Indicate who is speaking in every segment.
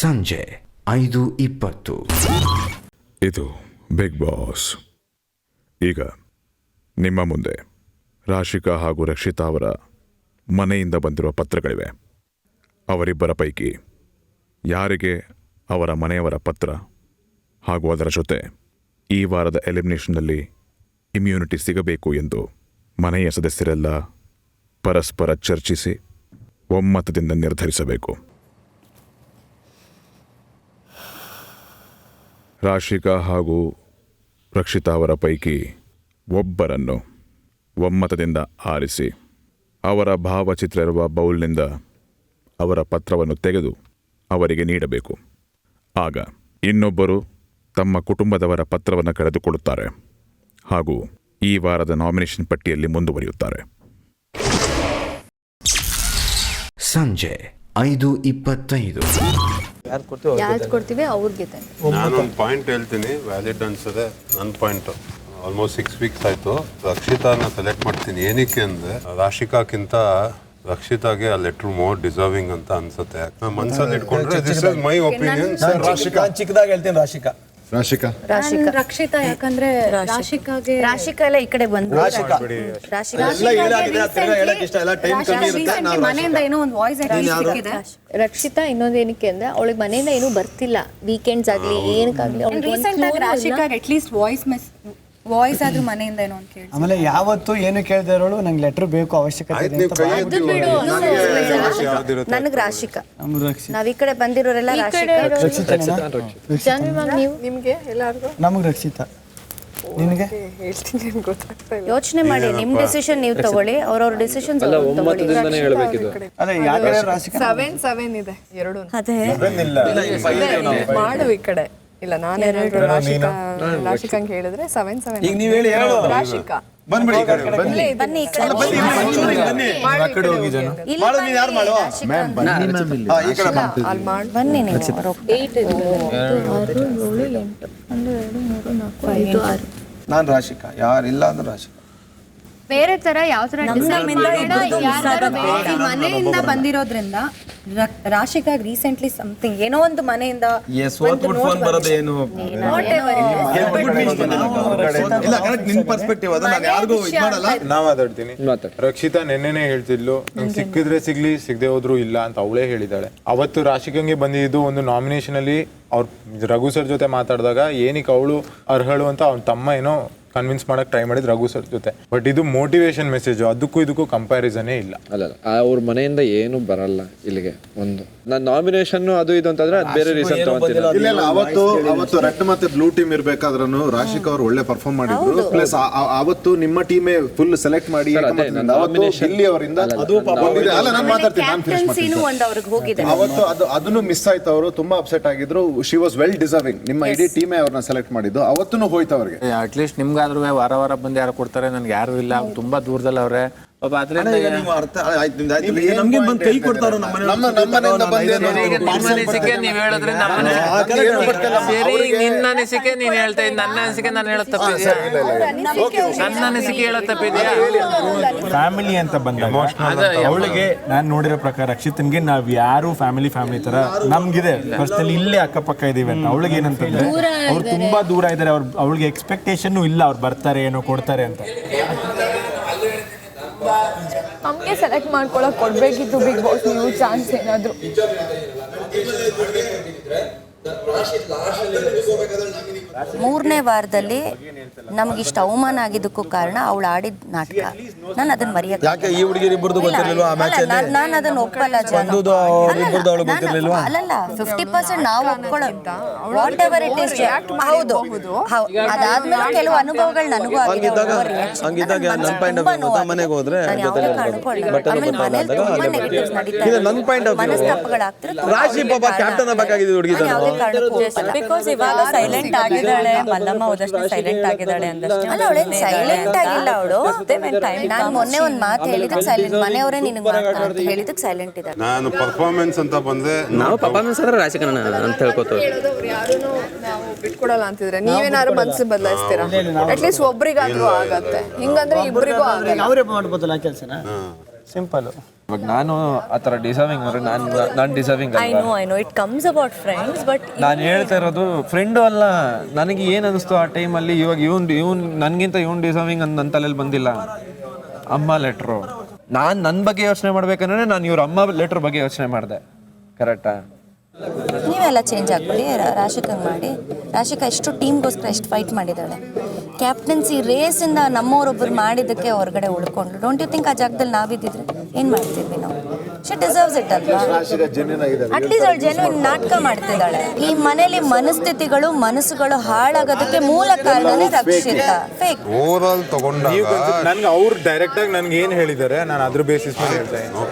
Speaker 1: ಸಂಜೆ 5:20.
Speaker 2: ಇದು Bigg boss. ಈಗ ನಿಮ್ಮ ಮುಂದೆ ರಾಶಿಕಾ ಹಾಗೂ ರಕ್ಷಿತಾ ಅವರ ಮನೆಯಿಂದ ಬಂದಿರುವ ಪತ್ರಗಳಿವೆ. ಅವರಿಬ್ಬರ ಪೈಕಿ ಯಾರಿಗೆ ಅವರ ಮನೆಯವರ ಪತ್ರ ಹಾಗೂ ಅದರ ಜೊತೆ ಈ ವಾರದ ಎಲಿಮಿನೇಷನ್ನಲ್ಲಿ ಇಮ್ಯುನಿಟಿ ಸಿಗಬೇಕು ಎಂದು ಮನೆಯ ಸದಸ್ಯರೆಲ್ಲ ಪರಸ್ಪರ ಚರ್ಚಿಸಿ ಒಮ್ಮತದಿಂದ ನಿರ್ಧರಿಸಬೇಕು. ರಾಶಿಕಾ ಹಾಗೂ ರಕ್ಷಿತಾ ಅವರ ಪೈಕಿ ಒಬ್ಬರನ್ನು ಒಮ್ಮತದಿಂದ ಆರಿಸಿ ಅವರ ಭಾವಚಿತ್ರ ಇರುವ ಬೌಲ್ನಿಂದ ಅವರ ಪತ್ರವನ್ನು ತೆಗೆದು ಅವರಿಗೆ ನೀಡಬೇಕು. ಆಗ ಇನ್ನೊಬ್ಬರು ತಮ್ಮ ಕುಟುಂಬದವರ ಪತ್ರವನ್ನು ಕಳೆದುಕೊಳ್ಳುತ್ತಾರೆ ಹಾಗೂ ಈ ವಾರದ ನಾಮಿನೇಷನ್ ಪಟ್ಟಿಯಲ್ಲಿ ಮುಂದುವರಿಯುತ್ತಾರೆ.
Speaker 1: ಸಂಜೆ 5:25.
Speaker 3: ಯಾರು ಕೊಡ್ತೀವಿ ಅವ್ರಿಗೆ.
Speaker 4: ನಾನೊಂದು ಪಾಯಿಂಟ್ ಹೇಳ್ತೀನಿ, ವ್ಯಾಲಿಡ್ ಅನ್ಸದೆ ನನ್ನ ಪಾಯಿಂಟ್. ಆಲ್ಮೋಸ್ಟ್ 6 ವೀಕ್ಸ್ ಆಯ್ತು. ರಕ್ಷಿತಾನ ಸೆಲೆಕ್ಟ್ ಮಾಡ್ತೀನಿ. ಏನಕ್ಕೆ ಅಂದ್ರೆ ರಾಶಿಕಾಕ್ಕಿಂತ ರಕ್ಷಿತಾಗೆ ಆ ಲೆಟರ್ ಮೋರ್ ಡಿಸರ್ವಿಂಗ್ ಅಂತ ಅನ್ಸುತ್ತೆ. ಮನ್ಸಲ್ಲಿ ಇಟ್ಕೊಂಡ್ರೆ ದಿಸ್ ಇಸ್ ಮೈ ಒಪಿನಿಯನ್.
Speaker 5: ಚಿಕ್ಕದಾಗಿ ಹೇಳ್ತೀನಿ
Speaker 3: ರಕ್ಷಿತಾ ಯಾಕಂದ್ರೆ ರಾಶಿಕಾ ಎಲ್ಲ ಈ ಕಡೆ ಬಂದು ಮನೆಯಿಂದ ಏನೋ ಒಂದು ವಾಯ್ಸ್ ಸಿಕ್ಕಿದೆ. ರಕ್ಷಿತಾ ಇನ್ನೊಂದು ಏನಕ್ಕೆ ಅಂದ್ರೆ ಅವಳಿಗೆ ಮನೆಯಿಂದ ಏನೂ ಬರ್ತಿಲ್ಲ. ವೀಕೆಂಡ್ಸ್ ಆಗ್ಲಿ ಏನಕ್ಕಾಗ್ಲಿ ರಾಶಿಕಾಗೆ ಅಟ್ಲೀಸ್ಟ್ ವಾಯ್ಸ್ ಆದ್ರೂ ಮನೆಯಿಂದ ಏನೋ ಅಂತ ಕೇಳಿ.
Speaker 5: ಆಮೇಲೆ ಯಾವತ್ತು ಏನು ಕೇಳ್ದೆ ಇರೋಳು ನಂಗೆ ಲೆಟರ್ ಬೇಕು ಅವಶ್ಯಕತೆ ಇದೆ ಅಂತ.
Speaker 3: ನನಗೆ ರಾಶಿಕಾ, ನಾವ್ ಈ ಕಡೆ ಬಂದಿರೋರೆಲ್ಲ ನಿಮ್ಗೆ ಎಲ್ಲಾರ್ಗು
Speaker 5: ನಮಗೆ ರಕ್ಷಿತಾ. ನಿನಗೆ
Speaker 3: ಯೋಚನೆ ಮಾಡಿ, ನಿಮ್ ಡಿಸಿಷನ್ ನೀವು ತಗೊಳ್ಳಿ, ಅವ್ರವ್ರ ಡಿಸಿಷನ್
Speaker 5: ಅದೇ ಯಾಕೆ ರಾಶಿಕಾ
Speaker 6: 7 ಇದೆ ಎರಡು.
Speaker 3: ಅದೇ
Speaker 6: ಮಾಡು ಈ ಕಡೆ. ಇಲ್ಲ ನಾನು ರಾಶಿಕಾಂಗ್ ಹೇಳಿದ್ರೆ 7
Speaker 5: ಈಗ ನೀವು ಹೇಳಿ
Speaker 6: ರಾಶಿಕಾ
Speaker 5: ಬಂದ್ಬಿಡಿ ಈ ಕಡೆ
Speaker 3: ಬನ್ನಿ ಈ ಕಡೆ ಬನ್ನಿ ನೀವು. 8
Speaker 5: ನಾನು ರಾಶಿಕಾ, ಯಾರಿಲ್ಲ ಅಂದ್ರೆ ರಾಶಿಕಾ.
Speaker 7: ಬೇರೆ ತರ ಯಾವ ತರ ಮನೆಯಿಂದ ಬಂದಿರೋದ್ರಿಂದ ರಾಶಿಕಾ ರೀಸೆಂಟ್ಲಿ ಸಮಥಿಂಗ್ ಏನೋ ಒಂದು ಮನೆಯಿಂದ
Speaker 4: ರಕ್ಷಿತಾ ನೆನ್ನೆನೆ ಹೇಳ್ತಿದ್ಲು, ನಂಗೆ ಸಿಕ್ಕಿದ್ರೆ ಸಿಗ್ಲಿ, ಸಿಗದೆ ಹೋದ್ರು ಇಲ್ಲ ಅಂತ ಅವಳೇ ಹೇಳಿದಾಳೆ. ಅವತ್ತು ರಾಶಿಕಂಗೆ ಬಂದಿದ್ದು ಒಂದು ನಾಮಿನೇಷನ್ ಅಲ್ಲಿ ಅವ್ರ ರಘು ಸರ್ ಜೊತೆ ಮಾತಾಡಿದಾಗ ಏನಕ್ಕೆ ಅವಳು ಅರ್ಹಳು ಅಂತ ಅವ್ನ ತಮ್ಮ ಏನೋ ಕನ್ವಿನ್ಸ್ ಮಾಡಕ್ ಟ್ರೈ ಮಾಡಿದ್ ರಘು ಸರ್ ಜೊತೆ. ಬಟ್ ಇದು ಮೋಟಿವೇಶನ್ ಮೆಸೇಜ್, ಅದಕ್ಕೂ ಇದಕ್ಕೂ ಕಂಪ್ಯಾರಿಸನೇ ಇಲ್ಲ.
Speaker 8: ಅಲ್ಲ ಅವ್ರ ಮನೆಯಿಂದ ಏನು ಬರಲ್ಲ ಇಲ್ಲಿಗೆ. ಒಂದು ನಾನು ನಾಮಿನೇಷನ್ ಅದು ಇದು ಅಂತಂದ್ರೆ ಅದು ಬೇರೆ ರೀಸನ್ ತಗೊಂತಿಲ್ಲ.
Speaker 9: ಅವತ್ತು ರೆಡ್ ಮತ್ತೆ ಬ್ಲೂ ಟೀಮ್ ಇರ್ಬೇಕಾದ್ರೂ ರಾಶಿಕಾ ಅವ್ರು ಒಳ್ಳೆ ಪರ್ಫಾರ್ಮ್ ಮಾಡಿದ್ರು. ಪ್ಲಸ್ ಅವತ್ತು ನಿಮ್ಮ ಟೀಮೇ ಫುಲ್ ಸೆಲೆಕ್ಟ್ ಮಾಡಿ ಅವತ್ತು ಅದನ್ನು ಮಿಸ್ ಆಯ್ತು. ಅವರು ತುಂಬಾ ಅಪ್ಸೆಟ್ ಆಗಿದ್ರು. She was well deserving. ನಿಮ್ಮ ಇಡೀ ಟೀಮೇ ಅವ್ರನ್ನ ಸೆಲೆಕ್ಟ್ ಮಾಡಿದ್ದು. ಅವತ್ತೂ ಹೋಯ್ತು ಅವ್ರಿಗೆ.
Speaker 10: ಅಟ್ಲೀಸ್ಟ್ ನಿಮ್ಗಾದ್ರೂ ವಾರ ಬಂದು ಯಾರು ಕೊಡ್ತಾರೆ, ನನ್ಗೆ ಯಾರು ಇಲ್ಲ, ತುಂಬಾ ದೂರದಲ್ಲಿ ಅವ್ರೆ. ನೀವ್ ಹೇಳಿದ್ರೆ ನಿನ್ನ ಅನಿಸಿಕೆ ನೀನ್ ಹೇಳ್ತಾ ಇದ್, ನನ್ನ ಅನಿಸಿಕೆ ನಾನು ಹೇಳೋದ್ ತಪ್ಪಿದ್ಯಾ? ನನ್ನ ಅನಿಸಿಕೆ ಹೇಳೋದ್ ತಪ್ಪಿದ್ಯಾ?
Speaker 11: ಫ್ಯಾಮಿಲಿ ಅಂತ ಬಂದಾಗ ಅವಳಿಗೆ ನಾನು ನೋಡಿರೋ ಪ್ರಕಾರ ರಕ್ಷಿತನ್ಗೆ ನಾವ್ ಯಾರು ಫ್ಯಾಮಿಲಿ ತರ ನಮ್ಗಿದೆ ಪರ್ಸನಲಿ ಇಲ್ಲೇ ಅಕ್ಕಪಕ್ಕ ಇದೀವಿ ಅಂತ. ಅವಳಿಗೆ ಏನಂತಂದ್ರೆ ಅವ್ರು ತುಂಬಾ ದೂರ ಇದಾರೆ. ಅವಳಿಗೆ ಎಕ್ಸ್ಪೆಕ್ಟೇಷನ್ ಇಲ್ಲ ಅವ್ರು ಬರ್ತಾರೆ ಏನೋ ಕೊಡ್ತಾರೆ ಅಂತ.
Speaker 6: ನಮ್ಗೆ ಸೆಲೆಕ್ಟ್ ಮಾಡ್ಕೊಳಕ್ ಕೊಡ್ಬೇಕಿತ್ತು ಬಿಗ್ ಬಾಸ್ ನೀವು ಚಾನ್ಸ್ ಏನಾದ್ರು.
Speaker 3: ಮೂರನೇ ವಾರದಲ್ಲಿ ನಮಗಿಷ್ಟು ಅವಮಾನ ಆಗಿದ್ದಕ್ಕೂ ಕಾರಣ ಅವಳು ಆಡಿದ ನಾಟಕ. ನಾನು ಅದನ್ನ ಮರೆಯಕ್ಕೆ ನಾನು ಅದನ್ನ ಒಪ್ಪಲ್ಲ. ಅಲ್ಲಲ್ಲ 50% ನಾವು ಒಪ್ಕೊಳ್ಳೋದು. Whatever it is. ಹೌದು, ಅದಾದ್ಮೇಲೆ ಕೆಲವು ಅನುಭವಗಳು ನನಗೂ ಆಗಿದೆ.
Speaker 7: ಬಿಕಾಸ್ ಇವಾಗ ಸೈಲೆಂಟ್ ಆಗಿದ್ದಾಳೆ, ಮಲ್ಲಮ್ಮ ಹೋದಷ್ಟು ಸೈಲೆಂಟ್ ಆಗಿದ್ದಾಳೆ ಅಂದಷ್ಟು.
Speaker 3: ಅಲ್ಲ, ಅವಳೇನು ಸೈಲೆಂಟ್ ಆಗಿಲ್ಲ ಅವಳು. ನಾನು ಮೊನ್ನೆ ಒಂದು ಮಾತು ಹೇಳಿದಕ್ಕೆ ಸೈಲೆಂಟ್, ಮನೆಯವರೇ ನಿನಗೆ ಅಂತ ಹೇಳಿದಕ್ಕೆ ಸೈಲೆಂಟ್ ಇದ್ದಾರೆ.
Speaker 4: ನಾನು ಪರ್ಫಾರ್ಮೆನ್ಸ್ ಅಂತ ಬಂದ್ರೆ
Speaker 8: ನಾವು ಪರ್ಫಾರ್ಮೆನ್ಸ್ ಅಂದ್ರೆ ರಾಶಿಕನ ಅಂತ ಹೇಳ್ಕೊತೀವಿ.
Speaker 6: ಯಾರು ನಾವು ಬಿಟ್ಕೊಡಲ್ಲ ಅಂತಿದ್ರೆ ನೀವೇನಾದ್ರು ಮನಸ್ಸು ಬದಲಾಯಿಸ್ತೀರಾ? ಅಟ್ಲೀಸ್ಟ್ ಒಬ್ರಿಗಾದ್ರೂ ಆಗತ್ತೆ. ಹಿಂಗಂದ್ರೆ ಇಬ್ಬರಿಗೂ ಆಗಲ್ಲ.
Speaker 5: ಅವರೇ ಮಾಡ್ಬೋದಲ್ಲ ಕೆಲಸನ. ಸಿಂಪಲ್.
Speaker 8: ಇವಾಗ ನಾನು ಆ ಥರ ಡಿಸರ್ವಿಂಗ್ ಅಂದರೆ ನಾನು ಡಿಸರ್ವಿಂಗ್ ಅಲ್ವಾ?
Speaker 3: I know it comes about friends, but
Speaker 8: ನಾನು ಹೇಳ್ತಾ ಇರೋದು ಫ್ರೆಂಡು ಅಲ್ಲ. ನನಗೆ ಏನು ಅನಿಸ್ತು ಆ ಟೈಮಲ್ಲಿ, ಇವಾಗ ಇವನು ನನಗಿಂತ ಡಿಸರ್ವಿಂಗ್ ನನ್ನ ತಲೆಯಲ್ಲಿ ಬಂದಿಲ್ಲ. ಅಮ್ಮ ಲೆಟ್ರು, ನಾನು ನನ್ನ ಬಗ್ಗೆ ಯೋಚನೆ ಮಾಡ್ಬೇಕಂದ್ರೆ ನಾನು ಇವ್ರ ಅಮ್ಮ ಲೆಟ್ರ್ ಬಗ್ಗೆ ಯೋಚನೆ ಮಾಡಿದೆ. ಕರೆಕ್ಟಾ?
Speaker 3: ನೀವೆಲ್ಲ ಚೇಂಜ್ ಆಗ್ಬಿಡಿ, ರಾಶಿಕಂಗೆ ಮಾಡಿ. ರಾಶಿಕಾ ಎಷ್ಟು ಟೀಮ್ಗೋಸ್ಕರ ಎಷ್ಟು ಫೈಟ್ ಮಾಡಿದ್ದಾಳೆ. ಕ್ಯಾಪ್ಟನ್ಸಿ ರೇಸಿಂದ ನಮ್ಮವರೊಬ್ಬರು ಮಾಡಿದ್ದಕ್ಕೆ ಹೊರಗಡೆ ಉಳ್ಕೊಂಡು. ಡೋಂಟ್ ಯು ಥಿಂಕ್ ಆ ಜಾಗದಲ್ಲಿ ನಾವಿದ್ದಿದ್ರೆ ಏನು ಮಾಡ್ತಿದ್ವಿ ನಾವು? ಶಿ ಡಿಸರ್ವ್ಸ್ ಇಟ್ ಅಲ್ವಾ? ಅಟ್ಲೀಸ್ಟ್ ಅವಳು ಜೆನ್ಯೂನ್ ನಾಟಕ ಮಾಡ್ತಿದ್ದಾಳೆ. ಈ ಮನೇಲಿ ಮನಸ್ಥಿತಿಗಳು ಮನಸ್ಸುಗಳು ಹಾಳಾಗೋದಕ್ಕೆ ಮೂಲ ಕಾರಣನೇ ರಕ್ಷಿತಾ. ಫೇಕ್
Speaker 4: ಓವರಾಲ್ ತಗೊಂಡಾಗ ನನ್ಗೆ ಅವ್ರು ಡೈರೆಕ್ಟ್ ಆಗಿ ನನ್ಗೆ ಏನು ಹೇಳಿದ್ದಾರೆ, ನಾನು ಅದ್ರ ಬೇಸಿಸ್ ಮೇಲೆ ಹೇಳ್ತಾ ಇದ್ದೀನಿ.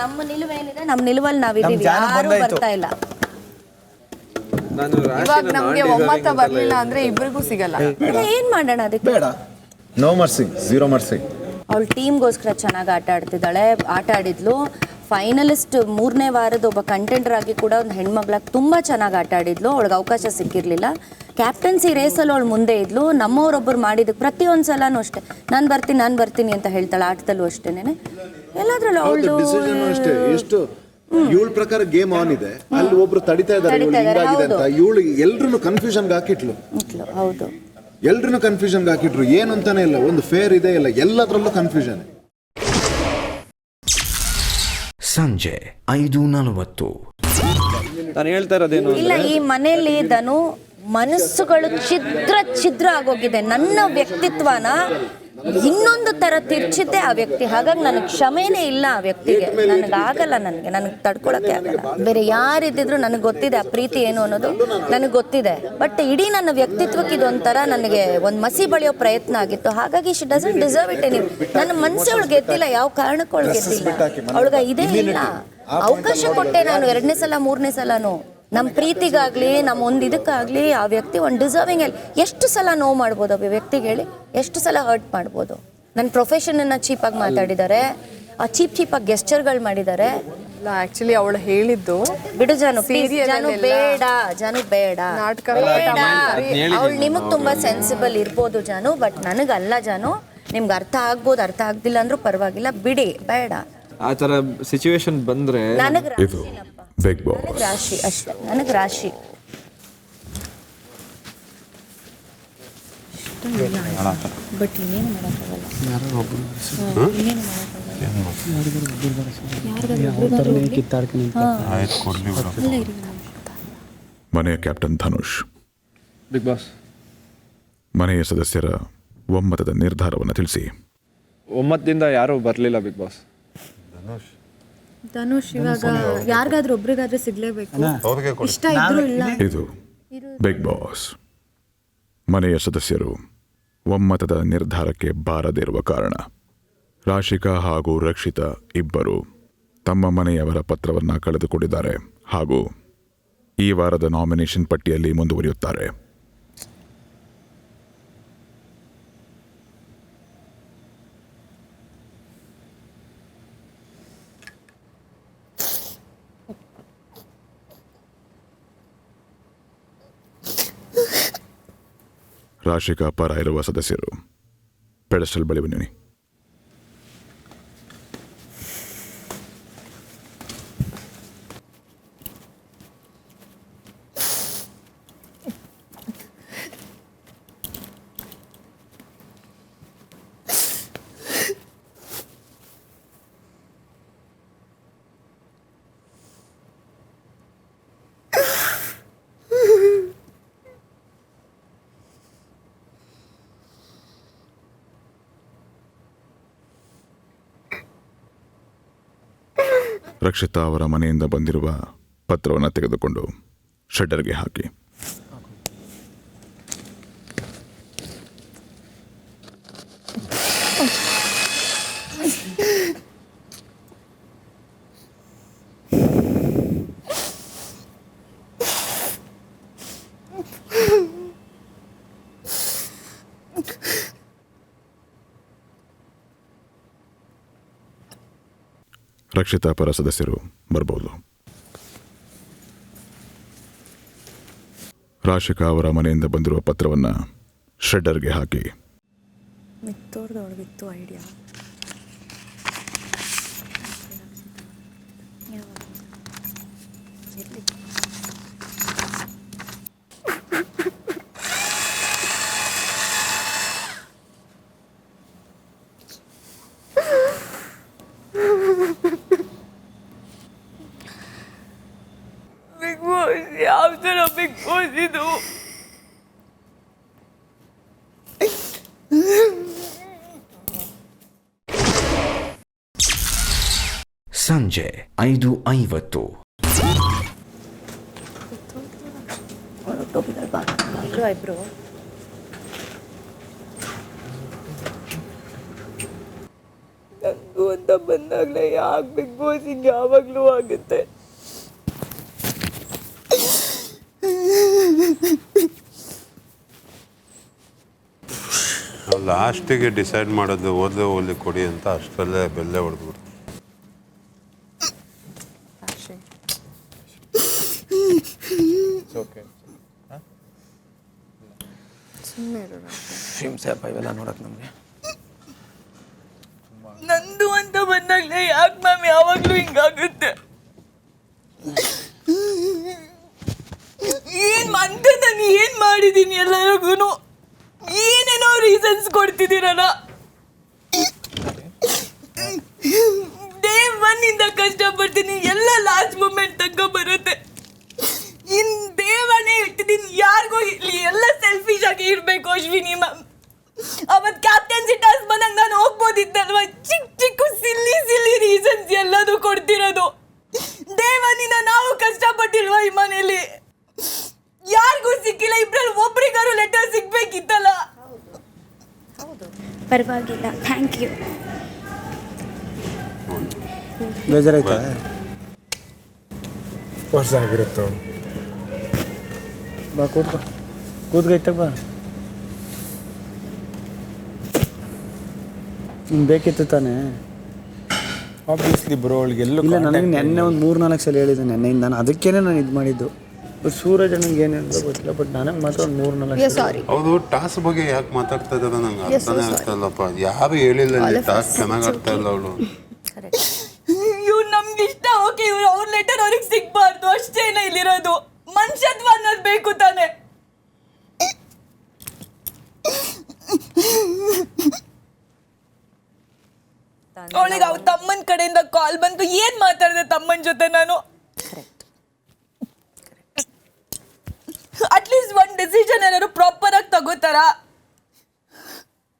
Speaker 3: ನಮ್ಮ ನಿಲುವೇನಿದೆ, ನಮ್ಮ ನಿಲುವಲ್ಲಿ ನಾವಿದ್ದೀವಿ, ಯಾರು ಬರ್ತಾ ಇಲ್ಲ.
Speaker 6: ಇವಾಗ ನಮ್ಗೆ ಒಮ್ಮತ ಬರ್ಲಿಲ್ಲ ಅಂದ್ರೆ ಇಬ್ಬರಿಗೂ ಸಿಗಲ್ಲ.
Speaker 3: ಏನ್ ಮಾಡೋಣ ಅದಕ್ಕೆ?
Speaker 9: ಬೇಡ, ನೋ ಮರ್ಸಿ, ಝೀರೋ ಮರ್ಸಿ.
Speaker 3: ಅವಳು ಟೀಮ್ಗೋಸ್ಕರ ಚೆನ್ನಾಗಿ ಆಟ ಆಡ್ತಿದ್ದಾಳೆ, ಆಟ ಆಡಿದ್ಲು. ಫೈನಲಿಸ್ಟ್ 3ನೇ ವಾರದ ಒಬ್ಬ ಕಂಟೆಂಟರ್ ಆಗಿ ಕೂಡ ಒಂದು ಹೆಣ್ಮಗಳಾಗಿ ತುಂಬ ಚೆನ್ನಾಗಿ ಆಟ ಆಡಿದ್ಲು. ಅವಳಿಗೆ ಅವಕಾಶ ಸಿಕ್ಕಿರಲಿಲ್ಲ. ಕ್ಯಾಪ್ಟನ್ಸಿ ರೇಸಲ್ಲಿ ಅವಳು ಮುಂದೆ ಇದ್ಲು. ನಮ್ಮವರೊಬ್ಬರು ಮಾಡಿದ್ದಕ್ಕೆ ಪ್ರತಿಯೊಂದು ಸಲನೂ ಅಷ್ಟೇ ನಾನು ಬರ್ತೀನಿ ಅಂತ ಹೇಳ್ತಾಳೆ. ಆಟದಲ್ಲೂ ಅಷ್ಟೇನೆ, ಎಲ್ಲಾದ್ರಲ್ಲೂ ಅವಳು
Speaker 9: ಅಷ್ಟೇ. ಎಷ್ಟು ಇವಳ ಪ್ರಕಾರ ಗೇಮ್ ಆನ್ ಇದೆ, ಅಲ್ಲಿ ಒಬ್ರು ತಡಿತಾ ಇದ್ದಾರೆ ಅಂತ. ಇವಳು ಎಲ್ರು ಕನ್ಫ್ಯೂಷನ್ ಹಾಕಿಟ್ಲು.
Speaker 3: ಹೌದು,
Speaker 9: ಎಲ್ರು ಕನ್ಫ್ಯೂಷನ್ ಹಾಕಿಟ್ರು. ಏನು ಅಂತಾನೆ ಇಲ್ಲ, ಒಂದು ಫೇರ್ ಇದೆ ಇಲ್ಲ, ಎಲ್ಲದರಲ್ಲೂ ಕನ್ಫ್ಯೂಷನ್.
Speaker 1: ಸಂಜೆ 5:40.
Speaker 8: ನಾನು ಹೇಳ್ತಾ ಇರೋದೇನು
Speaker 3: ಇಲ್ಲ, ಈ ಮನೆಯಲ್ಲಿ ಧನು ಮನಸ್ಸುಗಳು ಛಿದ್ರ ಆಗೋಗಿದೆ. ನನ್ನ ವ್ಯಕ್ತಿತ್ವನ ಇನ್ನೊಂದು ತರ ತಿರ್ಚಿದ್ದೆ ಆ ವ್ಯಕ್ತಿ. ಹಾಗಾಗಿ ನನಗೆ ಕ್ಷಮೆನೇ ಇಲ್ಲ ಆ ವ್ಯಕ್ತಿಗೆ. ನನಗಾಗಲ್ಲ, ನನಗೆ ತಡ್ಕೊಳಕ್ಕೆ ಆಗಲ್ಲ. ಬೇರೆ ಯಾರಿದ್ದಿದ್ರು ನನಗೆ ಗೊತ್ತಿದೆ ಆ ಪ್ರೀತಿ ಏನು ಅನ್ನೋದು ನನಗೆ ಗೊತ್ತಿದೆ. ಬಟ್ ಇಡೀ ನನ್ನ ವ್ಯಕ್ತಿತ್ವಕ್ಕೆ ಇದೊಂಥರ ನನಗೆ ಒಂದು ಮಸಿ ಬಳಿಯೋ ಪ್ರಯತ್ನ ಆಗಿತ್ತು. ಹಾಗಾಗಿ she doesn't deserve it any. ನನ್ನ ಮನಸ್ಸೇ ಅವಳು ಗೆದ್ದಿಲ್ಲ, ಯಾವ ಕಾರಣಕ್ಕೂ ಅವಳು ಗೆದ್ದಿಲ್ಲ. ಅವಳಿಗೆ ಇದೇ ಇಲ್ಲ. ಅವಕಾಶ ಕೊಟ್ಟೆ ನಾನು 2ನೇ ಸಲ 3ನೇ ಸಲನೂ. ನಮ್ಮ ಪ್ರೀತಿಗಾಗಲಿ ನಮ್ಮ ಒಂದು ಇದಕ್ಕಾಗಲಿ ಆ ವ್ಯಕ್ತಿ ಒಂದು ಡಿಸರ್ವಿಂಗ್ ಅಲ್ಲಿ ಎಷ್ಟು ಸಲ ನೋವು ಮಾಡ್ಬೋದು ಆ ವ್ಯಕ್ತಿಗೆ ಹೇಳಿ? ಎಷ್ಟು ಸಲ ಹರ್ಟ್ ಮಾಡ್ಬೋದು? ನನ್ನ ಪ್ರೊಫೆಷನನ್ನು ಚೀಪಾಗಿ ಮಾತಾಡಿದ್ದಾರೆ, ಆ ಚೀಪಾಗಿ ಗೆಸ್ಚರ್ಗಳು ಮಾಡಿದ್ದಾರೆ.
Speaker 6: ಆಕ್ಚುಲಿ ಅವಳು ಹೇಳಿದ್ದು
Speaker 3: ಬಿಡು ಜಾನು, ಜಾನು ಬೇಡ, ಜಾನು ಬೇಡ, ಅವಳು ನಿಮಗೆ ತುಂಬ ಸೆನ್ಸಿಬಲ್ ಇರ್ಬೋದು ಜಾನು, ಬಟ್ ನನಗಲ್ಲ ಜಾನು. ನಿಮ್ಗೆ ಅರ್ಥ ಆಗ್ಬೋದು, ಅರ್ಥ ಆಗ್ದಿಲ್ಲ ಅಂದ್ರೂ ಪರವಾಗಿಲ್ಲ, ಬಿಡಿ, ಬೇಡ.
Speaker 8: ಆ ಥರ ಸಿಚುವೇಶನ್ ಬಂದರೆ
Speaker 3: ನನಗೆ
Speaker 2: ಬಿಗ್ ಬಾಸ್
Speaker 3: ರಾಶಿ ಅಷ್ಟೇ, ನನಗೆ ರಾಶಿ. ಬಟ್ ಇನ್ನೇನು ಮಾಡೋಕ್ಕಾಗಲ್ಲ.
Speaker 2: ಮನೆಯ ಕ್ಯಾಪ್ಟನ್ ಧನುಷ್,
Speaker 8: ಬಿಗ್ ಬಾಸ್
Speaker 2: ಮನೆಯ ಸದಸ್ಯರ ಒಮ್ಮತದ ನಿರ್ಧಾರವನ್ನು ತಿಳಿಸಿ.
Speaker 8: ಒಮ್ಮತದಿಂದ ಯಾರೂ ಬರಲಿಲ್ಲ ಬಿಗ್ ಬಾಸ್.
Speaker 3: ಧನುಷ್ ಇವಾಗ ಯಾರಿಗಾದ್ರೂ ಒಬ್ರಿಗಾದ್ರೂ ಸಿಗ್ಲೇಬೇಕು, ಇಷ್ಟ ಇದ್ರು ಇಲ್ಲ.
Speaker 2: ಇದು ಬಿಗ್ ಬಾಸ್. ಮನೆಯ ಸದಸ್ಯರು ಒಮ್ಮತದ ನಿರ್ಧಾರಕ್ಕೆ ಬಾರದಿರುವ ಕಾರಣ ರಾಶಿಕಾ ಹಾಗೂ ರಕ್ಷಿತಾ ಇಬ್ಬರು ತಮ್ಮ ಮನೆಯವರ ಪತ್ರವನ್ನು ಕಳೆದುಕೊಂಡಿದ್ದಾರೆ ಹಾಗೂ ಈ ವಾರದ ನಾಮಿನೇಷನ್ ಪಟ್ಟಿಯಲ್ಲಿ ಮುಂದುವರಿಯುತ್ತಾರೆ. ರಾಶಿಕಾ ಪರ ಇರುವ ಸದಸ್ಯರು ಪೆಡಸ್ಟಲ್ ಬಳಿ ಬನ್ನಿ. ರಕ್ಷಿತಾ ಅವರ ಮನೆಯಿಂದ ಬಂದಿರುವ ಪತ್ರವನ್ನು ತೆಗೆದುಕೊಂಡು ಶೆಡ್ಡರ್ಗೆ ಹಾಕಿ. ರಕ್ಷಿತಾ ಪರ ಸದಸ್ಯರು ಬರಬಹುದು. ರಾಶಿಕಾ ಅವರ ಮನೆಯಿಂದ ಬಂದಿರುವ ಪತ್ರವನ್ನು ಶೆಡ್ಡರ್ಗೆ ಹಾಕಿ.
Speaker 3: ಮಿತ್ತೋರ್ದೊಳಗಿತ್ತು ಐಡಿಯಾ.
Speaker 1: ಸಂಜೆ 5:50.
Speaker 3: ಇಬ್ರು
Speaker 6: ನಂದು ಅಂತ ಬಂದಾಗಲೇ ಯಾಕೆ ಬಿಗ್ ಬಾಸ್ ಹಿಂಗೆ ಯಾವಾಗಲೂ ಆಗುತ್ತೆ.
Speaker 12: ಲಾಸ್ಟಿಗೆ ಡಿಸೈಡ್ ಮಾಡೋದು ಓದ್ಲಿ ಕೊಡಿ ಅಂತ ಅಷ್ಟರಲ್ಲೇ ಬೆಲ್ಲೆ ಹೊಡೆದ್ಬಿಡ್ತು.
Speaker 10: ಇವೆಲ್ಲ ನೋಡಕ್ ನಮಗೆ
Speaker 6: ನಂದು ಅಂತ ಬಂದಾಗಲೇ ಯಾಕೆ ಮ್ಯಾಮ್ ಯಾವಾಗಲೂ ಹಿಂಗಾಗುತ್ತೆ. ಅಂತ ನಾನು ಏನು ಮಾಡಿದ್ದೀನಿ ಎಲ್ಲರಿಗೂ ಏನೇನೋ ರೀಸನ್ಸ್ ಕೊಡ್ತಿದ್ದೀರಲ್ಲ. ಡೇ ಒನ್ ಇಂದ ಕಷ್ಟಪಡ್ತೀನಿ, ಎಲ್ಲ ಲಾಸ್ಟ್ ಮೂಮೆಂಟ್ ತನಕ ಬರುತ್ತೆ. ಇನ್ ದೇವನೇ ಇಟ್ಟಿದ್ದೀನಿ, ಯಾರಿಗೂ ಇಲ್ಲಿ ಎಲ್ಲ ಸೆಲ್ಫಿಶ್ ಆಗಿ ಇರಬೇಕು ಅಶ್ವಿನಿ ಮ್ಯಾಮ್. ಅವತ್ತು ಕ್ಯಾಪ್ಟನ್ಸಿ ಟಾಸ್ಕ್ ಬಂದಾಗ ನಾನು ಹೋಗ್ಬೋದಿತ್ತಲ್ವ. ಚಿಕ್ಕ ಸಿಲ್ಲಿ ರೀಸನ್ಸ್ ಎಲ್ಲದೂ ಕೊಡ್ತಿರೋದು. ದೇವನಿಂದ ನಾವು ಕಷ್ಟಪಟ್ಟಿಲ್ವಾ ಈ ಮನೇಲಿ? ಯಾರಿಗೂ ಸಿಕ್ಕಿಲ್ಲ, ಇಬ್ರಲ್ಲಿ ಒಬ್ರಿಗಾರು ಲೆಟರ್ ಸಿಗ್ಬೇಕಿತ್ತಲ್ಲ.
Speaker 3: ಪರವಾಗಿಲ್ಲ, ಥ್ಯಾಂಕ್ ಯು.
Speaker 5: ಬೇಜಾರಾಯ್ತಾ? ವರ್ಷ ಆಗಿರುತ್ತೆ. ಬಾ ಕೂತ್ಕೈತ ಬಾ. ನಿಮ್ಗೆ ಬೇಕಿತ್ತು ತಾನೇ?
Speaker 11: ಆಬ್ವಿಯಸ್ಲಿ ಬ್ರೋ, ಅವಳಿಗೆ ಎಲ್ಲೂ
Speaker 5: ಇಲ್ಲ, ನನಗೆ ನೆನ್ನೆ ಒಂದು 3-4 ಸಲ ಹೇಳಿದ್ದೆ ನೆನ್ನೆಯಿಂದ. ನಾನು ಅದಕ್ಕೇನೆ ನಾನು ಇದು ಮಾಡಿದ್ದು. ಬಟ್ ಸೂರಜ್ ನನಗೆ ಏನು ಹೇಳಿದ್ರು ಗೊತ್ತಿಲ್ಲ, ಬಟ್ ನನಗೆ ಮಾತ್ರ ಒಂದು 3-4 ಸಲ.
Speaker 12: ಹೌದು, ಟಾಸ್ ಬಗ್ಗೆ ಯಾಕೆ ಮಾತಾಡ್ತಾ ಇದ್ದಾರೆ ನಂಗೆ ಅರ್ಥನೇ ಆಗ್ತಾ ಇಲ್ಲಪ್ಪ. ಯಾರು ಹೇಳಿಲ್ಲ ಟಾಸ್ ಚೆನ್ನಾಗಿ ಆಗ್ತಾ ಇಲ್ಲ ಅವಳು.
Speaker 6: ಇವ್ರು ನಮ್ಗೆ ಇಷ್ಟ, ಓಕೆ, ಇವ್ರು ಅವ್ರ ಲೆಟರ್ ಅವ್ರಿಗೆ ಸಿಗ್ಬಾರ್ದು ಅಷ್ಟೇನ ಇಲ್ಲಿರೋದು. ಮನುಷ್ಯತ್ವ ಅನ್ನೋದು ಬೇಕು ತಾನೆ. ಅವಳಿಗೆ ಅವ್ರ ತಮ್ಮನ ಕಡೆಯಿಂದ ಕಾಲ್ ಬಂತು. ಏನ್ ಮಾತಾಡಿದೆ ತಮ್ಮನ ಜೊತೆ ನಾನು? ಅಟ್ಲೀಸ್ಟ್ ಒಂದು ಡಿಸಿಷನ್ ಏನಾದ್ರು ಪ್ರಾಪರ್ ಆಗಿ ತಗೋತಾರ?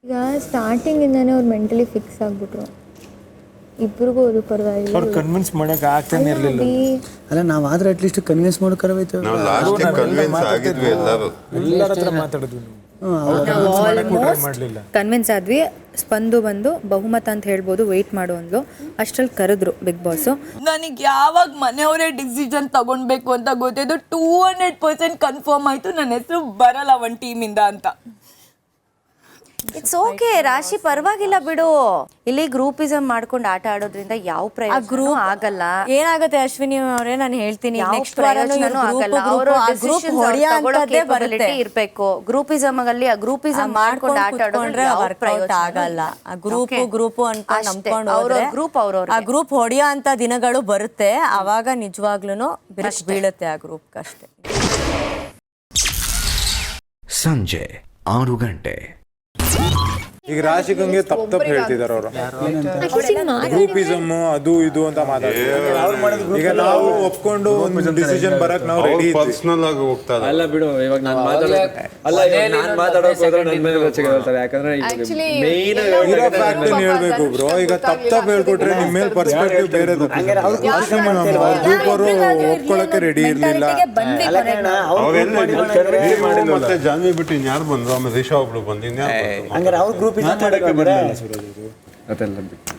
Speaker 6: ಈಗ ಸ್ಟಾರ್ಟಿಂಗ್ ಇಂದಾನೆ ಅವ್ರು ಮೆಂಟಲಿ ಫಿಕ್ಸ್ ಆಗ್ಬಿಟ್ರು. ಇಬ್ರಿಗೂ ಅದು ಪರವಾಗಿಲ್ಲ.
Speaker 11: ಅವ್ರು ಕನ್ವಿನ್ಸ್ ಮಾಡಕ್ಕೆ ಆಗ್ತಾನೆ ಇರಲಿಲ್ಲ.
Speaker 5: ಅಲ್ಲ, ನಾವಾದ್ರೆ ಅಟ್ಲೀಸ್ಟ್ ಕನ್ವಿನ್ಸ್ ಮಾಡೋಕ್ಕಾಗೈತೆ.
Speaker 12: ನಾವು ಲಾಸ್ಟ್ ಕನ್ವಿನ್ಸ್ ಆಗಿದ್ವಿ
Speaker 11: ಎಲ್ಲರ ಹತ್ರ ಮಾತಾಡಿದ್ವಿ.
Speaker 7: ಕನ್ವಿನ್ಸ್ ಆದ್ವಿ. ಸ್ಪಂದು ಬಂದು ಬಹುಮತ ಅಂತ ಹೇಳ್ಬೋದು, ವೆಯ್ಟ್ ಮಾಡು ಅಂದ್ಲು. ಅಷ್ಟ್ರಲ್ಲಿ ಕರೆದ್ರು ಬಿಗ್ ಬಾಸ್.
Speaker 6: ನನಗೆ ಯಾವಾಗ ಮನೆಯವರೇ ಡಿಸಿಷನ್ ತಗೊಳ್ಬೇಕು ಅಂತ ಗೊತ್ತಿದ್ದು 200% ಕನ್ಫರ್ಮ್ ಆಯ್ತು ನನ್ನ ಹೆಸರು ಬರಲ್ಲ ಒಂದು ಟೀಮಿಂದ ಅಂತ.
Speaker 3: ಇಟ್ಸ್ ಓಕೆ ರಾಶಿ, ಪರವಾಗಿಲ್ಲ ಬಿಡು. ಇಲ್ಲಿ ಗ್ರೂಪಿಸಮ್ ಮಾಡ್ಕೊಂಡು ಆಟ ಆಡೋದ್ರಿಂದ ಯಾವ ಪ್ರಯೋಜನ ಆಗಲ್ಲ.
Speaker 7: ಏನಾಗುತ್ತೆ ಅಶ್ವಿನಿ ಅವರೇ, ನಾನು ಹೇಳ್ತೀನಿ,
Speaker 3: ನೆಕ್ಸ್ಟ್ ವಾರನೂ ಆಗಲ್ಲ. ಅವರು ಇರ್ಬೇಕು. ಗ್ರೂಪಿಸಮ್ ಅಲ್ಲಿ ಗ್ರೂಪಿಸಮ್ ಮಾಡ್ಕೊಂಡು ಆಟ ಆಡೋದ್ರೆ ವರ್ಕೌಟ್ ಆಗಲ್ಲ. ಗ್ರೂಪ್ ಅಂತ ನಂಬ್ಕೊಂಡು ಹೋದ್ರೆ ಆ ಗ್ರೂಪ್ ಹೊಡೆಯೋ ಅಂತ ದಿನಗಳು ಬರುತ್ತೆ. ಅವಾಗ ನಿಜವಾಗ್ಲೂ ಬಿರುಕು ಬೀಳುತ್ತೆ ಆ ಗ್ರೂಪ್ ಅಷ್ಟೇ.
Speaker 1: ಸಂಜೆ 6 ಗಂಟೆ.
Speaker 4: ಈಗ ರಾಶಿಕಂಗೆ ತಪ್ಪು ಹೇಳ್ತಿದಾರೆ ಅವರು. ಗ್ರೂಪಿಸಮ್ ಅದು ಇದು ಅಂತ ಮಾತಾಡ್ತಾರೆ. ಈಗ ನಾವು ಒಪ್ಕೊಂಡು ಒಂದು ಡಿಸಿಷನ್ ಬರಕ್ ನಾವು ರೆಡಿ
Speaker 12: ಪರ್ಸನಲ್ ಆಗಿ ಹೋಗ್ತಾ
Speaker 8: ಅಲ್ಲ ಬಿಡು. ಇವಾಗ ನಾನು ಮಾತಾಡೋಕೆ ಹೋದ್ರೆ ನನ್ನ ಮೇಲೆ ರಚನೆ ಹೇಳ್ತಾರೆ. ಯಾಕಂದ್ರೆ
Speaker 4: ಇರೋ ಫ್ಯಾಕ್ಟ್ ಹೇಳ್ಬೇಕು ಬ್ರೋ. ಈಗ ತಪ್ಪು ಹೇಳ್ಕೊಟ್ರೆ ನಿಮ್ಮ ಮೇಲೆ ಪರ್ಸ್ಪೆಕ್ಟಿವ್ ಬೇರೆ. ಗ್ರೂಪ್ ಅವರು ಒಪ್ಕೊಳಕ್ಕೆ ರೆಡಿ ಇರ್ಲಿಲ್ಲ.
Speaker 12: ಮತ್ತೆ ಜಾನ್ವಿ ಬಿಟ್ಟು ಇನ್ಯಾರು ಬಂದ್ರು? ಆಮೇಲೆ ರಿಷಾ ಒಬ್ಳು ಬಂದು ಇನ್ಯಾರು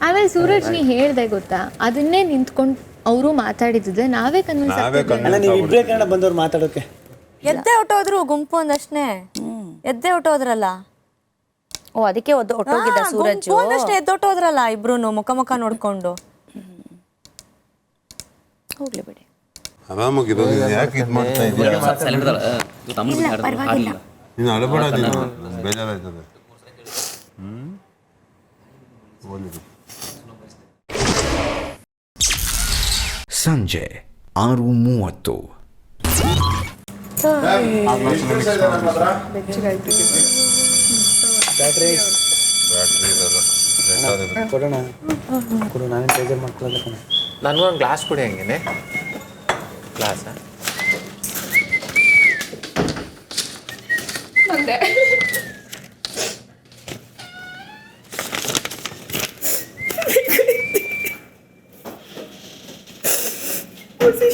Speaker 6: ಆಮೇಲೆ ಸೂರಜ್ ನೀ ಹೇಳ್ದೆ ಗೊತ್ತಾ, ಅದನ್ನೇ ನಿಂತ್ಕೊಂಡು ಅವರು ಮಾತಾಡಿದ್ರೆ ನಾವೇ ಕನ್ವಿನ್ಸ್
Speaker 5: ಬಂದವ್ರು ಮಾತಾಡೋಕೆ
Speaker 7: ಎದ್ದೆ ಹೊಟ್ಟೋದ್ರು ಗುಂಪು ಒಂದಷ್ಟೇ. ಎದ್ದೆ ಹೊಟ್ಟೋದ್ರಲ್ಲ.
Speaker 3: ಓ, ಅದಕ್ಕೆ ಹೊಟ್ಟೋಗಿದ್ದ ಸೂರಜ್.
Speaker 7: ಒಂದಷ್ಟೇ ಎದ್ದೊಟ್ಟೋದ್ರಲ್ಲ ಇಬ್ರು ಮುಖ ನೋಡ್ಕೊಂಡು.
Speaker 3: ಹೋಗ್ಲಿ ಬಿಡಿ,
Speaker 12: ಆರಾಮಾಗಿರೋ. ಯಾಕೆ ಇದು ಮಾಡ್ತಾ ಇದ್ದೀರಾ? ನೀನು ಅಳಬೇಡ, ನೀನು ಬೇಜಾರಾಯ್ತದೆ.
Speaker 1: ಸಂಜೆ 6:30.
Speaker 5: ಕೊಡು, ನಾನೇ ಬೇಜಾರು ಮಾಡ್ಕೊಳ್ಳೋದಕ್ಕೆ.
Speaker 10: ನನಗೊಂದು ಗ್ಲಾಸ್ ಕೊಡಿ. ಹಂಗೇನೆ ಗ್ಲಾಸ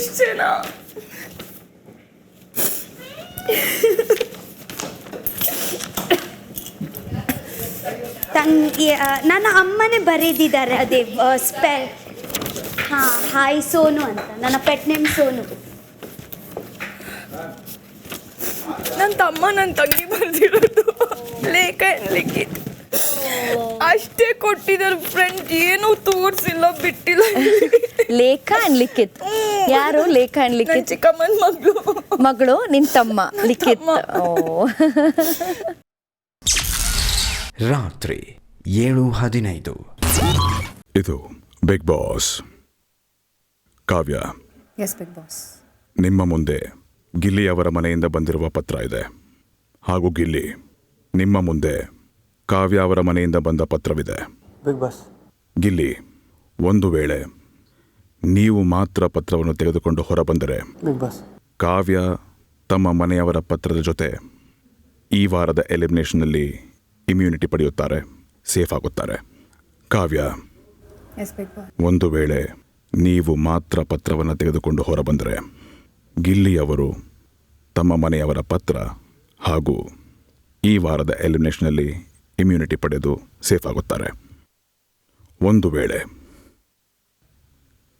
Speaker 6: ಇಷ್ಟೇನಾ?
Speaker 13: ನನ್ನ ಅಮ್ಮನೇ ಬರೆದಿದ್ದಾರೆ ಅದೇ ಸ್ಪೆಲ್. ಹಾಯ್ ಸೋನು ಅಂತ, ನನ್ನ ಪೆಟ್ ನೇಮ್ ಸೋನು.
Speaker 6: ನನ್ನ ತಮ್ಮ ನನ್ನ ತಂಗಿ ಬರ್ದಿರೋದು ಲೇಖ ಲಿಖಿತ್ ಅಷ್ಟೇ ಕೊಟ್ಟಿದ್ದಾರೆ ಫ್ರೆಂಡ್, ಏನೂ ತೋರಿಸಿಲ್ಲ ಬಿಟ್ಟಿಲ್ಲ.
Speaker 3: ಲೇಖ ಅಂಡ್ ಲಿಖಿತ್ ಯಾರು? ಲೇಖ ಅಂಡ್ ಲಿಖಿತ್
Speaker 6: ಚಿಕ್ಕಮ್ಮನ
Speaker 3: ಮಗಳು, ನಿನ್ ತಮ್ಮ ಲಿಖಿತ್. ಓ
Speaker 1: ರಾತ್ರಿ 7:15.
Speaker 2: ಇದು Bigg Boss. Kavya,
Speaker 7: yes Bigg Boss.
Speaker 2: ನಿಮ್ಮ ಮುಂದೆ ಗಿಲ್ಲಿ ಅವರ ಮನೆಯಿಂದ ಬಂದಿರುವ ಪತ್ರ ಇದೆ. ಹಾಗೂ ಗಿಲ್ಲಿ, ನಿಮ್ಮ ಮುಂದೆ ಕಾವ್ಯ ಅವರ ಮನೆಯಿಂದ ಬಂದ ಪತ್ರವಿದೆ.
Speaker 5: Big Boss.
Speaker 2: ಗಿಲ್ಲಿ, ಒಂದು ವೇಳೆ ನೀವು ಮಾತ್ರ ಪತ್ರವನ್ನು ತೆಗೆದುಕೊಂಡು ಹೊರಬಂದರೆ
Speaker 5: ಬಿಗ್ ಬಾಸ್,
Speaker 2: ಕಾವ್ಯ ತಮ್ಮ ಮನೆಯವರ ಪತ್ರದ ಜೊತೆ ಈ ವಾರದ ಎಲಿಮಿನೇಷನ್ನಲ್ಲಿ ಇಮ್ಯುನಿಟಿ ಪಡೆಯುತ್ತಾರೆ, ಸೇಫ್ ಆಗುತ್ತಾರೆ. ಕಾವ್ಯ,
Speaker 7: ಎಸ್ ಬಿಗ್ ಬಾಸ್.
Speaker 2: ಒಂದು ವೇಳೆ ನೀವು ಮಾತ್ರ ಪತ್ರವನ್ನು ತೆಗೆದುಕೊಂಡು ಹೊರಬಂದರೆ ಗಿಲ್ಲಿ ಅವರು ತಮ್ಮ ಮನೆಯವರ ಪತ್ರ ಹಾಗೂ ಈ ವಾರದ ಎಲಿಮಿನೇಷನ್ನಲ್ಲಿ ಇಮ್ಯುನಿಟಿ ಪಡೆದು ಸೇಫ್ ಆಗುತ್ತಾರೆ. ಒಂದು ವೇಳೆ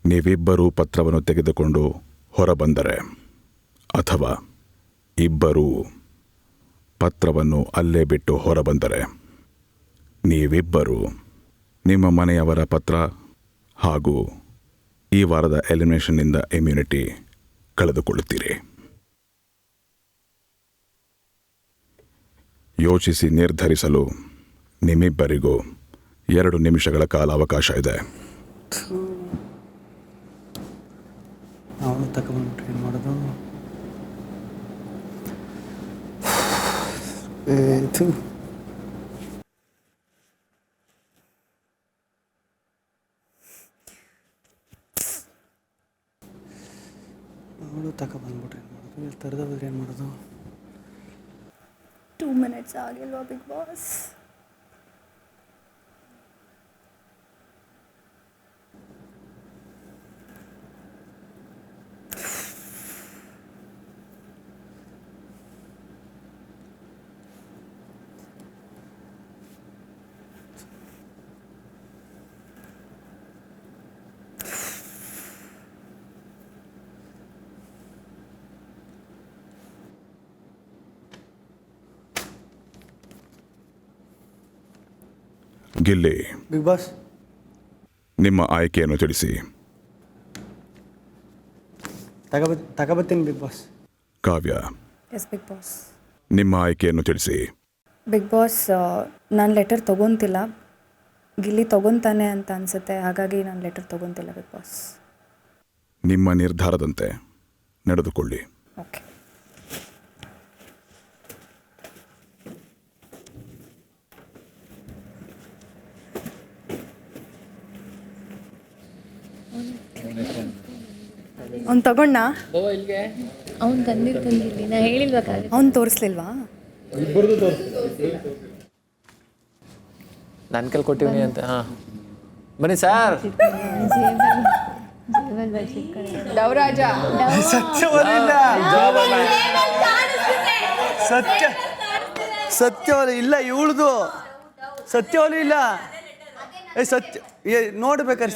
Speaker 2: ನೀವಿಬ್ಬರೂ ಪತ್ರವನ್ನು ತೆಗೆದುಕೊಂಡು ಹೊರಬಂದರೆ ಅಥವಾ ಇಬ್ಬರೂ ಪತ್ರವನ್ನು ಅಲ್ಲೇ ಬಿಟ್ಟು ಹೊರಬಂದರೆ ನೀವಿಬ್ಬರೂ ನಿಮ್ಮ ಮನೆಯವರ ಪತ್ರ ಹಾಗೂ ಈ ವಾರದ ಎಲಿಮಿನೇಷನ್ನಿಂದ ಇಮ್ಯುನಿಟಿ ಕಳೆದುಕೊಳ್ಳುತ್ತೀರಿ. ಯೋಚಿಸಿ ನಿರ್ಧರಿಸಲು ನಿಮ್ಮಿಬ್ಬರಿಗೂ 2 ನಿಮಿಷಗಳ ಕಾಲ ಅವಕಾಶ ಇದೆ.
Speaker 5: ಅವನು ತಗೊಂಡ್ಬಿಟ್ರೆ ಏನು ಮಾಡೋದು? ಅವಳು ತಗೊಂಡ್ಬಿಟ್ರೆ ಏನು ಮಾಡೋದು? ಇಲ್ಲಿ ತರದವ್ರೆ ಏನು ಮಾಡೋದು?
Speaker 13: 2 minutes ಆಗಿಲ್ವಾ Bigg Boss?
Speaker 2: Gilli,
Speaker 5: Bigg Boss.
Speaker 2: ನಿಮ್ಮ ಆಯ್ಕೆಯನ್ನು ತಿಳಿಸಿ.
Speaker 5: ತಗೋಬತ್ತೀನಿ Bigg Boss.
Speaker 2: Kavya,
Speaker 7: yes Bigg Boss.
Speaker 2: ನಿಮ್ಮ ಆಯ್ಕೆಯನ್ನು ತಿಳಿಸಿ.
Speaker 7: ಬಿಗ್ ಬಾಸ್, ನಾನು ಲೆಟರ್ ತೊಗೊತಿಲ್ಲ. ಗಿಲ್ಲಿ ತೊಗೊತಾನೆ ಅಂತ ಅನಿಸುತ್ತೆ, ಹಾಗಾಗಿ ನಾನು ಲೆಟರ್ ತೊಗೊತಿಲ್ಲ ಬಿಗ್ ಬಾಸ್.
Speaker 2: ನಿಮ್ಮ ನಿರ್ಧಾರದಂತೆ ನಡೆದುಕೊಳ್ಳಿ.
Speaker 7: ಓಕೆ. ಅವ್ನು ತಗೊಂಡ?
Speaker 3: ಅವ್ನು ತಂದಿಲ್ಲಿ ನಾ ಹೇಳಿಲ್ಬೇಕಾದ್ರೆ
Speaker 7: ಅವ್ನು ತೋರಿಸ್ಲಿಲ್ವಾ?
Speaker 10: ನನ್ನ ಕೈಲಿ ಕೊಟ್ಟಿವ್ನಿ ಅಂತ. ಹಾಂ ಬನ್ನಿ ಸರ್.
Speaker 6: ಡವರಾಜ
Speaker 5: ಸತ್ಯವಲ್ಲ ಇಲ್ಲ, ಇವಳ್ದು ಸತ್ಯವಲ್ಲ ಇಲ್ಲ. ನೋಡ್ಬೇಕಾರೆ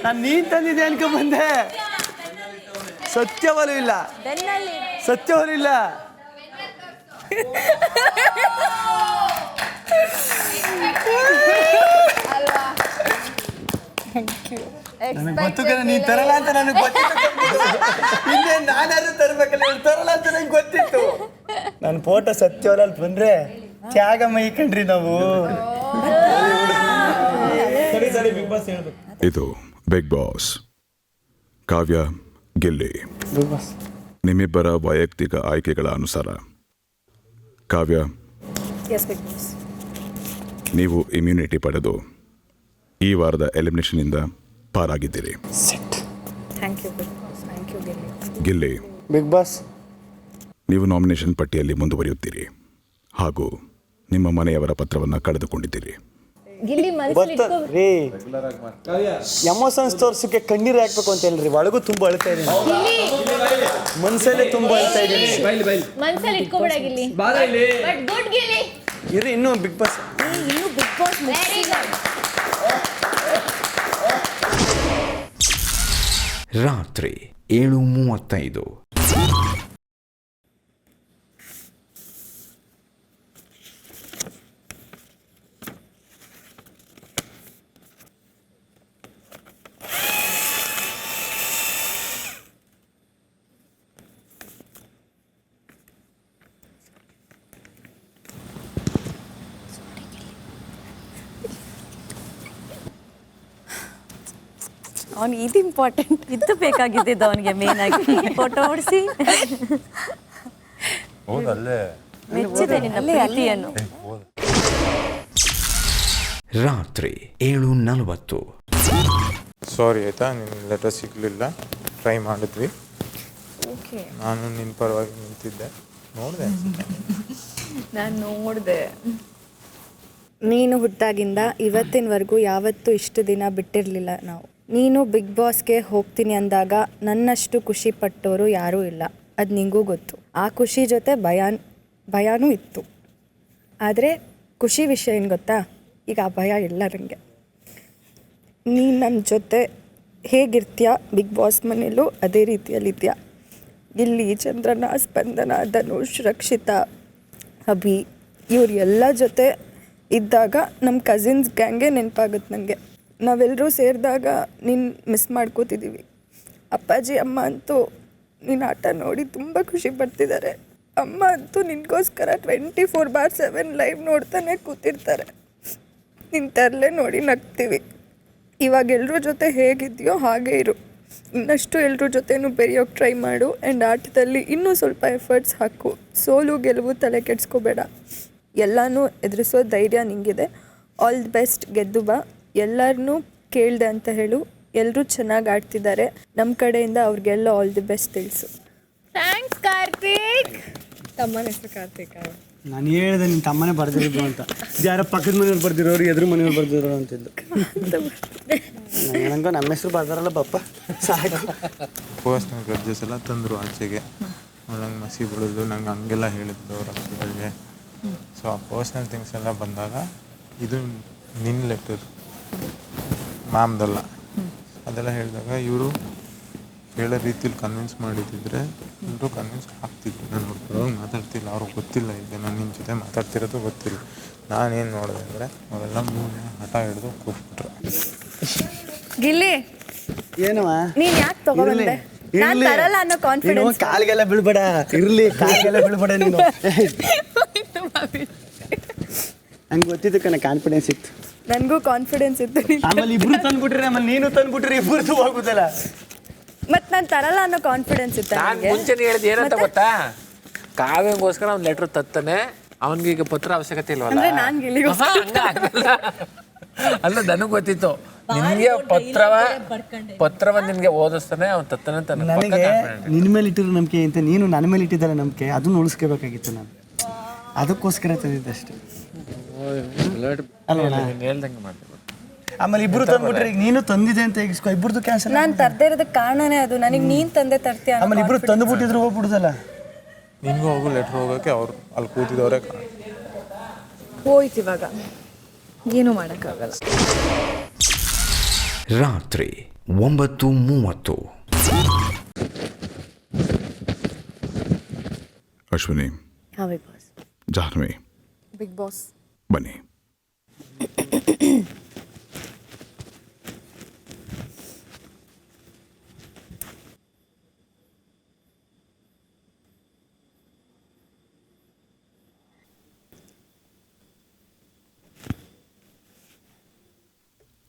Speaker 5: ನಾನು ನೀನು ತಂದಿದ್ದೆ ಅನ್ಕೊಂಬಂದೆ. ಸತ್ಯವಲ್ಲೂ ಇಲ್ಲ, ಸತ್ಯವಲ್ಲೂ ಇಲ್ಲ. ನನಗೆ ಗೊತ್ತು ಕಣ ನೀನು ತರಲ್ಲ ಅಂತ ನನಗೆ ಗೊತ್ತಿತ್ತು. ಇನ್ನೇ ನಾನಾದ್ರೂ ತರಬೇಕಲ್ಲ, ಇವ್ರು ತರಲ್ಲ ಅಂತ ನನಗೆ ಗೊತ್ತಿತ್ತು. ನನ್ನ ಫೋಟೋ ಸತ್ಯವಲ್ಲ ಅಲ್ಲಿ ಬಂದ್ರೆ ತ್ಯಾಗ ಮೈ ಕಂಡ್ರಿ ನಾವು.
Speaker 2: ಇದು Bigg Boss. Kavya, Gilli,
Speaker 5: Bigg Boss.
Speaker 2: ನಿಮ್ಮಿಬ್ಬರ ವೈಯಕ್ತಿಕ ಆಯ್ಕೆಗಳ ಅನುಸಾರ ಕಾವ್ಯ,
Speaker 7: ಎಸ್ ಬಿಗ್ ಬಾಸ್.
Speaker 2: ನೀವು ಇಮ್ಯುನಿಟಿ ಪಡೆದು ಈ ವಾರದ ಎಲಿಮಿನೇಷನ್ನಿಂದ ಪಾರಾಗಿದ್ದೀರಿ.
Speaker 7: Thank you Bigg Boss. Thank you Gilli.
Speaker 2: Gilli,
Speaker 5: Bigg Boss.
Speaker 2: ನೀವು ನಾಮಿನೇಷನ್ ಪಟ್ಟಿಯಲ್ಲಿ ಮುಂದುವರಿಯುತ್ತೀರಿ ಹಾಗೂ ನಿಮ್ಮ ಮನೆಯವರ ಪತ್ರವನ್ನು ಕಳೆದುಕೊಂಡಿದ್ದೀರಿ.
Speaker 3: ಗಿಲ್ಲಿ ಮನಸ್ಸಲ್ಲಿ ಇಟ್ಕೋ
Speaker 5: ರೀ ಎಮೋಷನ್ಸ್ ತೋರ್ಸಕ್ಕೆ ಕಣ್ಣೀರು ಹಾಕ್ಬೇಕು ಅಂತ ಹೇಳ್ರಿ, ಒಳಗೂ ತುಂಬಾ ಅಳ್ತಾ ಇದೀನಿ, ಮನ್ಸಲ್ಲೇ ತುಂಬಾ ಅಳ್ತಾ ಇದೀನಿ.
Speaker 3: ಮನಸ್ಸಲ್ಲಿ ಇಟ್ಕೋಬೇಡ ಗಿಲ್ಲಿ. But good Gilli.
Speaker 5: ಇರ್ರಿ ಇನ್ನೂ ಬಿಗ್ ಬಾಸ್
Speaker 3: ವೆರಿ ಗುಡ್.
Speaker 1: ರಾತ್ರಿ 7:35.
Speaker 3: ಅವ್ನಿಗೆ ಇದು ಇಂಪಾರ್ಟೆಂಟ್, ಇದು ಬೇಕಾಗಿದ್ದು ಅವನಿಗೆ ಮೇನ್ ಆಗಿ. ಫೋಟೋ ಓಡಿಸಿ ಮೆಚ್ಚಿದೆ ನಿನ್ನ ಪ್ರೀತಿಯನ್ನು.
Speaker 1: ರಾತ್ರಿ 7:40.
Speaker 4: ಸಾರಿ ಆಯ್ತಾ, ನಿನ್ನ ಲೆಟರ್ ಸಿಗಲಿಲ್ಲ, ಟ್ರೈ ಮಾಡಿದ್ವಿ. ನಾನು ನಿನ್ನ ಪರವಾಗಿ ನಿಂತಿದ್ದೆ, ನೋಡಿದೆ.
Speaker 7: ನಾನು ನೋಡಿದೆ. ನೀನು ಹುಟ್ಟಾಗಿಂದ ಇವತ್ತಿನವರೆಗೂ ಯಾವತ್ತೂ ಇಷ್ಟು ದಿನ ಬಿಟ್ಟಿರಲಿಲ್ಲ ನಾವು. ನೀನು ಬಿಗ್ ಬಾಸ್ಗೆ ಹೋಗ್ತೀನಿ ಅಂದಾಗ ನನ್ನಷ್ಟು ಖುಷಿ ಪಟ್ಟವರು ಯಾರೂ ಇಲ್ಲ, ಅದು ನಿಂಗೂ ಗೊತ್ತು. ಆ ಖುಷಿ ಜೊತೆ ಭಯನೂ ಇತ್ತು. ಆದರೆ ಖುಷಿ ವಿಷಯ ಏನು ಗೊತ್ತಾ, ಈಗ ಆ ಭಯ ಇಲ್ಲ ನನಗೆ. ನೀನು ನನ್ನ ಜೊತೆ ಹೇಗಿರ್ತೀಯ ಬಿಗ್ ಬಾಸ್ ಮನೇಲೂ ಅದೇ ರೀತಿಯಲ್ಲಿದ್ಯಾ. ಇಲ್ಲಿ ಚಂದ್ರನ, ಸ್ಪಂದನ, ಧನುಷ್, ರಕ್ಷಿತಾ, ಅಭಿ ಇವ್ರು ಎಲ್ಲ ಜೊತೆ ಇದ್ದಾಗ ನಮ್ಮ ಕಸಿನ್ಸ್ ಗ್ಯಾಂಗೇ ನೆನಪಾಗುತ್ತೆ ನನಗೆ. ನಾವೆಲ್ಲರೂ ಸೇರಿದಾಗ ನೀನು ಮಿಸ್ ಮಾಡ್ಕೋತಿದ್ದೀವಿ. ಅಪ್ಪಾಜಿ ಅಮ್ಮ ಅಂತೂ ನಿನ್ನ ಆಟ ನೋಡಿ ತುಂಬ ಖುಷಿ ಪಡ್ತಿದ್ದಾರೆ. ಅಮ್ಮ ಅಂತೂ ನಿನಗೋಸ್ಕರ 24/7 ಲೈವ್ ನೋಡ್ತಾನೆ ಕೂತಿರ್ತಾರೆ. ನಿನ್ನ ತರಲೆ ನೋಡಿ ನಗ್ತೀವಿ. ಇವಾಗ ಎಲ್ಲರ ಜೊತೆ ಹೇಗಿದೆಯೋ ಹಾಗೇ ಇರು. ಇನ್ನಷ್ಟು ಎಲ್ಲರ ಜೊತೆನೂ ಬೆರೆಯೋಕ್ಕೆ ಟ್ರೈ ಮಾಡು. ಆ್ಯಂಡ್ ಆಟದಲ್ಲಿ ಇನ್ನೂ ಸ್ವಲ್ಪ ಎಫರ್ಟ್ಸ್ ಹಾಕು. ಸೋಲು ಗೆಲುವು ತಲೆ ಕೆಡಿಸ್ಕೋಬೇಡ. ಎಲ್ಲನೂ ಎದುರಿಸೋ ಧೈರ್ಯ ನಿಂಗಿದೆ. ಆಲ್ ದಿ ಬೆಸ್ಟ್, ಗೆದ್ದು ಬಾ. ಎಲ್ಲರನ್ನೂ ಕೇಳಿದೆ ಅಂತ ಹೇಳು. ಎಲ್ಲರೂ ಚೆನ್ನಾಗಿ ಆಡ್ತಿದ್ದಾರೆ. ನಮ್ಮ ಕಡೆಯಿಂದ ಅವ್ರಿಗೆಲ್ಲ ಆಲ್ ದಿ ಬೆಸ್ಟ್ ತಿಳಿಸು.
Speaker 3: ಥ್ಯಾಂಕ್ಸ್ ಕಾರ್ತಿಕ್.
Speaker 7: ತಮ್ಮನ ಹೆಸರು ಕಾರ್ತಿಕ್.
Speaker 5: ನಾನು ಹೇಳಿದೆ ನಿನ್ನ ತಮ್ಮನೇ ಬರ್ದಿರೋದು ಅಂತ. ಯಾರೋ ಪಕ್ಕದ ಮನೆಯವ್ರು ಬರ್ದಿರೋರು, ಎದುರು ಮನೆಯವ್ರು ಬರ್ದಿರೋರು ಅಂತಿದ್ದು. ನಂಗೆ ನಮ್ಮ ಹೆಸರು ಬರ್ದಾರಲ್ಲ ಬಪ್ಪ ಸಾಕು.
Speaker 4: ಪರ್ಸ್ನಲ್ ಗ್ರಡ್ಜಸ್ ಎಲ್ಲ ತಂದರು ಆಚೆಗೆ, ನಂಗೆ ಮಸಿ ಬಿಡೋದು, ನಂಗೆ ಹಂಗೆಲ್ಲ ಹೇಳಿದ್ದು ರಕ್ಷಗಳಿಗೆ. ಸೊ ಆ ಪರ್ಸ್ನಲ್ ಥಿಂಗ್ಸ್ ಎಲ್ಲ ಬಂದಾಗ ಇದು ನಿನ್ನ ಲೆಟರ್ ಮ್ಯಾಮ್ದಲ್ಲ, ಅದೆಲ್ಲ ಹೇಳಿದಾಗ ಇವರು ಹೇಳೋ ರೀತಿಲಿ ಕನ್ವಿನ್ಸ್ ಮಾಡಿದ್ದಿದ್ರೆ ಎಲ್ಲರೂ ಕನ್ವಿನ್ಸ್ ಆಗ್ತಿದ್ರು. ನಾನು ಅವ್ರಿಗೆ ಮಾತಾಡ್ತಿಲ್ಲ, ಅವ್ರಿಗೆ ಗೊತ್ತಿಲ್ಲ. ಈಗ ನಾನು ನಿನ್ನ ಜೊತೆ ಮಾತಾಡ್ತಿರೋದು ಗೊತ್ತಿಲ್ಲ. ನಾನೇನು ನೋಡಿದೆ ಅಂದರೆ ಅವರೆಲ್ಲ ಮೂರನೇ ಹಠ ಹಿಡಿದು ಕೂತ್ಬಿಟ್ರು.
Speaker 7: ಗಿಲ್ಲಿ
Speaker 5: ಏನವ
Speaker 7: ನೀನು ಯಾಕೆ ತಗೊಂಡೆ? ನಾನು ತರಲ್ಲ ಅನ್ನೋ ಕಾನ್ಫಿಡೆನ್ಸ್.
Speaker 5: ಕಾಲಿಗೆಲ್ಲ ಬೀಳ್ಬೇಡ, ಇರ್ಲಿ ಕಾಲಿಗೆಲ್ಲ ಬೀಳ್ಬೇಡ ನೀನು. ನಂಗೆ ಗೊತ್ತಿತ್ತು ಕಣ, ಕಾನ್ಫಿಡೆನ್ಸ್ ಇತ್ತು.
Speaker 7: ನನಗೂ ಕಾನ್ಫಿಡೆನ್ಸ್ ಇತ್ತು.
Speaker 5: ಆಮೇಲೆ ಇಬ್ರು ತಂದ್ಬಿಟ್ರಿ, ಆಮೇಲೆ ನೀನು ತಂದ್ಬಿಟ್ರಿ, ಇಬ್ಬರದು ಹೋಗುದಲ್ಲ.
Speaker 7: ಮತ್ತೆ ನಾನು ತರಲ್ಲ ಅನ್ನೋ ಕಾನ್ಫಿಡೆನ್ಸ್ ಇತ್ತು.
Speaker 10: ನಾನು ಮುಂಚೆನೇ ಹೇಳಿದ್ದು ಏನಂತ ಗೊತ್ತಾ, ಕಾವ್ಯಗೋಸ್ಕರ ಅವ್ನು ಲೆಟ್ರ್ ತತ್ತಾನೆ, ಅವನಿಗೆ ಈಗ ಪತ್ರ ಅವಶ್ಯಕತೆ ಇಲ್ವಲ್ಲ.
Speaker 7: ನಾನು ಗಿಲ್ಲಿಗೋಸ್ಕರ
Speaker 10: ಅಲ್ಲ, ನನಗೆ ಗೊತ್ತಿತ್ತು ನಿನ್ಗೆ ಪತ್ರವ ನಿನ್ಗೆ ಓದಿಸ್ತಾನೆ, ಅವ್ನು ತತ್ತಾನೆ ಅಂತ
Speaker 5: ನನಗೆ ನಿನ್ನ ಮೇಲೆ ಇಟ್ಟಿರೋ ನಂಬಿಕೆ ಅಂತ, ನೀನು ನನ್ನ ಮೇಲೆ ಇಟ್ಟಿದ್ದಲ್ಲ ನಂಬಿಕೆ, ಅದನ್ನ ಉಳಿಸ್ಕೋಬೇಕಾಗಿತ್ತು. ನಾನು ಅದಕ್ಕೋಸ್ಕರ ತಂದಿದ್ದಷ್ಟೇ.
Speaker 10: ಹೇಳ್ದಂಗೆ ಮಾಡ್ತೀನಿ.
Speaker 5: ಆಮೇಲೆ ಇಬ್ರು ತಂದ್ಬಿಟ್ರೆ, ಈಗ ನೀನು ತಂದಿದೆ ಅಂತ ಈಗ ಇಬ್ಬರದು ಕ್ಯಾನ್ಸಲ್.
Speaker 7: ನಾನು ತರದೇ ಇರೋದಕ್ಕೆ ಕಾರಣನೇ ಅದು. ನನಗೆ ನೀನು ತಂದೆ ತರ್ತೀಯ.
Speaker 5: ಆಮೇಲೆ ಇಬ್ರು ತಂದುಬಿಟ್ಟಿದ್ರು ಹೋಗ್ಬಿಡುದಲ್ಲ.
Speaker 4: ನಿನ್ಗೂ ಹೋಗು ಲೆಟ್ರ್ ಹೋಗೋಕ್ಕೆ ಅವ್ರು ಅಲ್ಲಿ ಕೂತಿದ್ದವರೇ ಕಾರಣ.
Speaker 7: ಹೋಯ್ತು, ಇವಾಗ ಏನೂ ಮಾಡೋಕ್ಕಾಗಲ್ಲ.
Speaker 1: ರಾತ್ರಿ 9:30.
Speaker 2: Ashwini,
Speaker 7: big boss,
Speaker 2: Jahnavi,
Speaker 7: big boss
Speaker 2: ಬನ್ನಿ.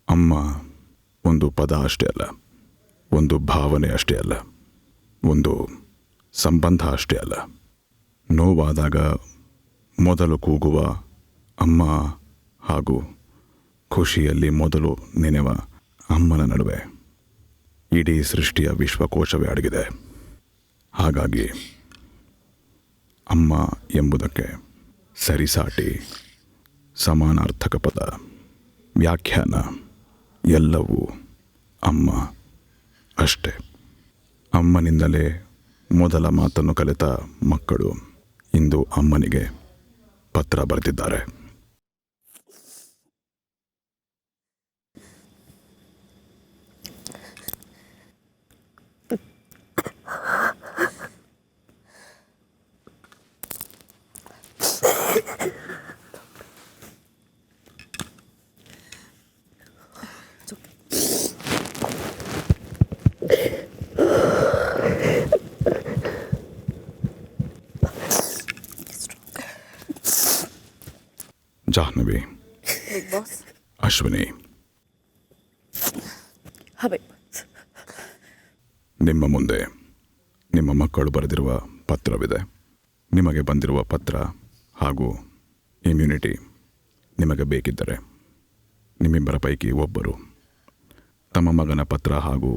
Speaker 2: ಅಮ್ಮ ಒಂದು ಪದ ಅಷ್ಟೇ ಅಲ್ಲ, ಒಂದು ಭಾವನೆ ಅಷ್ಟೇ ಅಲ್ಲ, ಒಂದು ಸಂಬಂಧ ಅಷ್ಟೇ ಅಲ್ಲ. ನೋವಾದಾಗ ಮೊದಲು ಕೂಗುವ ಅಮ್ಮ ಹಾಗೂ ಖುಷಿಯಲ್ಲಿ ಮೊದಲು ನೆನೆವ ಅಮ್ಮನ ನಡುವೆ ಇಡೀ ಸೃಷ್ಟಿಯ ವಿಶ್ವಕೋಶವೇ ಅಡಗಿದೆ. ಹಾಗಾಗಿ ಅಮ್ಮ ಎಂಬುದಕ್ಕೆ ಸರಿಸಾಟಿ ಸಮಾನಾರ್ಥಕ ಪದ ವ್ಯಾಖ್ಯಾನ ಎಲ್ಲವೂ ಅಮ್ಮ ಅಷ್ಟೇ. ಅಮ್ಮನಿಂದಲೇ ಮೊದಲ ಮಾತನ್ನು ಕಲಿತ ಮಕ್ಕಳು ಇಂದು ಅಮ್ಮನಿಗೆ ಪತ್ರ ಬರೆದಿದ್ದಾರೆ. ಜಾಹ್ನವಿ, ಅಶ್ವಿನಿ, ನಿಮ್ಮ ಮುಂದೆ ನಿಮ್ಮ ಮಕ್ಕಳು ಬರೆದಿರುವ ಪತ್ರವಿದೆ. ನಿಮಗೆ ಬಂದಿರುವ ಪತ್ರ ಹಾಗೂ ಇಮ್ಯುನಿಟಿ ನಿಮಗೆ ಬೇಕಿದ್ದರೆ ನಿಮ್ಮಿಬ್ಬರ ಪೈಕಿ ಒಬ್ಬರು ತಮ್ಮ ಮಗನ ಪತ್ರ ಹಾಗೂ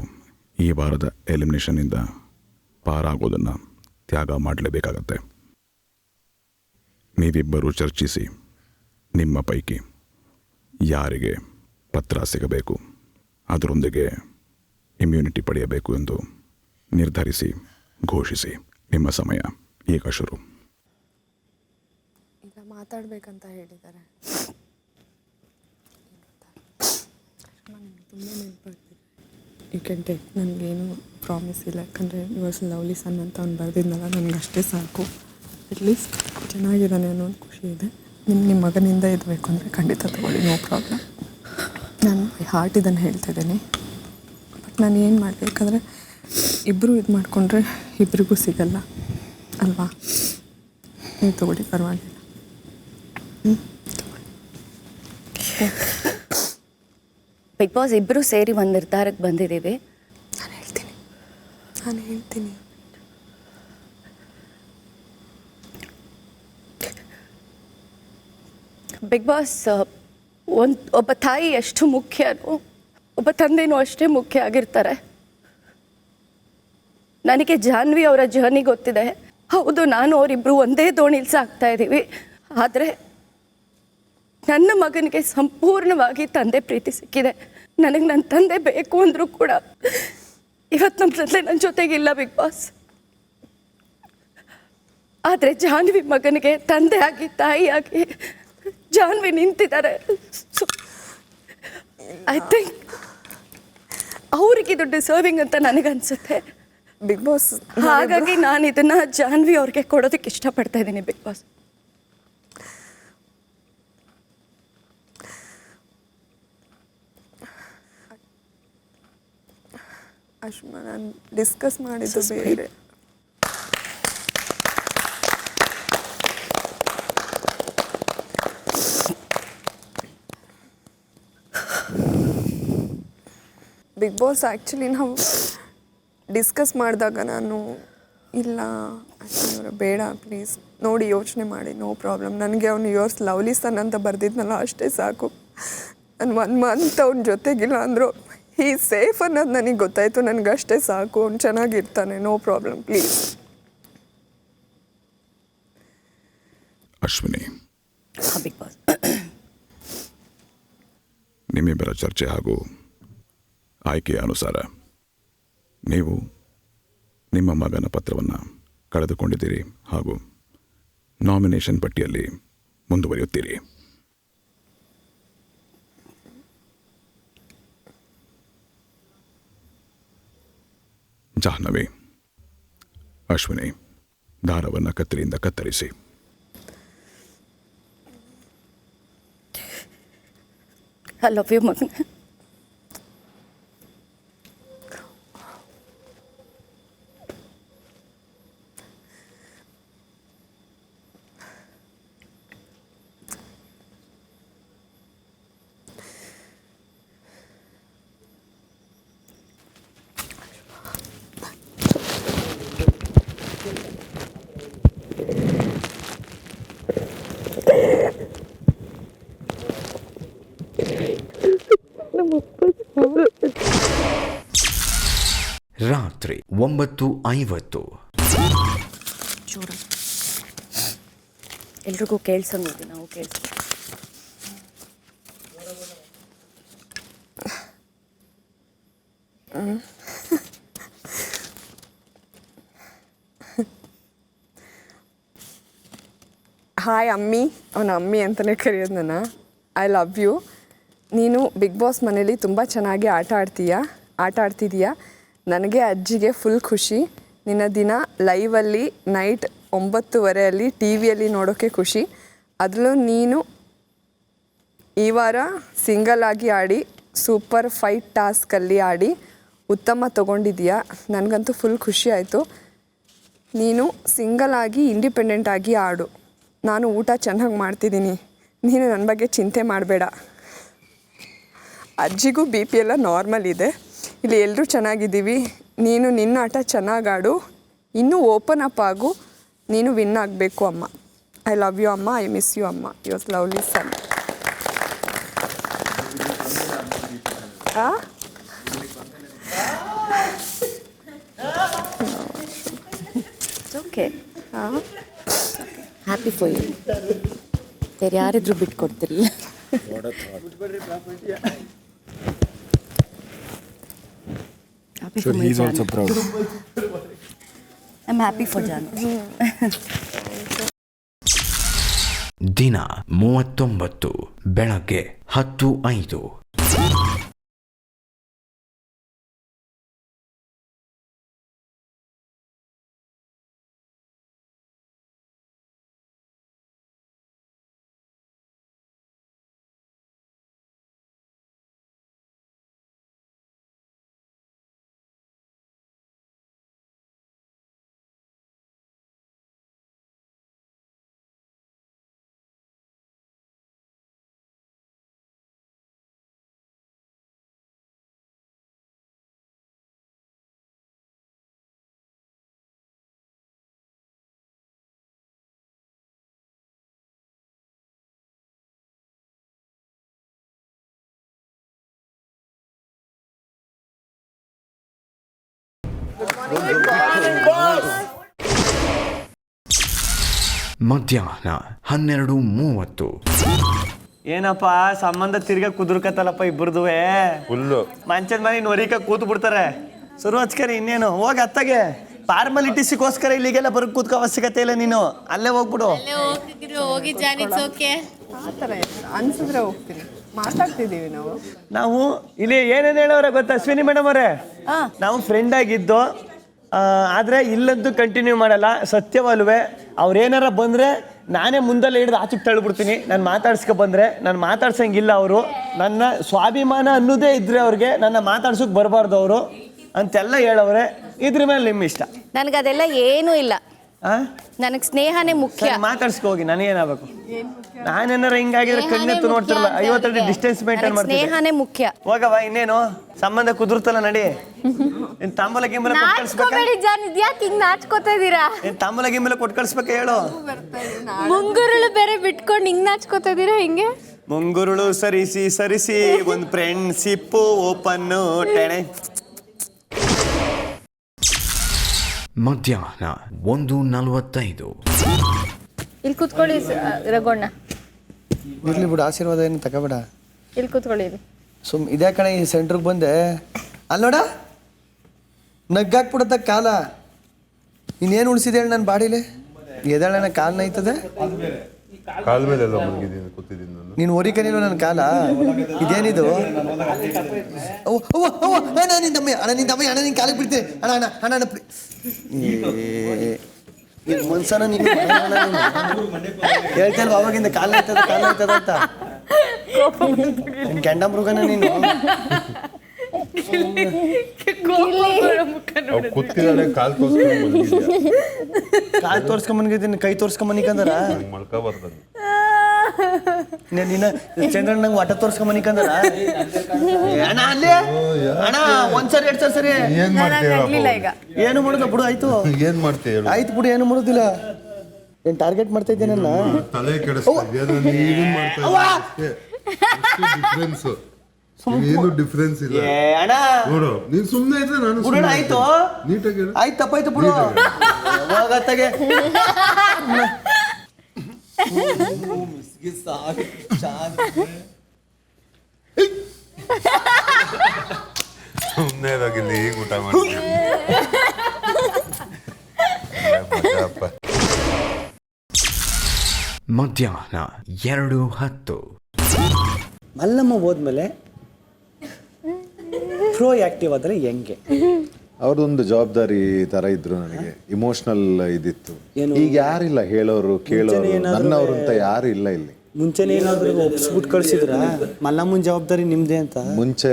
Speaker 2: ಈ ವಾರದ ಎಲಿಮಿನೇಷನ್ನಿಂದ ಪಾರಾಗೋದನ್ನು ತ್ಯಾಗ ಮಾಡಲೇಬೇಕಾಗತ್ತೆ. ನೀವಿಬ್ಬರೂ ಚರ್ಚಿಸಿ ನಿಮ್ಮ ಪೈಕಿ ಯಾರಿಗೆ ಪತ್ರ ಸಿಗಬೇಕು, ಅದರೊಂದಿಗೆ ಇಮ್ಯುನಿಟಿ ಪಡೆಯಬೇಕು ಎಂದು ನಿರ್ಧರಿಸಿ ಘೋಷಿಸಿ. ನಿಮ್ಮ ಸಮಯ ಈಗ ಶುರು.
Speaker 7: ಈಗ ಮಾತಾಡಬೇಕಂತ ಹೇಳಿದ್ದಾರೆ. ತುಂಬ ನೆನಪಾಗ್ತಿದೆ. You can take. ನನಗೇನು ಪ್ರಾಮಿಸ್ ಇಲ್ಲ, ಯಾಕಂದರೆ ಯುವರ್ಸ್ ಲವ್ಲಿ ಸನ್ ಅಂತ ಅವ್ನು ಬರೆದಿದ್ನಲ್ಲ, ನನಗೆ ಅಷ್ಟೇ ಸಾಕು. ಅಟ್ಲೀಸ್ಟ್ ಚೆನ್ನಾಗಿದ್ದಾನೆ ಅನ್ನೋ ಒಂದು ಖುಷಿ ಇದೆ. ನಿಮ್ಮ ಮಗನಿಂದ ಇರಬೇಕು ಅಂದರೆ ಖಂಡಿತ ತಗೊಳ್ಳಿ, ನೋ ಪ್ರಾಬ್ಲಮ್. ನಾನು ಹಾರ್ಟ್ ಇದನ್ನು ಹೇಳ್ತಿದ್ದೀನಿ. ಬಟ್ ನಾನು ಏನು ಮಾಡಬೇಕಂದ್ರೆ ಇಬ್ಬರು ಇದು ಮಾಡಿಕೊಂಡ್ರೆ ಇಬ್ಬರಿಗೂ ಸಿಗಲ್ಲ ಅಲ್ವಾ? ನೀವು ತಗೊಳ್ಳಿ, ಪರವಾಗಿಲ್ಲ.
Speaker 3: ಬಿಗ್ ಬಾಸ್ ಇಬ್ಬರು ಸೇರಿ ಒಂದು ನಿರ್ಧಾರಕ್ಕೆ ಬಂದಿದ್ದೀವಿ.
Speaker 7: ನಾನು ಹೇಳ್ತೀನಿ.
Speaker 3: ಬಿಗ್ ಬಾಸ್ ಒಬ್ಬ ತಾಯಿ ಎಷ್ಟು ಮುಖ್ಯನೋ ಒಬ್ಬ ತಂದೆನೂ ಅಷ್ಟೇ ಮುಖ್ಯ ಆಗಿರ್ತಾರೆ. ನನಗೆ ಜಾಹ್ನವಿ ಅವರ ಜರ್ನಿ ಗೊತ್ತಿದೆ. ಹೌದು, ನಾನು ಅವರಿಬ್ಬರು ಒಂದೇ ದೋಣಿಲಿ ಸಾಗ್ತಾ ಇದ್ದೀವಿ. ಆದರೆ ನನ್ನ ಮಗನಿಗೆ ಸಂಪೂರ್ಣವಾಗಿ ತಂದೆ ಪ್ರೀತಿ ಸಿಕ್ಕಿದೆ. ನನಗೆ ನನ್ನ ತಂದೆ ಬೇಕು ಅಂದರೂ ಕೂಡ ಇವತ್ತು ನಮ್ಮ ತಂದೆ ನನ್ನ ಜೊತೆಗಿಲ್ಲ ಬಿಗ್ ಬಾಸ್. ಆದರೆ ಜಾಹ್ನವಿ ಮಗನಿಗೆ ತಂದೆಯಾಗಿ ತಾಯಿಯಾಗಿ ಜಾಹ್ನವಿ ನಿಂತಿದ್ದಾರೆ. ಐ ಥಿಂಕ್ ಅವ್ರಿಗಿದು ಡಿಸರ್ವಿಂಗ್ ಅಂತ ನನಗನ್ಸುತ್ತೆ
Speaker 7: ಬಿಗ್ ಬಾಸ್.
Speaker 3: ಹಾಗಾಗಿ ನಾನು ಇದನ್ನು ಜಾಹ್ನವಿ ಅವ್ರಿಗೆ ಕೊಡೋದಕ್ಕೆ ಇಷ್ಟಪಡ್ತಾ ಇದ್ದೀನಿ ಬಿಗ್ ಬಾಸ್.
Speaker 7: ಅಶ್ಮ, ನಾನು ಡಿಸ್ಕಸ್ ಮಾಡಿದ್ದು ಬೇರೆ. ಬಿಗ್ ಬಾಸ್ ಆ್ಯಕ್ಚುಲಿ ನಾವು ಡಿಸ್ಕಸ್ ಮಾಡಿದಾಗ ನಾನು ಇಲ್ಲ ಅಶ್ವಿನಿ ಬೇಡ ಪ್ಲೀಸ್ ನೋಡಿ ಯೋಚನೆ ಮಾಡಿ, ನೋ ಪ್ರಾಬ್ಲಮ್. ನನಗೆ ಅವ್ನು ಯುವರ್ಸ್ ಲವ್ಲಿ ಸನ್ ಅಂತ ಬರೆದಿದ್ನಲ್ಲ ಅಷ್ಟೇ ಸಾಕು. ನಾನು 1 ಮಂತ್ ಅವ್ನ ಜೊತೆಗಿಲ್ಲ ಅಂದರು ಹೀ ಸೇಫ್ ಅನ್ನೋದು ನನಗೆ ಗೊತ್ತಾಯಿತು. ನನಗೆ ಅಷ್ಟೇ ಸಾಕು, ಅವ್ನು ಚೆನ್ನಾಗಿರ್ತಾನೆ, no problem please.
Speaker 2: Ashwini,
Speaker 3: big Boss
Speaker 2: ನಿಮ್ಮಿಬ್ಬರ ಚರ್ಚೆ ಹಾಗೂ ಆಯ್ಕೆಯ ಅನುಸಾರ ನೀವು ನಿಮ್ಮ ಮಗನ ಪತ್ರವನ್ನು ಕಳೆದುಕೊಂಡಿದ್ದೀರಿ ಹಾಗೂ ನಾಮಿನೇಷನ್ ಪಟ್ಟಿಯಲ್ಲಿ ಮುಂದುವರಿಯುತ್ತೀರಿ. ಜಾಹ್ನವಿ, ಅಶ್ವಿನಿ, ದಾರವನ್ನು ಕತ್ತರಿಯಿಂದ ಕತ್ತರಿಸಿ.
Speaker 3: ಐ ಲವ್ ಯು ಮಗನ.
Speaker 1: ರಾತ್ರಿ 9:50.
Speaker 3: ಎಲ್ರಿಗೂ ಕೇಳ್ಸಂಗೋದು ನಾವು ಕೇಳ್ಸ
Speaker 14: ಹಾಯ್ ಅಮ್ಮಿ, ಅವನ ಅಮ್ಮಿ ಅಂತಲೇ ಕರೆಯೋದು ನನ್ನ. I love you. ನೀನು ಬಿಗ್ ಬಾಸ್ ಮನೇಲಿ ತುಂಬ ಚೆನ್ನಾಗಿ ಆಟ ಆಡ್ತಿದೀಯ. ನನಗೆ ಅಜ್ಜಿಗೆ ಫುಲ್ ಖುಷಿ. ನಿನ್ನ ದಿನ ಲೈವಲ್ಲಿ ನೈಟ್ 9:30 ಟಿ ವಿಯಲ್ಲಿ ನೋಡೋಕ್ಕೆ ಖುಷಿ. ಅದರಲ್ಲೂ ನೀನು ಈ ವಾರ ಸಿಂಗಲ್ ಆಗಿ ಆಡಿ ಸೂಪರ್ ಫೈಟ್ ಟಾಸ್ಕಲ್ಲಿ ಆಡಿ ಉತ್ತಮ ತೊಗೊಂಡಿದ್ದೀಯಾ. ನನಗಂತೂ ಫುಲ್ ಖುಷಿ ಆಯಿತು. ನೀನು ಸಿಂಗಲ್ ಆಗಿ ಇಂಡಿಪೆಂಡೆಂಟ್ ಆಗಿ ಆಡು. ನಾನು ಊಟ ಚೆನ್ನಾಗಿ ಮಾಡ್ತಿದ್ದೀನಿ, ನೀನು ನನ್ನ ಬಗ್ಗೆ ಚಿಂತೆ ಮಾಡಬೇಡ. ಅಜ್ಜಿಗೂ BP ಎಲ್ಲ ನಾರ್ಮಲ್ ಇದೆ. ಇಲ್ಲಿ ಎಲ್ಲರೂ ಚೆನ್ನಾಗಿದ್ದೀವಿ. ನೀನು ನಿನ್ನ ಆಟ ಚೆನ್ನಾಗಿ ಆಡು, ಇನ್ನೂ ಓಪನ್ ಅಪ್ ಆಗು. ನೀನು ವಿನ್ ಆಗಬೇಕು ಅಮ್ಮ. ಐ ಲವ್ ಯು ಅಮ್ಮ. ಐ ಮಿಸ್ ಯು ಅಮ್ಮ. Your lovely son.
Speaker 7: Okay. Happy for you. ಬೇರೆ ಯಾರಿದ್ರು ಬಿಟ್ಕೊಡ್ತಿರಲಿಲ್ಲ.
Speaker 11: Sure, he's also proud.
Speaker 7: I'm happy for Janu.
Speaker 1: ದಿನ 39 ಬೆಳಗ್ಗೆ 10:05. ಮಧ್ಯಾಹ್ನ 12:30.
Speaker 5: ಏನಪ್ಪ ಸಂಬಂಧ ತಿರ್ಗಾ ಕುದುರ್ಕತ್ತಲ್ಲಪ್ಪ ಇಬ್ಬರದುವೆ.
Speaker 4: ಫುಲ್ಲು
Speaker 5: ಮಂಚದ ಮನೆ ನೋರಿಕ ಕೂತು ಬಿಡ್ತಾರೆ. ಶುರು ಹಚ್ಕರಿ ಇನ್ನೇನು ಹೋಗಿ ಅತ್ತಗೆ. ಫಾರ್ಮಾಲಿಟೀಸ್ಗೋಸ್ಕರ ಇಲ್ಲಿಗೆಲ್ಲ ಬರೋಕ್ ಕೂತ್ಕೋ ಅವಶ್ಯಕತೆ ಇಲ್ಲ. ನೀನು ಅಲ್ಲೇ ಹೋಗ್ಬಿಡು.
Speaker 6: ಹೋಗಿ ಜಾನಿಟ್ಸ್ ಓಕೆ.
Speaker 14: ಆ ಥರ ಅನ್ಸಿದ್ರೆ ಹೋಗ್ತೀನಿ. ಮಾತಾಡ್ತಿದ್ದೀವಿ ನಾವು
Speaker 5: ಇಲ್ಲಿ ಏನೇನು ಹೇಳೋರೆ ಗೊತ್ತಾ ಅಶ್ವಿನಿ ಮೇಡಮ್ ಅವರೇ? ನಾವು ಫ್ರೆಂಡ್ ಆಗಿದ್ದು, ಆದರೆ ಇಲ್ಲಂತೂ ಕಂಟಿನ್ಯೂ ಮಾಡಲ್ಲ. ಸತ್ಯವಲ್ವೇ? ಅವ್ರೇನಾರ ಬಂದರೆ ನಾನೇ ಮುಂದೆಲ್ಲ ಹಿಡಿದು ಆಚೆಗೆ ತಳ್ಳಿಬಿಡ್ತೀನಿ. ನಾನು ಮಾತಾಡ್ಸ್ಕೊ ಬಂದರೆ ನಾನು ಮಾತಾಡ್ಸಂಗಿಲ್ಲ. ಅವರು ನನ್ನ ಸ್ವಾಭಿಮಾನ ಅನ್ನೋದೇ ಇದ್ರೆ ಅವ್ರಿಗೆ ನನ್ನ ಮಾತಾಡ್ಸೋಕೆ ಬರಬಾರ್ದು ಅವರು ಅಂತೆಲ್ಲ ಹೇಳವ್ರೆ. ಇದ್ರ ಮೇಲೆ ನಿಮ್ಮ ಇಷ್ಟ.
Speaker 3: ನನಗದೆಲ್ಲ ಏನೂ ಇಲ್ಲ. ನನಗೆ ಸ್ನೇಹನೇ ಮುಖ್ಯ.
Speaker 5: ಮಾತಾಡ್ಸ್ಕೊ ಹೋಗಿ. ನನಗೇನಾಗಬೇಕು? ನಾನೇನಾರ ಹಿಂಗಾಗಿದ್ರೆ ಕಣ್ಣೆತ್ತು ನೋಡ್ತಿರಲ್ಲ. 50 ಅಡಿ ಡಿಸ್ಟೆನ್ಸ್ ಮೇಂಟೈನ್ ಮಾಡ್ತೀನಿ.
Speaker 3: ಸ್ನೇಹನೇ ಮುಖ್ಯ.
Speaker 5: ಹೋಗವ ಇನ್ನೇನು ಸಂಬಂಧ ಕುದುರ್ತಲ್ಲ ನಡಿ. ಇನ್ ತಾಂಬೂಲ ಗಿಂಬಲ ಕೊಟ್ಟು ಕಳಿಸ್ಬೇಕಾ?
Speaker 6: ಹಿಂಗ್ ನಾಚ್ಕೋತಾ ಇದೀರಾ?
Speaker 5: ಇನ್ ತಾಂಬೂಲ ಗಿಂಬಲ ಕೊಟ್ಟು ಕಳಿಸ್ಬೇಕಾ ಹೇಳು?
Speaker 6: ಮುಂಗುರುಳು ಬೇರೆ ಬಿಟ್ಕೊಂಡು ಹಿಂಗ್ ನಾಚ್ಕೋತಾ ಇದೀರಾ ಹಿಂಗೆ?
Speaker 5: ಮುಂಗುರುಳು ಸರಿಸಿ ಒಂದು ಫ್ರೆಂಡ್ಶಿಪ್ ಓಪನ್ ಟೆಣೆ.
Speaker 1: ಮಧ್ಯಾಹ್ನ 1:45.
Speaker 3: ಇಲ್ಲಿ ಕೂತ್ಕೊಳ್ಳಿ ರಘೋಣ್ಣ.
Speaker 5: ಇರ್ಲಿ ಬಿಡು, ಆಶೀರ್ವಾದ ಏನು ತಗೋಬೇಡ.
Speaker 3: ಇಲ್ಲಿ ಕೂತ್ಕೊಳ್ಳಿ.
Speaker 5: ಇದೇ ಕಡೆ ಈ ಸೆಂಟ್ರಿಗೆ ಬಂದೆ. ಅಲ್ಲಿ ನೋಡ ನಗ್ಗಾಕ್ಬಿಡತ್ತ ಕಾಲ. ಇನ್ನೇನು ಉಳಿಸಿದೆ ಹೇಳಿ ನನ್ನ ಬಾಡಿಲಿ? ಎದಳನ ಕಾಲ್ನ ಐತದೆ.
Speaker 12: ಕಾಲ ಮೇಲೆ ಎಲ್ಲ ಮಲಗಿದ್ದೀನಿ, ಕೂತಿದ್ದೀನಿ ನಾನು.
Speaker 5: ನೀನು ಹೊರಿಕನಿಲ್ವ ನನ್ನ ಕಾಲ? ಇದೇನಿದು? ಅಣ್ಣ ನಿನ್ ಕಾಲಿಗೆ ಬಿಡ್ತೀನಿ. ಅಣ್ಣ ಮನ್ಸನ ನೀನು ಹೇಳ್ತೇನೆ ಅವಾಗಿಂದ ಕಾಲ ಆಯ್ತದ ಅಂತ. ನಿನ್ ಕೆಂಡ ಮೃಗನ ನೀನು.
Speaker 12: ಕಾಲ್
Speaker 5: ತೋರ್ಸ್ಕೊಂಬಂದಿದ್ದೀನಿ. ಕೈ ತೋರ್ಸ್ಕೊಂಬನಿಕಂದ್ರ
Speaker 12: ಮಲ್ಕೋಬಾರ್ದು.
Speaker 5: ನೀನ ಚಂದ್ರನ್ ನಂಗೆ ವಾಟ ತೋರ್ಸ್ಕೊಂಬನಿಕಂದ್ರ ಅಣ್ಣ ಅಲ್ಲಿ ಅಣ್ಣ ಒಂದ್ಸರಿ 2 ಸರಿ ಏನು ಮಾಡೋದ ಬಿಡು. ಆಯ್ತು
Speaker 12: ಏನ್ ಮಾಡ್ತೀಯ?
Speaker 5: ಆಯ್ತು ಬಿಡು, ಏನು ಮಾಡೋದಿಲ್ಲ. ಏನ್ ಟಾರ್ಗೆಟ್ ಮಾಡ್ತಾ ಇದ್ದೇನಲ್ಲ?
Speaker 12: ತಲೆ ಏನು ಡಿಫ್ರೆನ್ಸ್ ಇಲ್ಲ ನೋಡು. ನೀನ್ ಸುಮ್ಮನೆ ಇದ್ರೆ ನಾನು
Speaker 5: ಆಯ್ತು
Speaker 12: ನೀಟಾಗಿ
Speaker 5: ಆಯ್ತು ತಪ್ಪಾಯ್ತು ಬಿಡು. ಹೋಗತ್ತಾಗೆ
Speaker 12: ಸುಮ್ಮನೆ ಇದಾಗಿಲ್ಲಿ ಈಗ ಊಟ ಮಾಡಿ
Speaker 1: ಮಧ್ಯಾಹ್ನ 2:10.
Speaker 5: ಮಲ್ಲಮ್ಮ ಹೋದ್ಮೇಲೆ ಪ್ರೋ ಆಕ್ಟಿವ್ ಆದರೆ ಹೆಂಗೆ?
Speaker 9: ಅವ್ರದೊಂದು ಜವಾಬ್ದಾರಿ ತರ ಇದ್ರು, ನನಗೆ ಇಮೋಷನಲ್ ಇದಿತ್ತು. ಈಗ ಯಾರಿಲ್ಲ ಹೇಳೋರು ಕೇಳೋರು, ನನ್ನವ್ರು ಅಂತ ಯಾರು ಇಲ್ಲ ಇಲ್ಲಿ.
Speaker 5: ಮುಂಚೆನೇ ಏನಾದ್ರು ಒಪ್ಸ್ಬಿಟ್ಟು ಕಳ್ಸಿದ್ರ ಮಲ್ಲಮ್ಮನ ಜವಾಬ್ದಾರಿ ನಿಮ್ದೇ ಅಂತ?
Speaker 9: ಮುಂಚೆ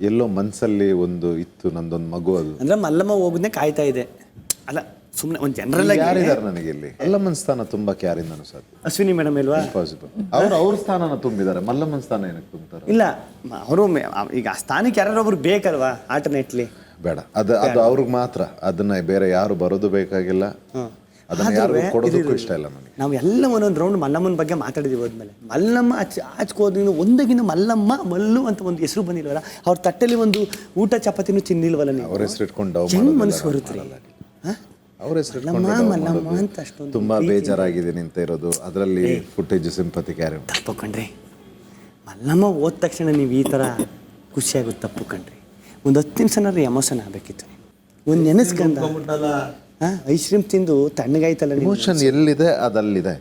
Speaker 9: ಎಲ್ಲೋ ಮನ್ಸಲ್ಲಿ ಒಂದು ಇತ್ತು, ನಂದೊಂದು ಮಗು ಅದು.
Speaker 5: ಅಂದ್ರೆ ಮಲ್ಲಮ್ಮ ಹೋಗೋದನ್ನೇ ಕಾಯ್ತಾ ಇದೆ ಅಲ್ಲ, ಸುಮ್ಮನೆ ಒಂದು ಜನರಲ್ ಆಗಿ
Speaker 9: ಯಾರಿದ್ದಾರೆ ನನಗೆ ಇಲ್ಲಿ? ಮಲ್ಲಮ್ಮನ ಸ್ಥಾನ ತುಂಬಾ ಕ್ಯಾರಿಂದ ಅನ್ಸೋದು.
Speaker 5: ಅಶ್ವಿನಿ ಮೇಡಮ್ ಇಲ್ವಾ?
Speaker 9: ಪಾಸಿಬಲ್. ಅವ್ರ ಸ್ಥಾನನ ತುಂಬಿದ್ದಾರೆ, ಮಲ್ಲಮ್ಮನ ಸ್ಥಾನ ಏನಕ್ಕೆ ತುಂಬ್ತಾರೆ?
Speaker 5: ಇಲ್ಲ, ಅವರು ಈಗ ಆ ಸ್ಥಾನಕ್ಕೆ ಯಾರೊಬ್ರು ಬೇಕಲ್ವಾ ಆಲ್ಟರ್ನೇಟ್ಲಿ?
Speaker 9: ಬೇಡ, ಅದು ಅವ್ರಿಗೆ ಮಾತ್ರ. ಅದನ್ನ ಬೇರೆ ಯಾರು ಬರೋದು ಬೇಕಾಗಿಲ್ಲ, ಅದನ್ನ ಯಾರು ಕೊಡೋದಕ್ಕೂ ಇಷ್ಟ ಇಲ್ಲ ನನಗೆ.
Speaker 5: ನಾವು ಎಲ್ಲ ಒಂದೊಂದು ರೌಂಡ್ ಮಲ್ಲಮ್ಮನ ಬಗ್ಗೆ ಮಾತಾಡಿದೀವಿ. ಹೋದ್ಮೇಲೆ ಮಲ್ಲಮ್ಮ ಆಚ್ಕೋದ್ರಿಂದ ಒಂದಗಿನ ಮಲ್ಲಮ್ಮ ಮಲ್ಲು ಅಂತ ಒಂದು ಹೆಸರು ಬಂದಿಲ್ವಲ್ಲ, ಅವ್ರ ತಟ್ಟೆಲಿ ಒಂದು ಊಟ ಚಪಾತಿನೂ ತಿನ್ನಿಲ್ವಲ್ಲ ನೀವು?
Speaker 9: ಅವ್ರ ಹೆಸರು ಇಟ್ಕೊಂಡು
Speaker 5: ಹೆಂಗ್ ಮನಸ್ಸು ಬರುತ್ತೆ?
Speaker 9: ಅವ್ರ ಹೆಸರು
Speaker 5: ಅಂತ ಅಷ್ಟೊಂದು
Speaker 9: ತುಂಬಾ ಬೇಜಾರಾಗಿದೆ ನಿಂತ ಇರೋದು. ಅದರಲ್ಲಿ ಫುಟೇಜ್ ಸಿಂಪತಿ ಕ್ಯಾರಿ
Speaker 5: ತಪ್ಪು ಕಣ್ರಿ. ಮಲ್ಲಮ್ಮ ಹೋದ ತಕ್ಷಣ ನೀವು ಈ ಥರ ಖುಷಿಯಾಗುತ್ತೆ, ತಪ್ಪು ಕಣ್ರಿ. ಒಂದು 10 ನಿಮಿಷನಾದ್ರು ಎಮೋಷನ್ ಆಗಬೇಕಿತ್ತು. ಒಂದು ನೆನೆಸ್ಕಂದ ಐಸ್ ಕ್ರೀಮ್ ತಿಂದು ತಣ್ಣಗಾಯ್ತಲ್ಲ.
Speaker 9: ಇಮೋಷನ್ ಎಲ್ಲಿದೆ ಅದಲ್ಲಿದೆ,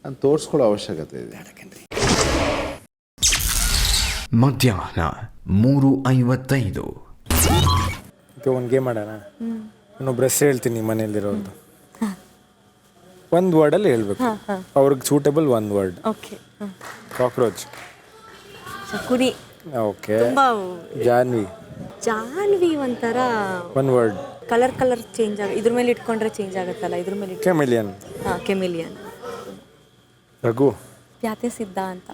Speaker 9: ಅಂತ ತೋರಿಸ್ಕೊಳ್ಳೋ ಅವಶ್ಯಕತೆ ಇದೆ.
Speaker 1: ಮಧ್ಯಾಹ್ನ 3:55.
Speaker 11: ಒಂದು ಗೇಮ್ ಮಾಡೋಣ. ಇನ್ನೊಬ್ರು ಹೆಸರು ಹೇಳ್ತೀನಿ ಮನೆಯಲ್ಲಿರೋದು, ಒಂದು ವರ್ಡಲ್ಲಿ ಹೇಳ್ಬೇಕು. ಅವ್ರಿಗೆ ಸೂಟೇಬಲ್ ಒಂದು ವರ್ಡ್.
Speaker 6: ಓಕೆ.
Speaker 11: ಕಾಕ್ರೋಚ್.
Speaker 6: ಕುರಿ.
Speaker 11: ಓಕೆ. ಜಾನ್ವಿ
Speaker 6: ಒಂಥರ
Speaker 11: ಒಂದು ವರ್ಡ್.
Speaker 6: ಕಲರ್ ಚೇಂಜ್ ಇದ್ರ ಮೇಲೆ ಇಟ್ಕೊಂಡ್ರೆ ಚೇಂಜ್ ಆಗುತ್ತಲ್ಲ, ಇದ್ರ ಮೇಲೆ
Speaker 11: ಕೆಮಿಲಿಯನ್.
Speaker 6: ಕೆಮಿಲಿಯನ್.
Speaker 11: ರಘು.
Speaker 6: ಯಾತೆ ಸಿದ್ಧ ಅಂತ,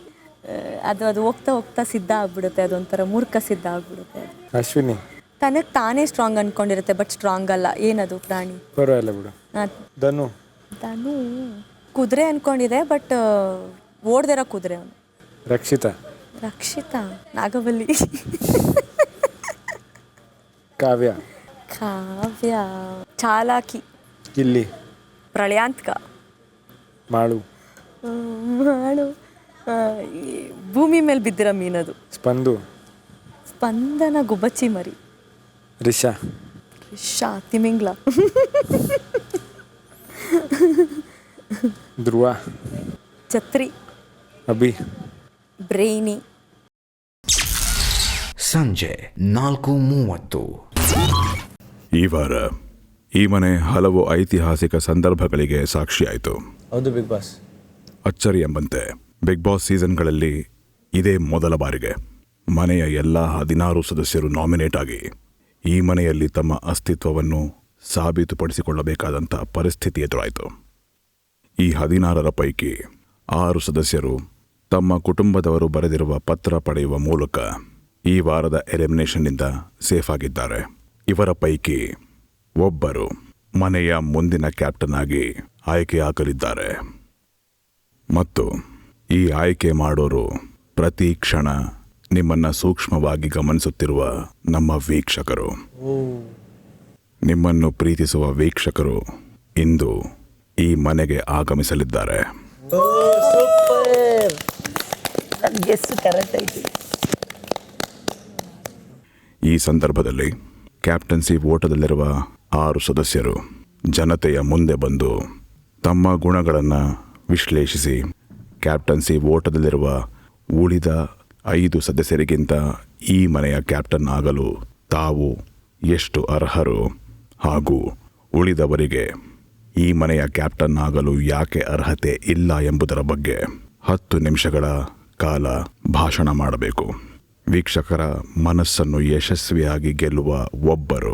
Speaker 6: ಅದು ಹೋಗ್ತಾ ಸಿದ್ಧ ಆಗ್ಬಿಡುತ್ತೆ, ಅದೊಂಥರ ಮೂರ್ಖ ಸಿದ್ಧ ಆಗ್ಬಿಡುತ್ತೆ.
Speaker 11: ಅಶ್ವಿನಿ.
Speaker 6: ತನಗೆ ತಾನೇ ಸ್ಟ್ರಾಂಗ್ ಅನ್ಕೊಂಡಿರುತ್ತೆ, ಬಟ್ ಸ್ಟ್ರಾಂಗ್ ಅಲ್ಲ. ಏನದು ಪ್ರಾಣಿ?
Speaker 11: ಪರವಾಗಿಲ್ಲ ಬಿಡು. ಧನು.
Speaker 6: ಕುದುರೆ ಅನ್ಕೊಂಡಿದೆ, ಬಟ್ ಓಡ್ದಿರೋ ಕುದುರೆ ಅವನು. ರಕ್ಷಿತಾ. ನಾಗವಲ್ಲಿ.
Speaker 11: ಕಾವ್ಯ.
Speaker 6: ಚಾಲಾಕಿ.
Speaker 11: ಗಿಲ್ಲಿ.
Speaker 6: ಪ್ರಳಯಾಂತ್ಕ.
Speaker 11: ಮಾಳು.
Speaker 6: ಭೂಮಿ ಮೇಲೆ ಬಿದ್ದಿರೋ ಮೀನದು. ಸ್ಪಂದನ ಗುಬ್ಬಚ್ಚಿ ಮರಿ.
Speaker 11: ರಿಷಾ.
Speaker 6: ತಿಮಿಂಗ್ಲ.
Speaker 11: ಧ್ರುವ.
Speaker 6: ಛತ್ರಿ.
Speaker 11: ಅಭಿ.
Speaker 6: ಬ್ರೈನಿ.
Speaker 1: ಸಂಜೆ 4:30.
Speaker 2: ಈ ವಾರ ಈ ಮನೆ ಹಲವು ಐತಿಹಾಸಿಕ ಸಂದರ್ಭಗಳಿಗೆ ಸಾಕ್ಷಿಯಾಯಿತು.
Speaker 5: ಹೌದು ಬಿಗ್ ಬಾಸ್.
Speaker 2: ಅಚ್ಚರಿ ಎಂಬಂತೆ ಬಿಗ್ ಬಾಸ್ ಸೀಸನ್ಗಳಲ್ಲಿ ಇದೇ ಮೊದಲ ಬಾರಿಗೆ ಮನೆಯ ಎಲ್ಲ 16 ಸದಸ್ಯರು ನಾಮಿನೇಟ್ ಆಗಿ ಈ ಮನೆಯಲ್ಲಿ ತಮ್ಮ ಅಸ್ತಿತ್ವವನ್ನು ಸಾಬೀತುಪಡಿಸಿಕೊಳ್ಳಬೇಕಾದಂಥ ಪರಿಸ್ಥಿತಿ ಎದುರಾಯಿತು. ಈ 16ರ ಪೈಕಿ 6 ಸದಸ್ಯರು ತಮ್ಮ ಕುಟುಂಬದವರು ಬರೆದಿರುವ ಪತ್ರ ಪಡೆಯುವ ಮೂಲಕ ಈ ವಾರದ ಎಲಿಮಿನೇಷನ್ನಿಂದ ಸೇಫ್ ಆಗಿದ್ದಾರೆ. ಇವರ ಪೈಕಿ ಒಬ್ಬರು ಮನೆಯ ಮುಂದಿನ ಕ್ಯಾಪ್ಟನ್ ಆಗಿ ಆಯ್ಕೆಯಾಗಲಿದ್ದಾರೆ. ಮತ್ತು ಈ ಆಯ್ಕೆ ಮಾಡೋರು ಪ್ರತಿ ಕ್ಷಣ ನಿಮ್ಮನ್ನು ಸೂಕ್ಷ್ಮವಾಗಿ ಗಮನಿಸುತ್ತಿರುವ ನಮ್ಮ ವೀಕ್ಷಕರು. ನಿಮ್ಮನ್ನು ಪ್ರೀತಿಸುವ ವೀಕ್ಷಕರು ಇಂದು ಈ ಮನೆಗೆ ಆಗಮಿಸಲಿದ್ದಾರೆ. ಈ ಸಂದರ್ಭದಲ್ಲಿ ಕ್ಯಾಪ್ಟನ್ಸಿ ಓಟದಲ್ಲಿರುವ 6 ಸದಸ್ಯರು ಜನತೆಯ ಮುಂದೆ ಬಂದು ತಮ್ಮ ಗುಣಗಳನ್ನು ವಿಶ್ಲೇಷಿಸಿ ಕ್ಯಾಪ್ಟನ್ಸಿ ಓಟದಲ್ಲಿರುವ ಉಳಿದ 5 ಸದಸ್ಯರಿಗಿಂತ ಈ ಮನೆಯ ಕ್ಯಾಪ್ಟನ್ ಆಗಲು ತಾವು ಎಷ್ಟು ಅರ್ಹರು ಹಾಗೂ ಉಳಿದವರಿಗೆ ಈ ಮನೆಯ ಕ್ಯಾಪ್ಟನ್ ಆಗಲು ಯಾಕೆ ಅರ್ಹತೆ ಇಲ್ಲ ಎಂಬುದರ ಬಗ್ಗೆ 10 ನಿಮಿಷಗಳ ಕಾಲ ಭಾಷಣ ಮಾಡಬೇಕು. ವೀಕ್ಷಕರ ಮನಸ್ಸನ್ನು ಯಶಸ್ವಿಯಾಗಿ ಗೆಲ್ಲುವ ಒಬ್ಬರು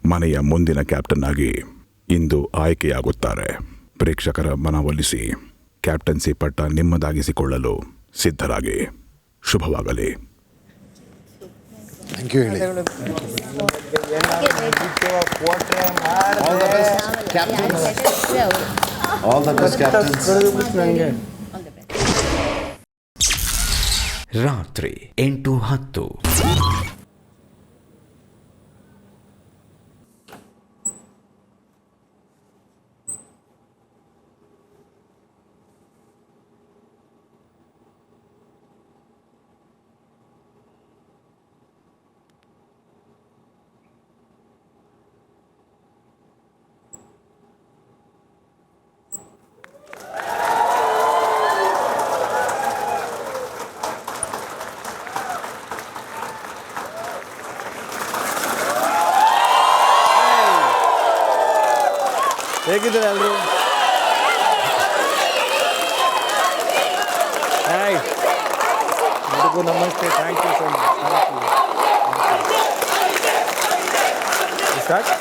Speaker 2: ಮನೆಯ ಮುಂದಿನ ಕ್ಯಾಪ್ಟನ್ ಆಗಿ ಇಂದು ಆಯ್ಕೆಯಾಗುತ್ತಾರೆ. ಪ್ರೇಕ್ಷಕರ ಮನವೊಲಿಸಿ ಕ್ಯಾಪ್ಟನ್ಸಿ ಪಟ್ಟ ನಿಮ್ಮದಾಗಿಸಿಕೊಳ್ಳಲು ಸಿದ್ಧರಾಗಿ. ಶುಭವಾಗಲಿ.
Speaker 9: ಥ್ಯಾಂಕ್ ಯು ಹೇಳಿ. All the best captains.
Speaker 1: ರಾತ್ರಿ 8:10.
Speaker 11: ಹೇಗಿದ್ದಾರೆ ಎಲ್ಲರೂ? ಹಾಯ್, ಎಲ್ರಿಗೂ ನಮಸ್ತೆ. Thank you so much. Start.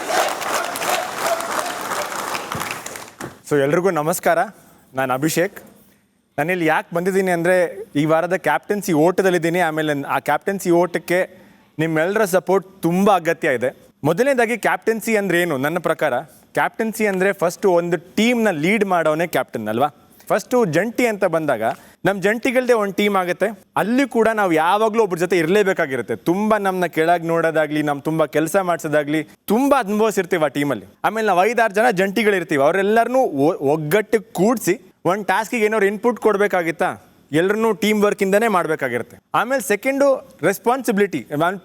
Speaker 11: So ಎಲ್ರಿಗೂ ನಮಸ್ಕಾರ. ನಾನು ಅಭಿಷೇಕ್. ನಾನಿಲ್ಲಿ ಯಾಕೆ ಬಂದಿದ್ದೀನಿ ಅಂದರೆ ಈ ವಾರದ ಕ್ಯಾಪ್ಟನ್ಸಿ ಓಟದಲ್ಲಿದ್ದೀನಿ. ಆಮೇಲೆ ಆ ಕ್ಯಾಪ್ಟನ್ಸಿ ಓಟಕ್ಕೆ ನಿಮ್ಮೆಲ್ಲರ ಸಪೋರ್ಟ್ ತುಂಬ ಅಗತ್ಯ ಇದೆ. ಮೊದಲನೇದಾಗಿ ಕ್ಯಾಪ್ಟನ್ಸಿ ಅಂದರೆ ಏನು? ನನ್ನ ಪ್ರಕಾರ ಕ್ಯಾಪ್ಟನ್ಸಿ ಅಂದರೆ ಫಸ್ಟು ಒಂದು ಟೀಮ್ನ ಲೀಡ್ ಮಾಡೋನೇ ಕ್ಯಾಪ್ಟನ್ ಅಲ್ವಾ. ಫಸ್ಟು ಜಂಟಿ ಅಂತ ಬಂದಾಗ ನಮ್ಮ ಜಂಟಿಗಳದೇ ಒಂದು ಟೀಮ್ ಆಗುತ್ತೆ. ಅಲ್ಲಿ ಕೂಡ ನಾವು ಯಾವಾಗಲೂ ಒಬ್ಬರ ಜೊತೆ ಇರಲೇಬೇಕಾಗಿರುತ್ತೆ. ತುಂಬ ನಮ್ಮನ್ನ ಕೆಳಗೆ ನೋಡೋದಾಗ್ಲಿ, ನಮ್ಮ ತುಂಬ ಕೆಲಸ ಮಾಡಿಸೋದಾಗ್ಲಿ ತುಂಬ ಅನುಭವಿಸಿರ್ತೀವಿ ಆ ಟೀಮಲ್ಲಿ. ಆಮೇಲೆ ನಾವು 5-6 ಜನ ಜಂಟಿಗಳಿರ್ತೀವಿ. ಅವರೆಲ್ಲರನ್ನೂ ಒಗ್ಗಟ್ಟು ಕೂಡಿಸಿ ಒಂದು ಟಾಸ್ಕಿಗೆ ಏನಾದ್ರು ಇನ್ಪುಟ್ ಕೊಡಬೇಕಾಗಿತ್ತಾ, ಎಲ್ಲರನ್ನೂ ಟೀಮ್ ವರ್ಕಿಂದನೇ ಮಾಡಬೇಕಾಗಿರುತ್ತೆ. ಆಮೇಲೆ ಸೆಕೆಂಡು ರೆಸ್ಪಾನ್ಸಿಬಿಲಿಟಿ,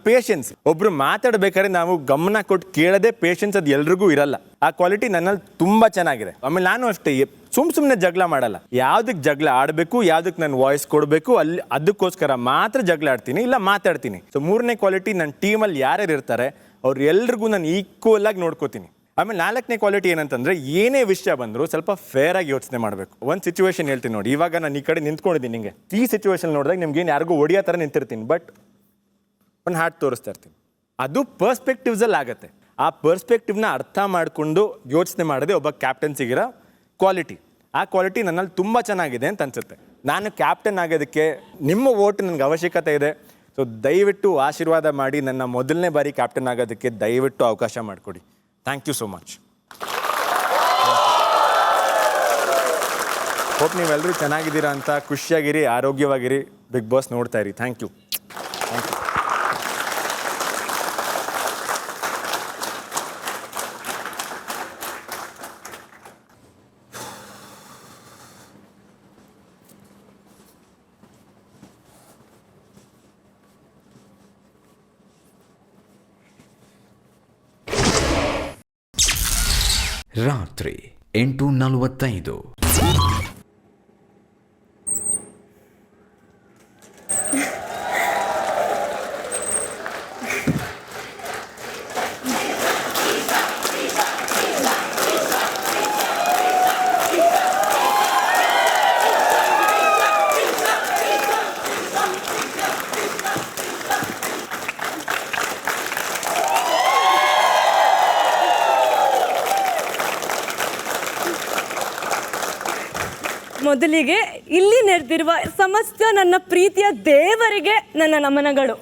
Speaker 11: ಪೇಷನ್ಸ್. ಒಬ್ರು ಮಾತಾಡ್ಬೇಕಾದ್ರೆ ನಾವು ಗಮನ ಕೊಟ್ಟು ಕೇಳೋದೇ ಪೇಷನ್ಸ್, ಅದು ಎಲ್ರಿಗೂ ಇರಲ್ಲ. ಆ ಕ್ವಾಲಿಟಿ ನನ್ನಲ್ಲಿ ತುಂಬ ಚೆನ್ನಾಗಿದೆ. ಆಮೇಲೆ ನಾನು ಅಷ್ಟೇ ಸುಮ್ಮನೆ ಜಗಳ ಮಾಡಲ್ಲ. ಯಾವುದಕ್ಕೆ ಜಗಳ ಆಡಬೇಕು, ಯಾವುದಕ್ಕೆ ನಾನು ವಾಯ್ಸ್ ಕೊಡಬೇಕು, ಅಲ್ಲಿ ಅದಕ್ಕೋಸ್ಕರ ಮಾತ್ರ ಜಗಳ ಆಡ್ತೀನಿ, ಇಲ್ಲ ಮಾತಾಡ್ತೀನಿ. ಸೊ 3ನೇ ಕ್ವಾಲಿಟಿ, ನನ್ನ ಟೀಮಲ್ಲಿ ಯಾರ್ಯಾರು ಇರ್ತಾರೆ ಅವ್ರು ಎಲ್ರಿಗೂ ನಾನು ಈಕ್ವಲ್ ಆಗಿ ನೋಡ್ಕೋತೀನಿ. ಆಮೇಲೆ 4ನೇ ಕ್ವಾಲಿಟಿ ಏನಂತಂದರೆ ಏನೇ ವಿಷಯ ಬಂದರೂ ಸ್ವಲ್ಪ ಫೇರ್ ಆಗಿ ಯೋಚನೆ ಮಾಡಬೇಕು. ಒಂದು ಸಿಚುವೇಶನ್ ಹೇಳ್ತೀನಿ ನೋಡಿ. ಇವಾಗ ನಾನು ಈ ಕಡೆ ನಿಂತ್ಕೊಂಡಿದ್ದೀನಿ, ನಿಮಗೆ ಈ ಸಿಚುವೇಶನ್ ನೋಡಿದಾಗ ನಿಮ್ಗೇನು ಯಾರಿಗೂ ಒಡಿಯೋ ಥರ ನಿಂತಿರ್ತೀನಿ, ಬಟ್ ಒಂದು ಹಾರ್ಟ್ ತೋರಿಸ್ತಾ ಇರ್ತೀನಿ. ಅದು ಪರ್ಸ್ಪೆಕ್ಟಿವ್ಸಲ್ಲಿ ಆಗುತ್ತೆ. ಆ ಪರ್ಸ್ಪೆಕ್ಟಿವ್ನ ಅರ್ಥ ಮಾಡಿಕೊಂಡು ಯೋಚನೆ ಮಾಡೋದೇ ಒಬ್ಬ ಕ್ಯಾಪ್ಟನ್ಸಿಗಿರೋ ಕ್ವಾಲಿಟಿ. ಆ ಕ್ವಾಲಿಟಿ ನನ್ನಲ್ಲಿ ತುಂಬ ಚೆನ್ನಾಗಿದೆ ಅಂತ ಅನಿಸುತ್ತೆ. ನಾನು ಕ್ಯಾಪ್ಟನ್ ಆಗೋದಕ್ಕೆ ನಿಮ್ಮ ಓಟ್ ನನಗೆ ಅವಶ್ಯಕತೆ ಇದೆ. ಸೊ ದಯವಿಟ್ಟು ಆಶೀರ್ವಾದ ಮಾಡಿ ನನ್ನ ಮೊದಲನೇ ಬಾರಿ ಕ್ಯಾಪ್ಟನ್ ಆಗೋದಕ್ಕೆ ದಯವಿಟ್ಟು ಅವಕಾಶ ಮಾಡಿಕೊಡಿ. Thank you so much. Hope ನೀವೆಲ್ಲರೂ ಚೆನ್ನಾಗಿದ್ದೀರಾ ಅಂತ. ಖುಷಿಯಾಗಿರಿ, ಆರೋಗ್ಯವಾಗಿರಿ, ಬಿಗ್ ಬಾಸ್ ನೋಡ್ತಾ ಇರಿ. Thank you. Thank you.
Speaker 1: ರಾತ್ರಿ 8:45.
Speaker 6: ಮೊದಲಿಗೆ ಇಲ್ಲಿ ನೆರೆದಿರುವ ಸಮಸ್ತ ನನ್ನ ಪ್ರೀತಿಯ ದೇವರಿಗೆ ನನ್ನ ನಮನಗಳು.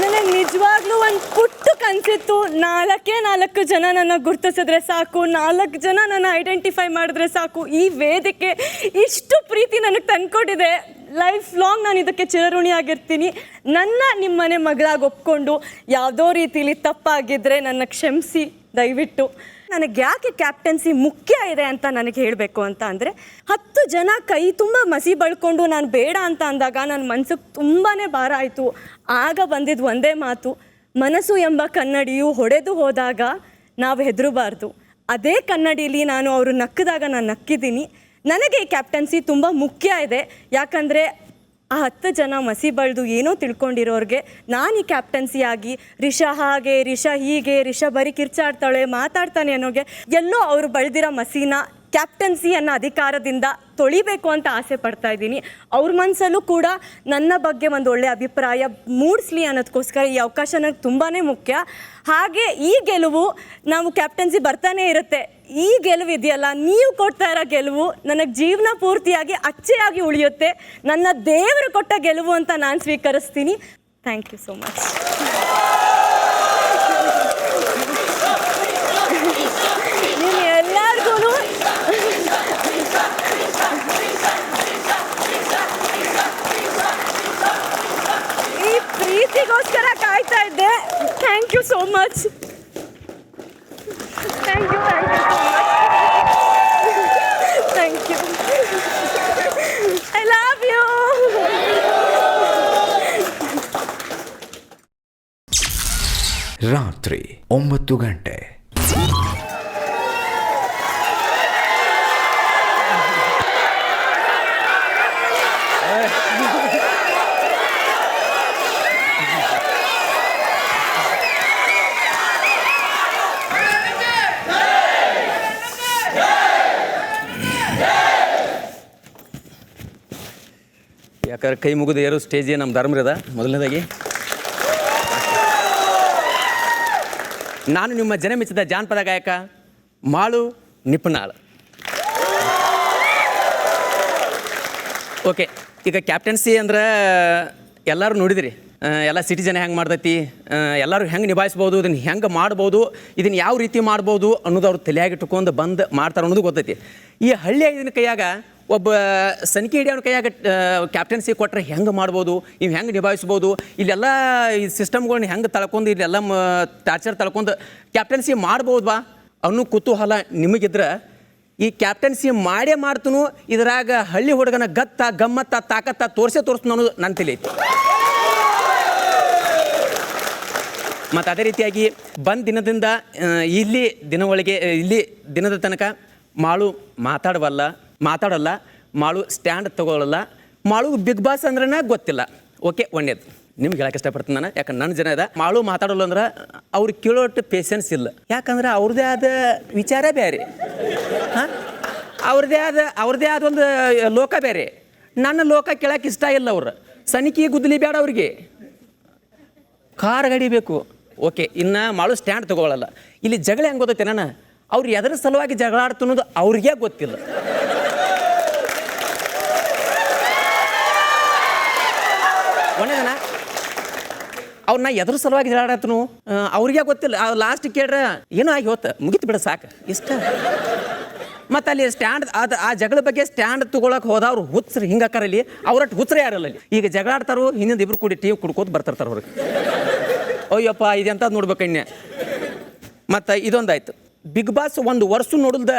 Speaker 6: ನನಗೆ ನಿಜವಾಗ್ಲೂ ಒಂದು ಪುಟ್ಟ ಕನಸಿತ್ತು. 4 ಜನ ನನ್ನ ಗುರ್ತಿಸಿದ್ರೆ ಸಾಕು, 4 ಜನ ನನ್ನ ಐಡೆಂಟಿಫೈ ಮಾಡಿದ್ರೆ ಸಾಕು. ಈ ವೇದಿಕೆ ಇಷ್ಟು ಪ್ರೀತಿ ನನಗೆ ತಂದ್ಕೊಟ್ಟಿದೆ. ಲೈಫ್ ಲಾಂಗ್ ನಾನು ಇದಕ್ಕೆ ಚಿರಋಣಿಯಾಗಿರ್ತೀನಿ. ನಿಮ್ಮನೆ ಮಗಳಾಗಿ ಒಪ್ಕೊಂಡು ಯಾವುದೋ ರೀತಿಲಿ ತಪ್ಪಾಗಿದ್ದರೆ ನನ್ನ ಕ್ಷಮಿಸಿ ದಯವಿಟ್ಟು. ನನಗೆ ಯಾಕೆ ಕ್ಯಾಪ್ಟನ್ಸಿ ಮುಖ್ಯ ಇದೆ ಅಂತ ನನಗೆ ಹೇಳಬೇಕು ಅಂತ ಅಂದರೆ, 10 ಜನ ಕೈ ತುಂಬ ಮಸಿ ಬಳ್ಕೊಂಡು ನಾನು ಬೇಡ ಅಂತ ಅಂದಾಗ ನನ್ನ ಮನಸ್ಸಿಗೆ ತುಂಬಾ ಭಾರ ಆಯಿತು. ಆಗ ಬಂದಿದ್ದು ಒಂದೇ ಮಾತು, ಮನಸ್ಸು ಎಂಬ ಕನ್ನಡಿಯು ಹೊಡೆದು ಹೋದಾಗ ನಾವು ಹೆದರಬಾರ್ದು. ಅದೇ ಕನ್ನಡಿಲಿ ನಾನು ಅವರು ನಕ್ಕಿದಾಗ ನಾನು ನಕ್ಕಿದ್ದೀನಿ. ನನಗೆ ಈ ಕ್ಯಾಪ್ಟನ್ಸಿ ತುಂಬ ಮುಖ್ಯ ಇದೆ. ಯಾಕಂದರೆ ಆ 10 ಜನ ಮಸಿ ಬಳ್ದು ಏನೋ ತಿಳ್ಕೊಂಡಿರೋರಿಗೆ ನಾನು ಈ ಕ್ಯಾಪ್ಟನ್ಸಿಯಾಗಿ ರಿಷಾ ಹಾಗೆ, ರಿಷಾ ಹೀಗೆ, ರಿಷಾ ಬರೀ ಕಿರ್ಚಾಡ್ತಾಳೆ, ಮಾತಾಡ್ತಾನೆ ಅನ್ನೋಗೆ ಎಲ್ಲೋ ಅವರು ಬಳ್ದಿರೋ ಮಸಿನ ಕ್ಯಾಪ್ಟನ್ಸಿ ಅನ್ನೋ ಅಧಿಕಾರದಿಂದ ತೊಳಿಬೇಕು ಅಂತ ಆಸೆ ಪಡ್ತಾ ಇದ್ದೀನಿ. ಅವ್ರ ಮನಸ್ಸಲ್ಲೂ ಕೂಡ ನನ್ನ ಬಗ್ಗೆ ಒಂದು ಒಳ್ಳೆ ಅಭಿಪ್ರಾಯ ಮೂಡಿಸ್ಲಿ ಅನ್ನೋದಕ್ಕೋಸ್ಕರ ಈ ಅವಕಾಶ ನನಗೆ ತುಂಬಾ ಮುಖ್ಯ. ಹಾಗೆ ಈ ಗೆಲುವು ನಾವು ಕ್ಯಾಪ್ಟನ್ಸಿ ಬರ್ತಾನೆ ಇರುತ್ತೆ. ಈ ಗೆಲುವು ಇದೆಯಲ್ಲ, ನೀವು ಕೊಡ್ತಾ ಇರೋ ಗೆಲುವು ನನಗೆ ಜೀವನ ಪೂರ್ತಿಯಾಗಿ ಅಚ್ಚೆಯಾಗಿ ಉಳಿಯುತ್ತೆ. ನನ್ನ ದೇವರು ಕೊಟ್ಟ ಗೆಲುವು ಅಂತ ನಾನು ಸ್ವೀಕರಿಸ್ತೀನಿ. Thank you so much. ನೀವು ಎಲ್ಲರಿಗೂ ಈ ಪ್ರೀತಿಗೋಸ್ಕರ ಕಾಯ್ತಾ ಇದ್ದೆ. Thank you so much. Thank you so much. Thank you. I love you.
Speaker 1: ರಾತ್ರಿ 9 ಗಂಟೆ.
Speaker 15: ಯಾಕಂದ್ರೆ ಕೈ ಮುಗಿದು ಏರೋ ಸ್ಟೇಜೇ ನಮ್ಮ ಧರ್ಮರದ. ಮೊದಲನೇದಾಗಿ ನಾನು ನಿಮ್ಮ ಜನಮೆಚ್ಚಿದ ಜಾನಪದ ಗಾಯಕ ಮಾಳು ನಿಪುಣಾಳ್. ಓಕೆ, ಈಗ ಕ್ಯಾಪ್ಟನ್ಸಿ ಅಂದ್ರೆ ಎಲ್ಲರೂ ನೋಡಿದಿರಿ, ಎಲ್ಲ ಸಿಟಿಜನ್ ಹೆಂಗೆ ಮಾಡ್ತೈತಿ, ಎಲ್ಲರೂ ಹೆಂಗೆ ನಿಭಾಯಿಸ್ಬೋದು, ಇದನ್ನು ಹೆಂಗೆ ಮಾಡ್ಬೋದು, ಇದನ್ನು ಯಾವ ರೀತಿ ಮಾಡ್ಬೋದು ಅನ್ನೋದು ಅವ್ರು ತಲೆಯಾಗಿಟ್ಕೊಂಡು ಬಂದು ಮಾಡ್ತಾರೆ ಅನ್ನೋದು ಗೊತ್ತೈತಿ. ಈ ಹಳ್ಳಿ ಇದನ್ನ ಕೈಯಾಗ ಒಬ್ಬ ಸನಿಕೆ ಹಿಡಿಯೋನ ಕೈಯಾಗ ಕ್ಯಾಪ್ಟನ್ಸಿ ಕೊಟ್ಟರೆ ಹೆಂಗೆ ಮಾಡ್ಬೋದು, ಇವು ಹೆಂಗೆ ನಿಭಾಯಿಸ್ಬೋದು, ಇಲ್ಲೆಲ್ಲ ಈ ಸಿಸ್ಟಮ್ಗಳನ್ನ ಹೆಂಗೆ ತಳ್ಕೊಂಡು ಇಲ್ಲೆಲ್ಲ ಟಾರ್ಚರ್ ತಳ್ಕೊಂಡು ಕ್ಯಾಪ್ಟನ್ಸಿ ಮಾಡ್ಬೋದ್ವಾ ಅನ್ನೋ ಕುತೂಹಲ ನಿಮಗಿದ್ರೆ ಈ ಕ್ಯಾಪ್ಟನ್ಸಿ ಮಾಡೇ ಮಾಡ್ತನು, ಇದ್ರಾಗ ಹಳ್ಳಿ ಹುಡುಗನ ಗತ್ತ ಗಮ್ಮತ್ತ ತಾಕತ್ತ ತೋರಿಸ್ತಾನು ಅನ್ನೋದು ನನ್ನ ತಲೆ ಐತಿ. ಮತ್ತು ಅದೇ ರೀತಿಯಾಗಿ ಬಂದ ದಿನದಿಂದ ಇಲ್ಲಿ ದಿನದ ತನಕ ಮಾಳು ಮಾತಾಡಲ್ಲ, ಮಾಳು ಸ್ಟ್ಯಾಂಡ್ ತಗೊಳ್ಳಲ್ಲ, ಮಾಳು ಬಿಗ್ ಬಾಸ್ ಅಂದ್ರೆ ಗೊತ್ತಿಲ್ಲ. ಓಕೆ, ಒಂದೇದು ನಿಮ್ಗೆ ಹೇಳಕ್ಕೆ ಇಷ್ಟಪಡ್ತೀನಿ ನಾನು, ಯಾಕಂದ್ರೆ ನನ್ನ ಜನ ಇದೆ. ಮಾಳು ಮಾತಾಡೋಲ್ಲ ಅಂದ್ರೆ ಅವ್ರಿಗೆ ಕೇಳೋಟ್ಟು ಪೇಷನ್ಸ್ ಇಲ್ಲ, ಯಾಕಂದ್ರೆ ಅವ್ರದ್ದೇ ಆದ ವಿಚಾರ ಬೇರೆ, ಹಾಂ, ಅವ್ರದ್ದೇ ಆದ ಒಂದು ಲೋಕ ಬೇರೆ. ನನ್ನ ಲೋಕ ಕೇಳಕ್ಕೆ ಇಷ್ಟ ಇಲ್ಲ. ಅವ್ರು ಸನಿಕಿ ಗುದ್ದಲಿ ಬೇಡ, ಅವ್ರಿಗೆ ಕಾರ್ ಗಾಡಿ ಬೇಕು. ಓಕೆ, ಇನ್ನು ಮಾಳು ಸ್ಟ್ಯಾಂಡ್ ತಗೊಳ್ಳಲ್ಲ. ಇಲ್ಲಿ ಜಗಳ ಹೆಂಗೆ ಗೊತ್ತೈತೆ ನಾನು, ಅವ್ರು ಎದರ ಸಲುವಾಗಿ ಜಗಳ ಆಡ್ತನ್ನೋದು ಅವ್ರಿಗೆ ಗೊತ್ತಿಲ್ಲ. ಒಣಗನ ಅವ್ರನ್ನ ಎದ್ರ ಸಲುವಾಗಿ ಜಗಳಾಡತ್ತನು ಅವ್ರಿಗೆ ಗೊತ್ತಿಲ್ಲ. ಲಾಸ್ಟ್ ಕೇಳ್ರ ಏನೋ ಆಗಿ ಹೋತ, ಮುಗಿತು ಬಿಡ ಸಾಕು ಇಷ್ಟ. ಮತ್ತು ಅಲ್ಲಿ ಸ್ಟ್ಯಾಂಡ್ ಆ ಜಗಳ ಬಗ್ಗೆ ಸ್ಟ್ಯಾಂಡ್ ತೊಗೊಳಕ್ಕೆ ಹೋದವ್ರು ಹುಚ್ಚರು ಹಿಂಗಾಕರಲ್ಲಿ, ಅವ್ರಟ್ಟು ಹುಚ್ಚರೇ ಯಾರಲ್ಲ ಅಲ್ಲಿ. ಈಗ ಜಗಳ ಆಡ್ತಾರೋ, ಹಿಂದಿಂದ ಇಬ್ರು ಕೂಡಿ ಟೀಮ್ ಕುಡ್ಕೋತ ಬರ್ತಿರ್ತಾರೆ ಅವ್ರಿಗೆ. ಅಯ್ಯಪ್ಪ ಇದೆಂಥದ್ದು ನೋಡ್ಬೇಕು ಇನ್ಯ. ಮತ್ತು ಇದೊಂದಾಯ್ತು, ಬಿಗ್ ಬಾಸ್ ಒಂದು ವರ್ಷ ನೋಡಿಲ್ದ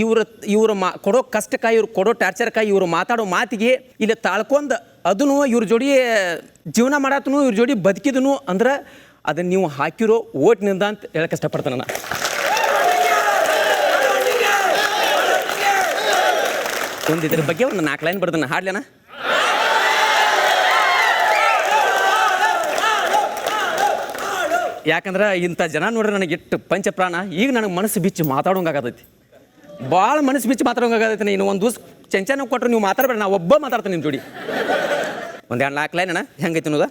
Speaker 15: ಇವ್ರು ಕೊಡೋ ಕಷ್ಟಕ್ಕಾಗಿ, ಇವ್ರು ಕೊಡೋ ಟಾರ್ಚರ್ಕಾಗಿ, ಇವರು ಮಾತಾಡೋ ಮಾತಿಗೆ ಇಲ್ಲಿ ತಾಳ್ಕೊಂಡು ಅದನ್ನು ಇವ್ರ ಜೋಡಿ ಜೀವನ ಮಾಡತ್ತನು, ಇವ್ರ ಜೋಡಿ ಬದುಕಿದನು ಅಂದ್ರೆ ಅದನ್ನು ನೀವು ಹಾಕಿರೋ ಓಟ್ನಿಂದ ಅಂತ ಹೇಳಕ್ಕೆ ಇಷ್ಟಪಡ್ತಾನೆ ನಾನು. ಒಂದು ಇದ್ರ ಬಗ್ಗೆ ಒಂದು 4 ಲೈನ್ ಬರ್ದನ ಹಾಡ್ಲೇನ. ಯಾಕಂದ್ರೆ ಇಂಥ ಜನ ನೋಡ್ರೆ ನನಗೆ ಎಷ್ಟು ಪಂಚಪ್ರಾಣ. ಈಗ ನನಗೆ ಮನಸ್ಸು ಬಿಚ್ಚಿ ಮಾತಾಡೋಂಗಾಗತೈತಿ, ಭಾಳ ಮನಸ್ಸು ಬಿಚ್ಚಿ ಮಾತಾಡೋಂಗಾಗತೈತಿ. ಇನ್ನು ಒಂದು ದಿವಸ ಚೆಂಚನ ಕೊಟ್ಟರು ನೀವು ಮಾತಾಡಬೇಡ, ನಾ ಒಬ್ಬ ಮಾತಾಡ್ತೇನೆ ನಿಮ್ಮ ಜೋಡಿ. ಒಂದು 4 ಲೈನ್ ಅಣ್ಣ, ಹೆಂಗೈತಿ ಅನ್ನೋದ.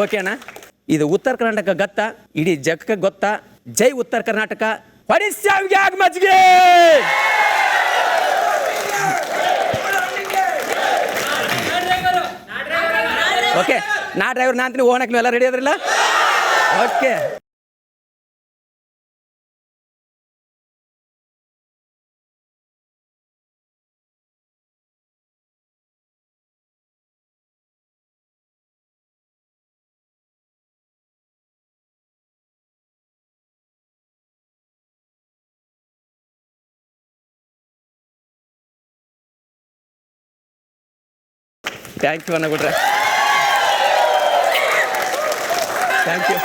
Speaker 15: ಓಕೆ ಅಣ್ಣ, ಇದು ಉತ್ತರ ಕರ್ನಾಟಕ ಗತ್ತ, ಇಡೀ ಜಗಕ್ಕೆ ಗೊತ್ತಾ. ಜೈ ಉತ್ತರ ಕರ್ನಾಟಕ, ಪರಿಶ್ಯಾವಿಗೆ ಮಜ್ಜಿಗೆ. ಓಕೆ, ನಾ ಡ್ರೈವರ್, ನಾ ಅಂತೀನಿ ಹೋಗಕ್ಕೆ ನೀವು ಎಲ್ಲ ರೆಡಿ ಅದ್ರಲ್ಲ. ಓಕೆ, ಥ್ಯಾಂಕ್ ಯು ಅನ್ನಬಿಟ್ರೆ, ಥ್ಯಾಂಕ್ ಯು.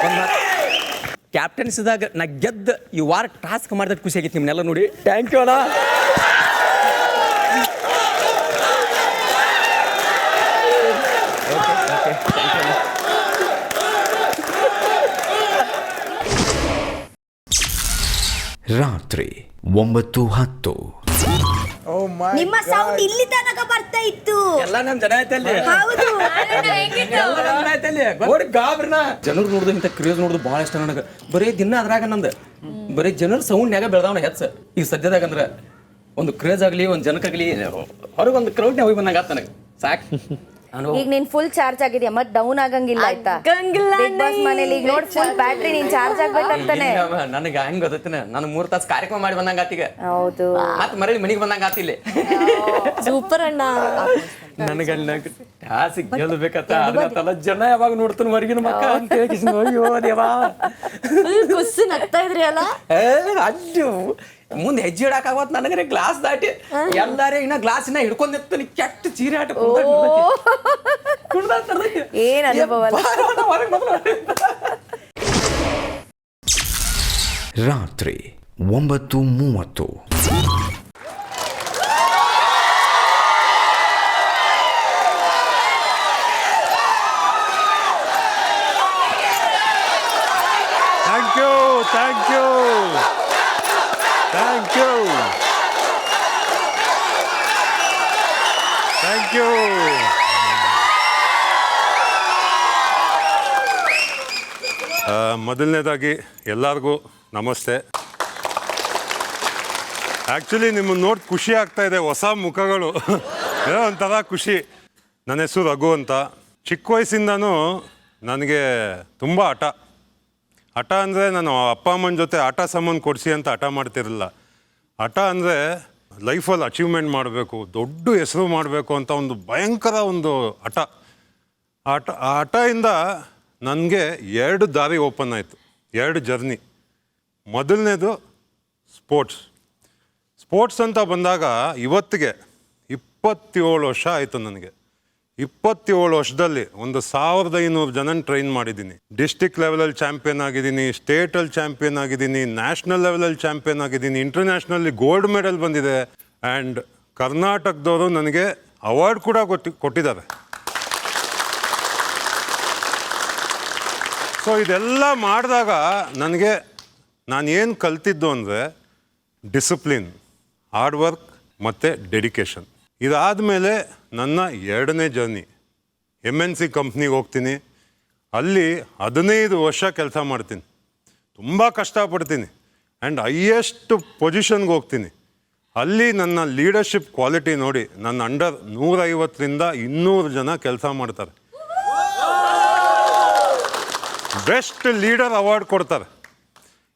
Speaker 15: ಒಂದು ಕ್ಯಾಪ್ಟನ್ಸಿದಾಗ ನಾ ಗೆದ್ದು ಈ ವಾರ ಟಾಸ್ಕ್ ಮಾಡಿದ ಖುಷಿ ಆಗಿತ್ತು ನಿಮ್ಮನ್ನೆಲ್ಲ ನೋಡಿ. ಥ್ಯಾಂಕ್ ಯು ಅಣ್ಣ.
Speaker 1: ರಾತ್ರಿ 9:10.
Speaker 5: ಓ
Speaker 13: ನಿಮ್ಮ ಸೌಂಡ್ ಇಲ್ಲಿ ತನಕ ಬರ್ತಾ ಇತ್ತು.
Speaker 15: ಎಲ್ಲ ನಮ್ ಜನ ಐತಲ್ಲಿ.
Speaker 13: ಹೌದು.
Speaker 15: ನೋಡಿ ಗಾಬ್ರಿನ ಜನರು ನೋಡುದು ಇಂಥ ಕ್ರೇಜ್ ನೋಡುದು ಭಾಳ ಇಷ್ಟ ನನಗೆ. ಬರೀ ದಿನ ಅದ್ರಾಗ ನಂದು ಬರೀ ಜನರ ಸೌಂಡ್ನ್ಯಾಗ ಬೆಳೆದವನ ಹೆಚ್ಚ. ಈಗ ಸದ್ಯದಾಗ ಅಂದ್ರೆ ಒಂದು ಕ್ರೇಜ್ ಆಗಲಿ ಒಂದು ಜನಕ್ಕಾಗಲಿ ಹೊರಗೊಂದು ಕ್ರೌಡ್ನೇ ಹೋಗಿ ಬಂದಂಗ ಆತ ನನಗೆ ಸಾಕು.
Speaker 3: ಈಗ ನೀನ್ ಫುಲ್ ಚಾರ್ಜ್ ಆಗಿದ್ಯಾ ಮತ್ ಡೌನ್ ಆಗಂಗಿಲ್ಲ ಆಯ್ತಾ? ಬಿಗ್ ಬಾಸ್ ಮನೇಲಿ ಈಗ ನೋಡಿ ಫುಲ್ ಬ್ಯಾಟ್ರಿ ನೀನ್ ಚಾರ್ಜ್ ಆಗ್ಬೇಕಂತಾನೆ.
Speaker 15: ನನಗೆ ಹೆಂಗ್ ಗೊತ್ತೈತಿನ ನಾನು 3 ತಾಸು ಕಾರ್ಯಕ್ರಮ ಮಾಡಿ ಬಂದಂಗ ಆತೀಗ.
Speaker 3: ಹೌದು.
Speaker 15: ಮತ್ ಮರಳಿ ಮನಿಗೆ ಬಂದಂಗ ಆತಿಲ್ಲಿ.
Speaker 6: ಸೂಪರ್ ಅಣ್ಣ.
Speaker 15: ನನಗೆ ಟಾಸಿಗೆ ಗೆಲ್ಬೇಕತ್ತ ಅದನ್ನ ಜನ ಯಾವಾಗ ನೋಡ್ತಾನೆ ಹೊರಗಿನ ಮಕ್ಕ ಅಂತ ಹೇಳಿ ಅಯ್ಯೋ ದೇವಾ
Speaker 6: ಖುಷಿ ನಗ್ತಾ ಇದ್ರಿ ಅಲ್ಲ.
Speaker 15: ಅಜ್ಜು ಮುಂದೆ ಹೆಜ್ಜೆ ಇಡಾಕಾಗತ್ ನನಗರೆ ಗ್ಲಾಸ್ ದಾಟಿ ಎಲ್ಲಾರೇ ಇನ್ನ ಗ್ಲಾಸಿನ ಹಿಡ್ಕೊಂಡ್ ನಿಂತಾನೆ ಕೆಟ್ಟ ಚೀರೆ ಆಟ
Speaker 3: ಏನ್ ಅನುಭವ.
Speaker 1: ರಾತ್ರಿ 9:30.
Speaker 12: Thank you thank you thank you thank you. ಮೊದಲನೇದಾಗಿ ಎಲ್ಲರಿಗೂ ನಮಸ್ತೆ. ಆ್ಯಕ್ಚುಲಿ ನಿಮ್ಮನ್ನು ನೋಡಿ ಖುಷಿ ಆಗ್ತಾ ಇದೆ, ಹೊಸ ಮುಖಗಳು ಏನೋ ಒಂಥರ ಖುಷಿ. ನನ್ನ ಹೆಸರು ರಘು ಅಂತ. ಚಿಕ್ಕ ವಯಸ್ಸಿಂದನೂ ನನಗೆ ತುಂಬ ಹಠ ಅಂದರೆ ನಾನು ಅಪ್ಪ ಅಮ್ಮನ ಜೊತೆ ಆಟ ಸಾಮಾನು ಕೊಡಿಸಿ ಅಂತ ಹಠ ಮಾಡ್ತಿರಲಿಲ್ಲ. ಹಠ ಅಂದರೆ ಲೈಫಲ್ಲಿ ಅಚೀವ್ಮೆಂಟ್ ಮಾಡಬೇಕು, ದೊಡ್ಡ ಹೆಸರು ಮಾಡಬೇಕು ಅಂತ ಒಂದು ಭಯಂಕರ ಒಂದು ಹಠ. ಆ ಹಠದಿಂದ ನನಗೆ 2 ದಾರಿ ಓಪನ್ ಆಯಿತು, 2 ಜರ್ನಿ. ಮೊದಲನೇದು ಸ್ಪೋರ್ಟ್ಸ್ ಅಂತ ಬಂದಾಗ ಇವತ್ತಿಗೆ 27 ವರ್ಷ ಆಯಿತು ನನಗೆ. 27 ವರ್ಷದಲ್ಲಿ 1500 ಜನ ಟ್ರೈನ್ ಮಾಡಿದ್ದೀನಿ. ಡಿಸ್ಟಿಕ್ ಲೆವೆಲಲ್ಲಿ ಚಾಂಪಿಯನ್ ಆಗಿದ್ದೀನಿ, ಸ್ಟೇಟಲ್ಲಿ ಚಾಂಪಿಯನ್ ಆಗಿದ್ದೀನಿ, ನ್ಯಾಷನಲ್ ಲೆವೆಲಲ್ಲಿ ಚಾಂಪಿಯನ್ ಆಗಿದ್ದೀನಿ, ಇಂಟರ್ನ್ಯಾಷನಲ್ಲಿ ಗೋಲ್ಡ್ ಮೆಡಲ್ ಬಂದಿದೆ. ಆ್ಯಂಡ್ ಕರ್ನಾಟಕದವರು ನನಗೆ ಅವಾರ್ಡ್ ಕೂಡ ಕೊಟ್ಟಿದ್ದಾರೆ. ಸೊ ಇದೆಲ್ಲ ಮಾಡಿದಾಗ ನನಗೆ ನಾನೇನು ಕಲ್ತಿದ್ದು ಅಂದರೆ ಡಿಸಿಪ್ಲಿನ್, ಹಾರ್ಡ್ ವರ್ಕ್ ಮತ್ತು ಡೆಡಿಕೇಶನ್. ಇದಾದಮೇಲೆ ನನ್ನ 2ನೇ ಜರ್ನಿ MNC ಕಂಪ್ನಿಗೆ ಹೋಗ್ತೀನಿ. ಅಲ್ಲಿ 15 ವರ್ಷ ಕೆಲಸ ಮಾಡ್ತೀನಿ, ತುಂಬ ಕಷ್ಟಪಡ್ತೀನಿ ಆ್ಯಂಡ್ ಹೈಯೆಸ್ಟ್ ಪೊಸಿಷನ್ಗೆ ಹೋಗ್ತೀನಿ. ಅಲ್ಲಿ ನನ್ನ ಲೀಡರ್ಶಿಪ್ ಕ್ವಾಲಿಟಿ ನೋಡಿ ನನ್ನ ಅಂಡರ್ 150ರಿಂದ 200 ಜನ ಕೆಲಸ ಮಾಡ್ತಾರೆ. ಬೆಸ್ಟ್ ಲೀಡರ್ ಅವಾರ್ಡ್ ಕೊಡ್ತಾರೆ.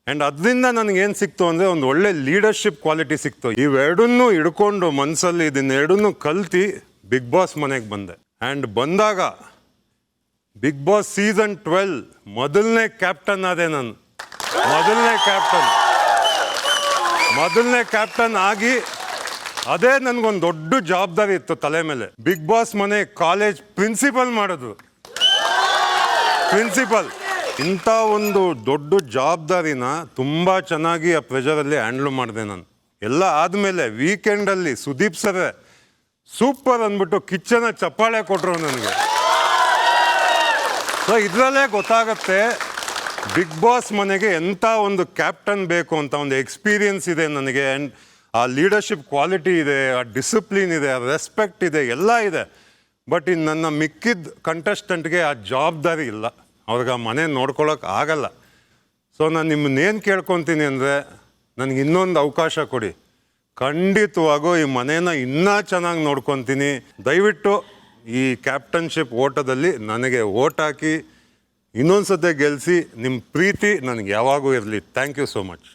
Speaker 12: ಆ್ಯಂಡ್ ಅದರಿಂದ ನನಗೇನು ಸಿಕ್ತು ಅಂದರೆ ಒಂದು ಒಳ್ಳೆ ಲೀಡರ್ಶಿಪ್ ಕ್ವಾಲಿಟಿ ಸಿಕ್ತು. ಇವೆರಡನ್ನೂ ಹಿಡ್ಕೊಂಡು ಮನಸ್ಸಲ್ಲಿ ಇದನ್ನೆರಡನ್ನೂ ಕಲ್ತು ಬಿಗ್ ಬಾಸ್ ಮನೆಗೆ ಬಂದೆ. ಆ್ಯಂಡ್ ಬಂದಾಗ ಬಿಗ್ ಬಾಸ್ ಸೀಸನ್ 12 ಮೊದಲನೇ ಕ್ಯಾಪ್ಟನ್ ಆದೆ ನಾನು. ಮೊದಲನೇ ಕ್ಯಾಪ್ಟನ್ ಆಗಿ ಅದೇ ನನಗೊಂದು ದೊಡ್ಡ ಜವಾಬ್ದಾರಿ ಇತ್ತು ತಲೆ ಮೇಲೆ. ಬಿಗ್ ಬಾಸ್ ಮನೆ ಕಾಲೇಜ್ ಪ್ರಿನ್ಸಿಪಲ್ ಮಾಡೋದು. ಇಂಥ ಒಂದು ದೊಡ್ಡ ಜವಾಬ್ದಾರಿನ ತುಂಬ ಚೆನ್ನಾಗಿ ಆ ಪ್ರೆಷರಲ್ಲಿ ಹ್ಯಾಂಡ್ಲ್ ಮಾಡಿದೆ ನಾನು. ಎಲ್ಲ ಆದಮೇಲೆ ವೀಕೆಂಡಲ್ಲಿ ಸುದೀಪ್ ಸರೇ ಸೂಪರ್ ಅಂದ್ಬಿಟ್ಟು ಕಿಚ್ಚನ ಚಪ್ಪಾಳೆ ಕೊಟ್ಟರು ನನಗೆ. ಸೊ ಇದರಲ್ಲೇ ಗೊತ್ತಾಗತ್ತೆ ಬಿಗ್ ಬಾಸ್ ಮನೆಗೆ ಎಂಥ ಒಂದು ಕ್ಯಾಪ್ಟನ್ ಬೇಕು ಅಂತ. ಒಂದು ಎಕ್ಸ್ಪೀರಿಯನ್ಸ್ ಇದೆ ನನಗೆ, ಆ್ಯಂಡ್ ಆ ಲೀಡರ್ಶಿಪ್ ಕ್ವಾಲಿಟಿ ಇದೆ, ಆ ಡಿಸಿಪ್ಲಿನ್ ಇದೆ, ಆ ರೆಸ್ಪೆಕ್ಟ್ ಇದೆ, ಎಲ್ಲ ಇದೆ. ಬಟ್ ಇನ್ನು ನನ್ನ ಮಿಕ್ಕಿದ ಕಂಟೆಸ್ಟೆಂಟ್ಗೆ ಆ ಜವಾಬ್ದಾರಿ ಇಲ್ಲ, ಅವ್ರಿಗೆ ಆ ಮನೆ ನೋಡ್ಕೊಳ್ಳೋಕೆ ಆಗಲ್ಲ. ಸೊ ನಾನು ನಿಮ್ಮನ್ನೇನು ಕೇಳ್ಕೊತೀನಿ ಅಂದರೆ ನನಗೆ ಇನ್ನೊಂದು ಅವಕಾಶ ಕೊಡಿ. ಖಂಡಿತವಾಗೂ ಈ ಮನೇನ ಇನ್ನೂ ಚೆನ್ನಾಗಿ ನೋಡ್ಕೊತೀನಿ. ದಯವಿಟ್ಟು ಈ ಕ್ಯಾಪ್ಟನ್ಶಿಪ್ ಓಟದಲ್ಲಿ ನನಗೆ ಓಟ್ ಹಾಕಿ ಇನ್ನೊಂದು ಸತಿ ಗೆಲ್ಲಿಸಿ. ನಿಮ್ಮ ಪ್ರೀತಿ ನನಗೆ ಯಾವಾಗೂ ಇರಲಿ. Thank you so much.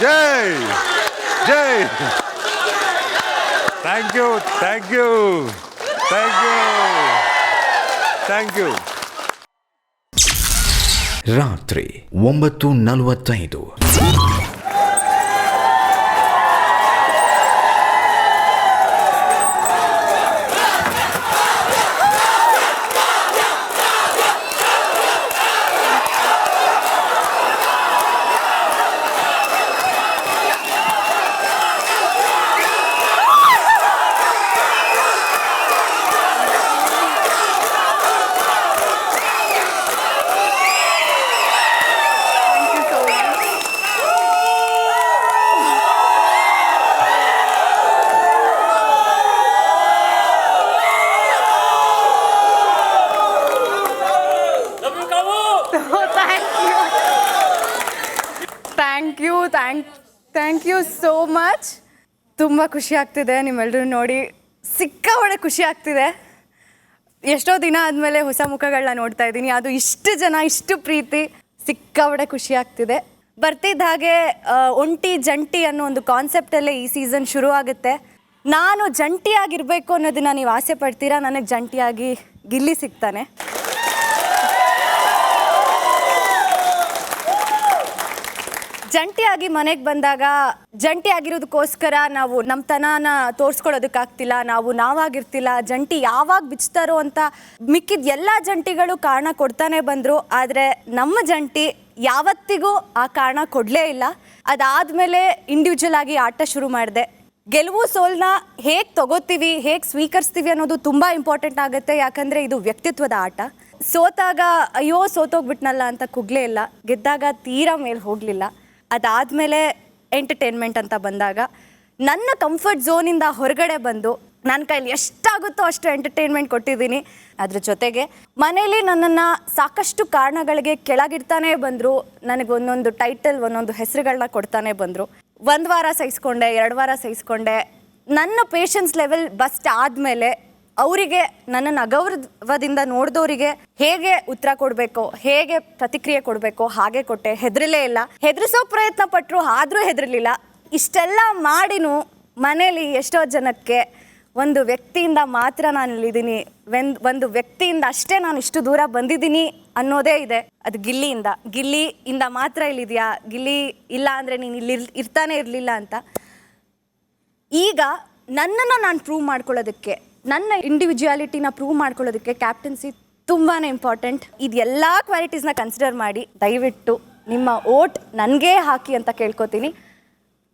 Speaker 12: ಜೈ ಜೈ. Thank you thank you thank you thank you.
Speaker 1: ರಾತ್ರಿ 9:45.
Speaker 7: Thank you so much. ತುಂಬ ಖುಷಿ ಆಗ್ತಿದೆ ನಿಮ್ಮೆಲ್ಲರೂ ನೋಡಿ, ಸಿಕ್ಕಾಪಟ್ಟೆ ಖುಷಿ ಆಗ್ತಿದೆ. ಎಷ್ಟೋ ದಿನ ಆದಮೇಲೆ ಹೊಸ ಮುಖಗಳನ್ನ ನೋಡ್ತಾ ಇದ್ದೀನಿ, ಅದು ಇಷ್ಟು ಜನ, ಇಷ್ಟು ಪ್ರೀತಿ, ಸಿಕ್ಕಾಪಟ್ಟೆ ಖುಷಿ ಆಗ್ತಿದೆ. ಬರ್ತಿದ್ದ ಹಾಗೆ ಒಂಟಿ ಜಂಟಿ ಅನ್ನೋ ಒಂದು ಕಾನ್ಸೆಪ್ಟಲ್ಲೇ ಈ ಸೀಸನ್ ಶುರು ಆಗುತ್ತೆ. ನಾನು ಜಂಟಿಯಾಗಿರಬೇಕು ಅನ್ನೋದನ್ನ ನೀವು ಆಸೆ ಪಡ್ತೀರಾ, ನನಗೆ ಜಂಟಿಯಾಗಿ ಗಿಲ್ಲಿ ಸಿಗ್ತಾನೆ. ಜಂಟಿಯಾಗಿ ಮನೆಗೆ ಬಂದಾಗ ಜಂಟಿ ಆಗಿರೋದಕ್ಕೋಸ್ಕರ ನಾವು ನಮ್ಮ ತನನ ತೋರಿಸ್ಕೊಳ್ಳೋದಕ್ಕಾಗ್ತಿಲ್ಲ, ನಾವು ನಾವಾಗಿರ್ತಿಲ್ಲ, ಜಂಟಿ ಯಾವಾಗ ಬಿಚ್ತಾರೋ ಅಂತ ಮಿಕ್ಕಿದ ಎಲ್ಲ ಜಂಟಿಗಳು ಕಾರಣ ಕೊಡ್ತಾನೆ ಬಂದರು. ಆದರೆ ನಮ್ಮ ಜಂಟಿ ಯಾವತ್ತಿಗೂ ಆ ಕಾರಣ ಕೊಡಲೇ ಇಲ್ಲ. ಅದಾದಮೇಲೆ ಇಂಡಿವಿಜುವಲ್ ಆಗಿ ಆಟ ಶುರು ಮಾಡಿದೆ. ಗೆಲುವು ಸೋಲನ್ನ ಹೇಗೆ ತಗೋತೀವಿ, ಹೇಗೆ ಸ್ವೀಕರಿಸ್ತೀವಿ ಅನ್ನೋದು ತುಂಬ ಇಂಪಾರ್ಟೆಂಟ್ ಆಗುತ್ತೆ. ಯಾಕಂದರೆ ಇದು ವ್ಯಕ್ತಿತ್ವದ ಆಟ. ಸೋತಾಗ ಅಯ್ಯೋ ಸೋತೋಗ್ಬಿಟ್ನಲ್ಲ ಅಂತ ಕುಗ್ಲೇ ಇಲ್ಲ, ಗೆದ್ದಾಗ ತೀರಾ ಮೇಲೆ ಹೋಗಲಿಲ್ಲ. ಅದಾದಮೇಲೆ ಎಂಟರ್ಟೈನ್ಮೆಂಟ್ ಅಂತ ಬಂದಾಗ ನನ್ನ ಕಂಫರ್ಟ್ ಝೋನಿಂದ ಹೊರಗಡೆ ಬಂದು ನನ್ನ ಕೈಲಿ ಎಷ್ಟಾಗುತ್ತೋ ಅಷ್ಟು ಎಂಟರ್ಟೈನ್ಮೆಂಟ್ ಕೊಟ್ಟಿದ್ದೀನಿ. ಅದ್ರ ಜೊತೆಗೆ ಮನೇಲಿ ನನ್ನನ್ನು ಸಾಕಷ್ಟು ಕಾರಣಗಳಿಗೆ ಕೆಳಗಿಡ್ತಾನೆ ಬಂದರು. ನನಗೆ ಒಂದೊಂದು ಟೈಟಲ್, ಒಂದೊಂದು ಹೆಸರುಗಳನ್ನ ಕೊಡ್ತಾನೆ ಬಂದರು. 1 ವಾರ ಸಹಿಸ್ಕೊಂಡೆ, 2 ವಾರ ಸಹಿಸ್ಕೊಂಡೆ. ನನ್ನ ಪೇಷನ್ಸ್ ಲೆವೆಲ್ ಬಸ್ಟ್ ಆದಮೇಲೆ ಅವರಿಗೆ ನನ್ನನ್ನು ಅಗೌರವದಿಂದ ನೋಡಿದವರಿಗೆ ಹೇಗೆ ಉತ್ತರ ಕೊಡಬೇಕು, ಹೇಗೆ ಪ್ರತಿಕ್ರಿಯೆ ಕೊಡಬೇಕು ಹಾಗೆ ಕೊಟ್ಟೆ. ಹೆದರಲೇ ಇಲ್ಲ. ಹೆದರಿಸೋ ಪ್ರಯತ್ನ ಪಟ್ಟರು, ಆದರೂ ಹೆದರಲಿಲ್ಲ. ಇಷ್ಟೆಲ್ಲ ಮಾಡಿನೂ ಮನೇಲಿ ಎಷ್ಟೋ ಜನಕ್ಕೆ ಒಂದು ವ್ಯಕ್ತಿಯಿಂದ ಮಾತ್ರ ನಾನು ಇಲ್ಲಿದ್ದೀನಿ, ಒಂದು ವ್ಯಕ್ತಿಯಿಂದ ಅಷ್ಟೇ ನಾನು ಇಷ್ಟು ದೂರ ಬಂದಿದ್ದೀನಿ ಅನ್ನೋದೇ ಇದೆ. ಅದು ಗಿಲ್ಲಿಯಿಂದ ಮಾತ್ರ ಇಲ್ಲಿದೆಯಾ, ಗಿಲ್ಲಿ ಇಲ್ಲ ಅಂದರೆ ನೀನು ಇಲ್ಲಿ ಇರ್ತಾನೆ ಇರಲಿಲ್ಲ ಅಂತ. ಈಗ ನನ್ನನ್ನು ನಾನು ಪ್ರೂವ್ ಮಾಡ್ಕೊಳ್ಳೋದಕ್ಕೆ, ನನ್ನ ಇಂಡಿವಿಜುವಾಲಿಟಿನ ಪ್ರೂವ್ ಮಾಡ್ಕೊಳ್ಳೋದಕ್ಕೆ ಕ್ಯಾಪ್ಟನ್ಸಿ ತುಂಬಾ ಇಂಪಾರ್ಟೆಂಟ್. ಇದೆಲ್ಲ ಕ್ವಾಲಿಟೀಸ್ನ ಕನ್ಸಿಡರ್ ಮಾಡಿ ದಯವಿಟ್ಟು ನಿಮ್ಮ ಓಟ್ ನನಗೇ ಹಾಕಿ ಅಂತ ಕೇಳ್ಕೊತೀನಿ.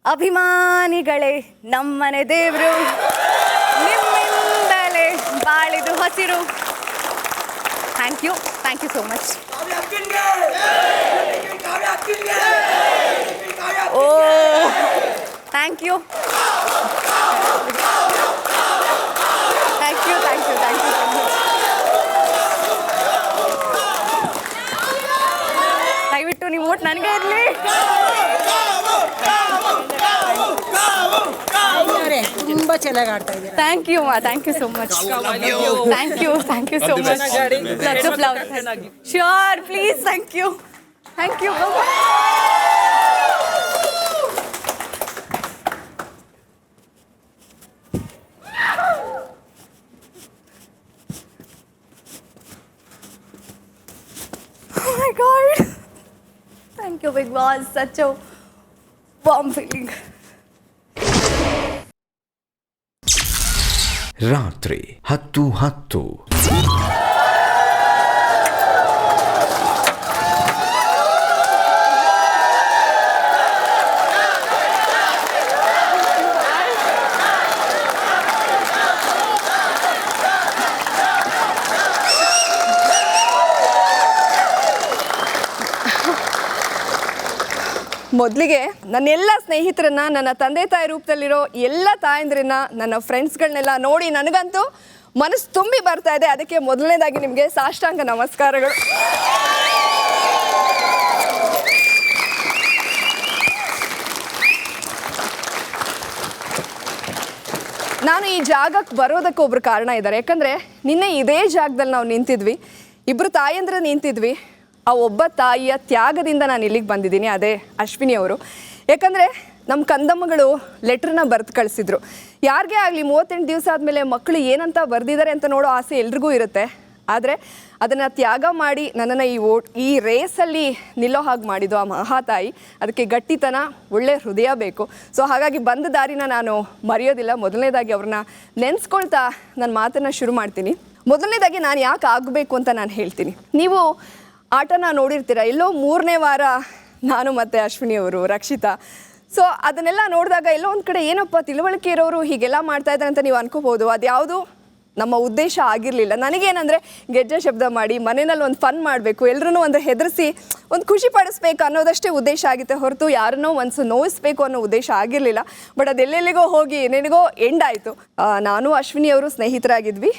Speaker 7: ಅಭಿಮಾನಿಗಳೇ, ನಮ್ಮನೆ ದೇವರು, ನಿಮ್ಮಿಂದಲೇ ಬಾಳಿದು ಹಸಿರು. Thank you so much. Oh thank you so much. ದಯವಿಟ್ಟು ನೀವು ಓಟ್ ನನಗೆ ಇರಲಿ.
Speaker 6: ತುಂಬಾ ಚೆನ್ನಾಗಿ ಆಡ್ತಾ ಇದ್ದೀರಾ.
Speaker 7: Thank you so much. Thank you so much. Lots of love. Sure, please. Thank you. Oh my God. Thank you, Big Boss. Such a warm feeling.
Speaker 1: ರಾತ್ರಿ 10:10.
Speaker 14: ಮೊದಲಿಗೆ ನನ್ನೆಲ್ಲ ಸ್ನೇಹಿತರನ್ನ, ನನ್ನ ತಂದೆ ತಾಯಿ ರೂಪದಲ್ಲಿರೋ ಎಲ್ಲ ತಾಯಂದ್ರನ್ನ, ನನ್ನ ಫ್ರೆಂಡ್ಸ್ಗಳನ್ನೆಲ್ಲ ನೋಡಿ ನನಗಂತೂ ಮನಸ್ಸು ತುಂಬಿ ಬರ್ತಾ ಇದೆ. ಅದಕ್ಕೆ ಮೊದಲನೇದಾಗಿ ನಿಮಗೆ ಸಾಷ್ಟಾಂಗ ನಮಸ್ಕಾರಗಳು. ನಾನು ಈ ಜಾಗಕ್ಕೆ ಬರೋದಕ್ಕೆ ಒಬ್ರು ಕಾರಣ ಇದ್ದಾರೆ. ಯಾಕಂದರೆ ನಿನ್ನೆ ಇದೇ ಜಾಗದಲ್ಲಿ ನಾವು ನಿಂತಿದ್ವಿ, ಇಬ್ಬರು ತಾಯಂದ್ರ ನಿಂತಿದ್ವಿ. ಆ ಒಬ್ಬ ತಾಯಿಯ ತ್ಯಾಗದಿಂದ ನಾನು ಇಲ್ಲಿಗೆ ಬಂದಿದ್ದೀನಿ, ಅದೇ ಅಶ್ವಿನಿ ಅವರು. ಯಾಕಂದರೆ ನಮ್ಮ ಕಂದಮ್ಮಗಳು ಲೆಟ್ರನ್ನ ಬರೆದು ಕಳಿಸಿದ್ರು. ಯಾರಿಗೇ ಆಗಲಿ 38 ದಿವಸ ಆದಮೇಲೆ ಮಕ್ಕಳು ಏನಂತ ಬರೆದಿದ್ದಾರೆ ಅಂತ ನೋಡೋ ಆಸೆ ಎಲ್ರಿಗೂ ಇರುತ್ತೆ. ಆದರೆ ಅದನ್ನು ತ್ಯಾಗ ಮಾಡಿ ನನ್ನನ್ನು ಈ ರೇಸಲ್ಲಿ ನಿಲ್ಲೋ ಹಾಗೆ ಮಾಡಿದ್ದು ಆ ಮಹಾತಾಯಿ. ಅದಕ್ಕೆ ಗಟ್ಟಿತನ, ಒಳ್ಳೆ ಹೃದಯ ಬೇಕು. ಸೊ ಹಾಗಾಗಿ ಬಂದ ದಾರಿನ ನಾನು ಮರೆಯೋದಿಲ್ಲ. ಮೊದಲನೇದಾಗಿ ಅವ್ರನ್ನ ನೆನೆಸ್ಕೊಳ್ತಾ ನನ್ನ ಮಾತನ್ನು ಶುರು ಮಾಡ್ತೀನಿ. ಮೊದಲನೇದಾಗಿ ನಾನು ಯಾಕೆ ಆಗಬೇಕು ಅಂತ ನಾನು ಹೇಳ್ತೀನಿ. ನೀವು ಆಟನ ನೋಡಿರ್ತೀರ. ಎಲ್ಲೋ 3ನೇ ವಾರ ನಾನು ಮತ್ತು ಅಶ್ವಿನಿ ಅವರು, ರಕ್ಷಿತಾ. ಸೊ ಅದನ್ನೆಲ್ಲ ನೋಡಿದಾಗ ಎಲ್ಲೋ ಒಂದು ಕಡೆ ಏನಪ್ಪ ತಿಳುವಳಿಕೆ ಇರೋರು ಹೀಗೆಲ್ಲ ಮಾಡ್ತಾ ಇದ್ದಾರೆ ಅಂತ ನೀವು ಅನ್ಕೋಬೋದು. ಅದ್ಯಾವುದು ನಮ್ಮ ಉದ್ದೇಶ ಆಗಿರಲಿಲ್ಲ. ನನಗೇನಂದರೆ ಗೆಜ್ಜೆ ಶಬ್ದ ಮಾಡಿ ಮನೆಯಲ್ಲಿ ಒಂದು ಫನ್ ಮಾಡಬೇಕು, ಎಲ್ಲರೂ ಒಂದು ಹೆದರಿಸಿ ಒಂದು ಖುಷಿ ಪಡಿಸ್ಬೇಕು ಅನ್ನೋದಷ್ಟೇ ಉದ್ದೇಶ ಆಗಿತ್ತೆ ಹೊರತು ಯಾರನ್ನೋ ಮನಸ್ಸು ನೋಯಿಸ್ಬೇಕು ಅನ್ನೋ ಉದ್ದೇಶ ಆಗಿರಲಿಲ್ಲ. ಬಟ್ ಅದೆಲ್ಲೆಲ್ಲಿಗೋ ಹೋಗಿ ಏನೇನಿಗೋ ಎಂಡ್ ಆಯಿತು. ನಾನು ಅಶ್ವಿನಿ ಅವರು ಸ್ನೇಹಿತರಾಗಿದ್ವಿ,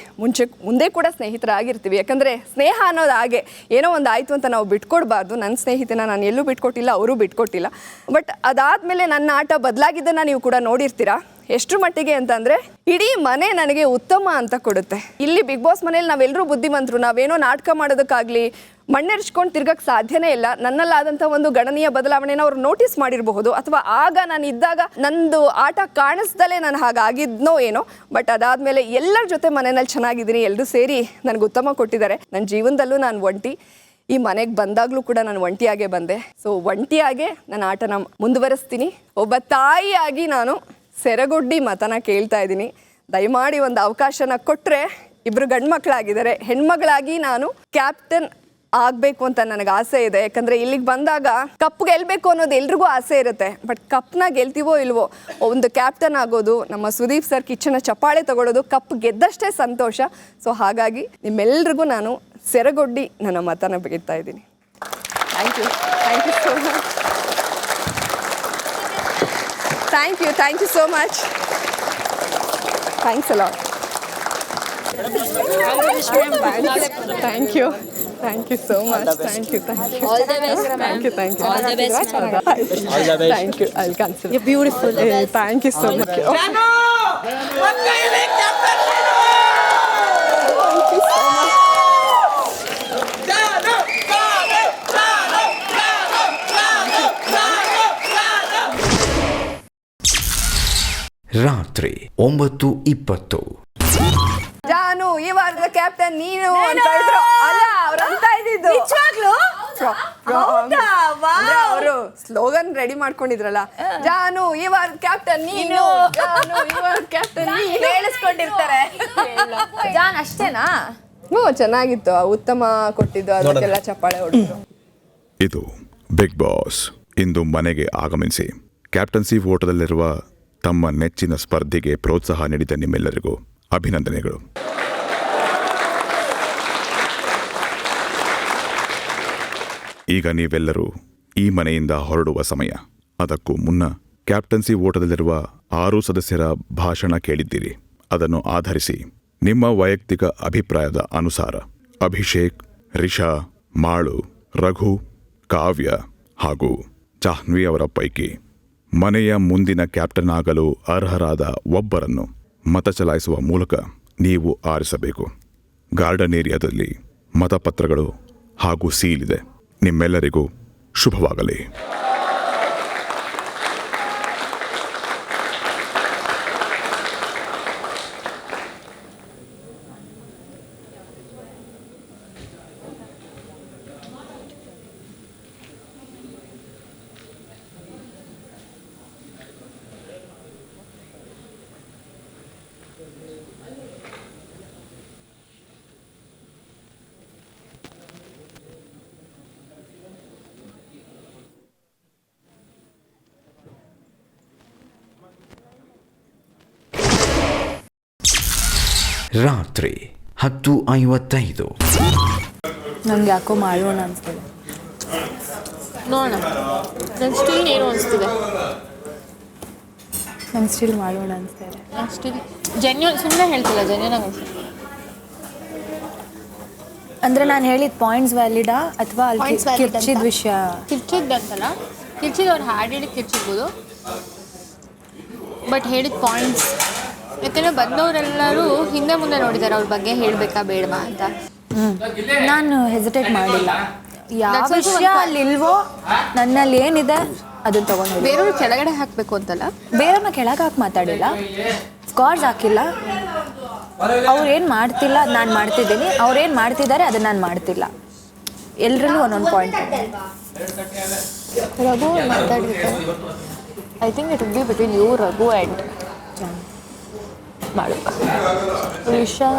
Speaker 14: ಮುಂದೆ ಕೂಡ ಸ್ನೇಹಿತರಾಗಿರ್ತೀವಿ. ಯಾಕಂದರೆ ಸ್ನೇಹ ಅನ್ನೋದು ಹಾಗೆ ಏನೋ ಒಂದು ಆಯಿತು ಅಂತ ನಾವು ಬಿಟ್ಕೊಡ್ಬಾರ್ದು. ನನ್ನ ಸ್ನೇಹಿತನ ನಾನು ಎಲ್ಲೂ ಬಿಟ್ಕೊಟ್ಟಿಲ್ಲ, ಅವರು ಬಿಟ್ಕೊಟ್ಟಿಲ್ಲ. ಬಟ್ ಅದಾದಮೇಲೆ ನನ್ನ ಆಟ ಬದಲಾಗಿದ್ದನ್ನು ನೀವು ಕೂಡ ನೋಡಿರ್ತೀರಾ. ಎಷ್ಟರ ಮಟ್ಟಿಗೆ ಅಂತಂದರೆ ಇಡೀ ಮನೆ ನನಗೆ ಉತ್ತಮ ಅಂತ ಕೊಡುತ್ತೆ. ಇಲ್ಲಿ ಬಿಗ್ ಬಾಸ್ ಮನೇಲಿ ನಾವೆಲ್ಲರೂ ಬುದ್ಧಿವಂತರು, ನಾವೇನೋ ನಾಟಕ ಮಾಡೋದಕ್ಕಾಗಲಿ ಮಣ್ಣೆರ್ಚ್ಕೊಂಡು ತಿರ್ಗಕ್ಕೆ ಸಾಧ್ಯನೇ ಇಲ್ಲ. ನನ್ನಲ್ಲಾದಂಥ ಒಂದು ಗಣನೀಯ ಬದಲಾವಣೆನ ಅವ್ರು ನೋಟಿಸ್ ಮಾಡಿರಬಹುದು, ಅಥವಾ ಆಗ ನಾನು ಇದ್ದಾಗ ನಂದು ಆಟ ಕಾಣಿಸ್ದಲೇ ನಾನು ಹಾಗಾಗಿದ್ನೋ ಏನೋ. ಬಟ್ ಅದಾದಮೇಲೆ ಎಲ್ಲರ ಜೊತೆ ಮನೆಯಲ್ಲಿ ಚೆನ್ನಾಗಿದ್ದೀನಿ, ಎಲ್ಲರೂ ಸೇರಿ ನನಗೆ ಉತ್ತಮ ಕೊಟ್ಟಿದ್ದಾರೆ. ನನ್ನ ಜೀವನದಲ್ಲೂ ನಾನು ಒಂಟಿ, ಈ ಮನೆಗೆ ಬಂದಾಗಲೂ ಕೂಡ ನಾನು ಒಂಟಿಯಾಗೇ ಬಂದೆ. ಸೊ ಒಂಟಿಯಾಗೆ ನನ್ನ ಆಟನ ಮುಂದುವರಿಸ್ತೀನಿ. ಒಬ್ಬ ತಾಯಿಯಾಗಿ ನಾನು ಸೆರಗೊಡ್ಡಿ ಮತನ ಕೇಳ್ತಾ ಇದ್ದೀನಿ, ದಯಮಾಡಿ ಒಂದು ಅವಕಾಶನ ಕೊಟ್ಟರೆ. ಇಬ್ಬರು ಗಂಡು ಮಕ್ಕಳಾಗಿದ್ದಾರೆ, ಹೆಣ್ಮಗಳಾಗಿ ನಾನು ಕ್ಯಾಪ್ಟನ್ ಆಗಬೇಕು ಅಂತ ನನಗೆ ಆಸೆ ಇದೆ. ಯಾಕಂದರೆ ಇಲ್ಲಿಗೆ ಬಂದಾಗ ಕಪ್ ಗೆಲ್ಲಬೇಕು ಅನ್ನೋದು ಎಲ್ರಿಗೂ ಆಸೆ ಇರುತ್ತೆ. ಬಟ್ ಕಪ್ನ ಗೆಲ್ತೀವೋ ಇಲ್ವೋ, ಒಂದು ಕ್ಯಾಪ್ಟನ್ ಆಗೋದು, ನಮ್ಮ ಸುದೀಪ್ ಸರ್ ಕಿಚ್ಚನ ಚಪ್ಪಾಳೆ ತಗೊಳ್ಳೋದು, ಕಪ್ ಗೆದ್ದಷ್ಟೇ ಸಂತೋಷ. ಸೊ ಹಾಗಾಗಿ ನಿಮ್ಮೆಲ್ರಿಗೂ ನಾನು ಸೆರಗೊಡ್ಡಿ ನನ್ನ ಮತನ ಬಿಡ್ತಾ ಇದ್ದೀನಿ. Thank you so much. Thank you so much. Thanks a lot. Thank you so much. Thank you. All the best. Thank you. All the best. Thank you. I'll consider. You're beautiful. Thank you so much. Janu!
Speaker 1: ರಾತ್ರಿ 9:20.
Speaker 14: ಜಾನು ಈ ವಾರದ captain ನೀನು ಅಂತ ಹೇಳಿದ್ರು. ಅಲ್ಲ, ಅವ್ರು ಅಂತ ಇದ್ದಿದ್ದು ಅವರು ಸ್ಲೋಗನ್ ರೆಡಿ ಮಾಡ್ಕೊಂಡಿದ್ರಲ್ಲ, ಜಾನು ಈ ವಾರದ ಕ್ಯಾಪ್ಟನ್ ನೀನು, ಜಾನು ಈ ವಾರದ ಕ್ಯಾಪ್ಟನ್
Speaker 3: ಕೇಳಿಸ್ಕೊಂಡಿರ್ತಾರೆ. ಜಾನ್ ಅಷ್ಟೇನಾ?
Speaker 14: ಚೆನ್ನಾಗಿತ್ತು, ಉತ್ತಮ ಕೊಟ್ಟಿದ್ದು, ಅದಕ್ಕೆಲ್ಲ ಚಪ್ಪಾಳೆ ಹೊಡೆದ್ರು.
Speaker 2: ಇದು ಬಿಗ್ ಬಾಸ್. ಇಂದು ಮನೆಗೆ ಆಗಮಿಸಿ ಕ್ಯಾಪ್ಟನ್ಸಿ ಓಟದಲ್ಲಿರುವ ತಮ್ಮ ನೆಚ್ಚಿನ ಸ್ಪರ್ಧೆಗೆ ಪ್ರೋತ್ಸಾಹ ನೀಡಿದ ನಿಮ್ಮೆಲ್ಲರಿಗೂ ಅಭಿನಂದನೆಗಳು. ಈಗ ನೀವೆಲ್ಲರೂ ಈ ಮನೆಯಿಂದ ಹೊರಡುವ ಸಮಯ. ಅದಕ್ಕೂ ಮುನ್ನ ಕ್ಯಾಪ್ಟನ್ಸಿ ಓಟದಲ್ಲಿರುವ 6 ಸದಸ್ಯರ ಭಾಷಣ ಕೇಳಿದ್ದೀರಿ. ಅದನ್ನು ಆಧರಿಸಿ ನಿಮ್ಮ ವೈಯಕ್ತಿಕ ಅಭಿಪ್ರಾಯದ ಅನುಸಾರ ಅಭಿಷೇಕ್, ರಿಷಾ, ಮಾಳು, ರಘು, ಕಾವ್ಯ ಹಾಗೂ ಜಾಹ್ನವಿ ಅವರ ಪೈಕಿ ಮನೆಯ ಮುಂದಿನ ಕ್ಯಾಪ್ಟನ್ ಆಗಲು ಅರ್ಹರಾದ ಒಬ್ಬರನ್ನು ಮತ ಚಲಾಯಿಸುವ ಮೂಲಕ ನೀವು ಆರಿಸಬೇಕು. ಗಾರ್ಡನ್ ಏರಿಯಾದಲ್ಲಿ ಮತಪತ್ರಗಳು ಹಾಗೂ ಸೀಲ್ ಇದೆ. ನಿಮ್ಮೆಲ್ಲರಿಗೂ ಶುಭವಾಗಲಿ.
Speaker 1: ರಾತ್ರಿ 10:55.
Speaker 7: ನಂಗೆ ಯಾಕೋ ಮಾಡೋಣ ಅನಿಸ್ತದೆ.
Speaker 6: ನೋಡೋಣ, ನಂಗೆ ಸ್ಟಿಲ್ ಏನು ಅನಿಸ್ತಿದೆ,
Speaker 7: ನಂಗೆ ಸ್ಟಿಲ್ ಮಾಡೋಣ ಅನಿಸ್ತದೆ.
Speaker 6: ನಂಗೆ ಸ್ಟಿಲ್ ಜೆನ್ಯೂನ್, ಸುಮ್ಮನೆ ಹೇಳ್ತಿಲ್ಲ, ಜೆನ್ಯೂನ್ ಆಗಿ ಅನಿಸ್ತದೆ.
Speaker 7: ಅಂದರೆ ನಾನು ಹೇಳಿದ ಪಾಯಿಂಟ್ಸ್ ವ್ಯಾಲಿಡಾ ಅಥವಾ ಅಲ್ಲಿ ಕಿರ್ಚಿದ ವಿಷಯ?
Speaker 6: ಕಿರ್ಚಿದ್ದಂತಲ್ಲ, ಕಿರ್ಚಿದವ್ರು ಹಾಡು ಹೇಳಿ ಕಿರ್ಚಿರ್ಬೋದು, ಬಟ್ ಹೇಳಿದ ಪಾಯಿಂಟ್ಸ್. ಯಾಕಂದರೆ ಬಂದವರೆಲ್ಲರೂ ಹಿಂದೆ ಮುಂದೆ ನೋಡಿದ್ದಾರೆ ಅವ್ರ ಬಗ್ಗೆ ಹೇಳಬೇಕಾ ಬೇಡವಾ ಅಂತ.
Speaker 7: ನಾನು ಹೆಸಿಟೇಟ್ ಮಾಡಿಲ್ಲ. ಯಾವ ವಿಷಯ ಅಲ್ಲಿ ಇಲ್ವೋ, ನನ್ನಲ್ಲಿ ಏನಿದೆ ಅದನ್ನು ತೊಗೊಂಡು
Speaker 6: ಬೇರೆಯವ್ರು ಕೆಳಗಡೆ ಹಾಕಬೇಕು ಅಂತಲ್ಲ,
Speaker 7: ಬೇರೆಯವ್ರನ್ನ ಕೆಳಗೆ ಹಾಕಿ ಮಾತಾಡಿಲ್ಲ, ಸ್ಕಾರ್ಸ್ ಹಾಕಿಲ್ಲ. ಅವ್ರು ಏನು ಮಾಡ್ತಿಲ್ಲ ಅದು ನಾನು ಮಾಡ್ತಿದ್ದೀನಿ, ಅವ್ರೇನು ಮಾಡ್ತಿದ್ದಾರೆ ಅದನ್ನು ನಾನು ಮಾಡ್ತಿಲ್ಲ. ಎಲ್ಲರಲ್ಲೂ ಒಂದೊಂದು ಪಾಯಿಂಟ್.
Speaker 6: ರಘು ಮಾತಾಡಿರ್ತಾರೆ. I think it will be between you, Raghu and ಮಾಡು. ರಿಷಾ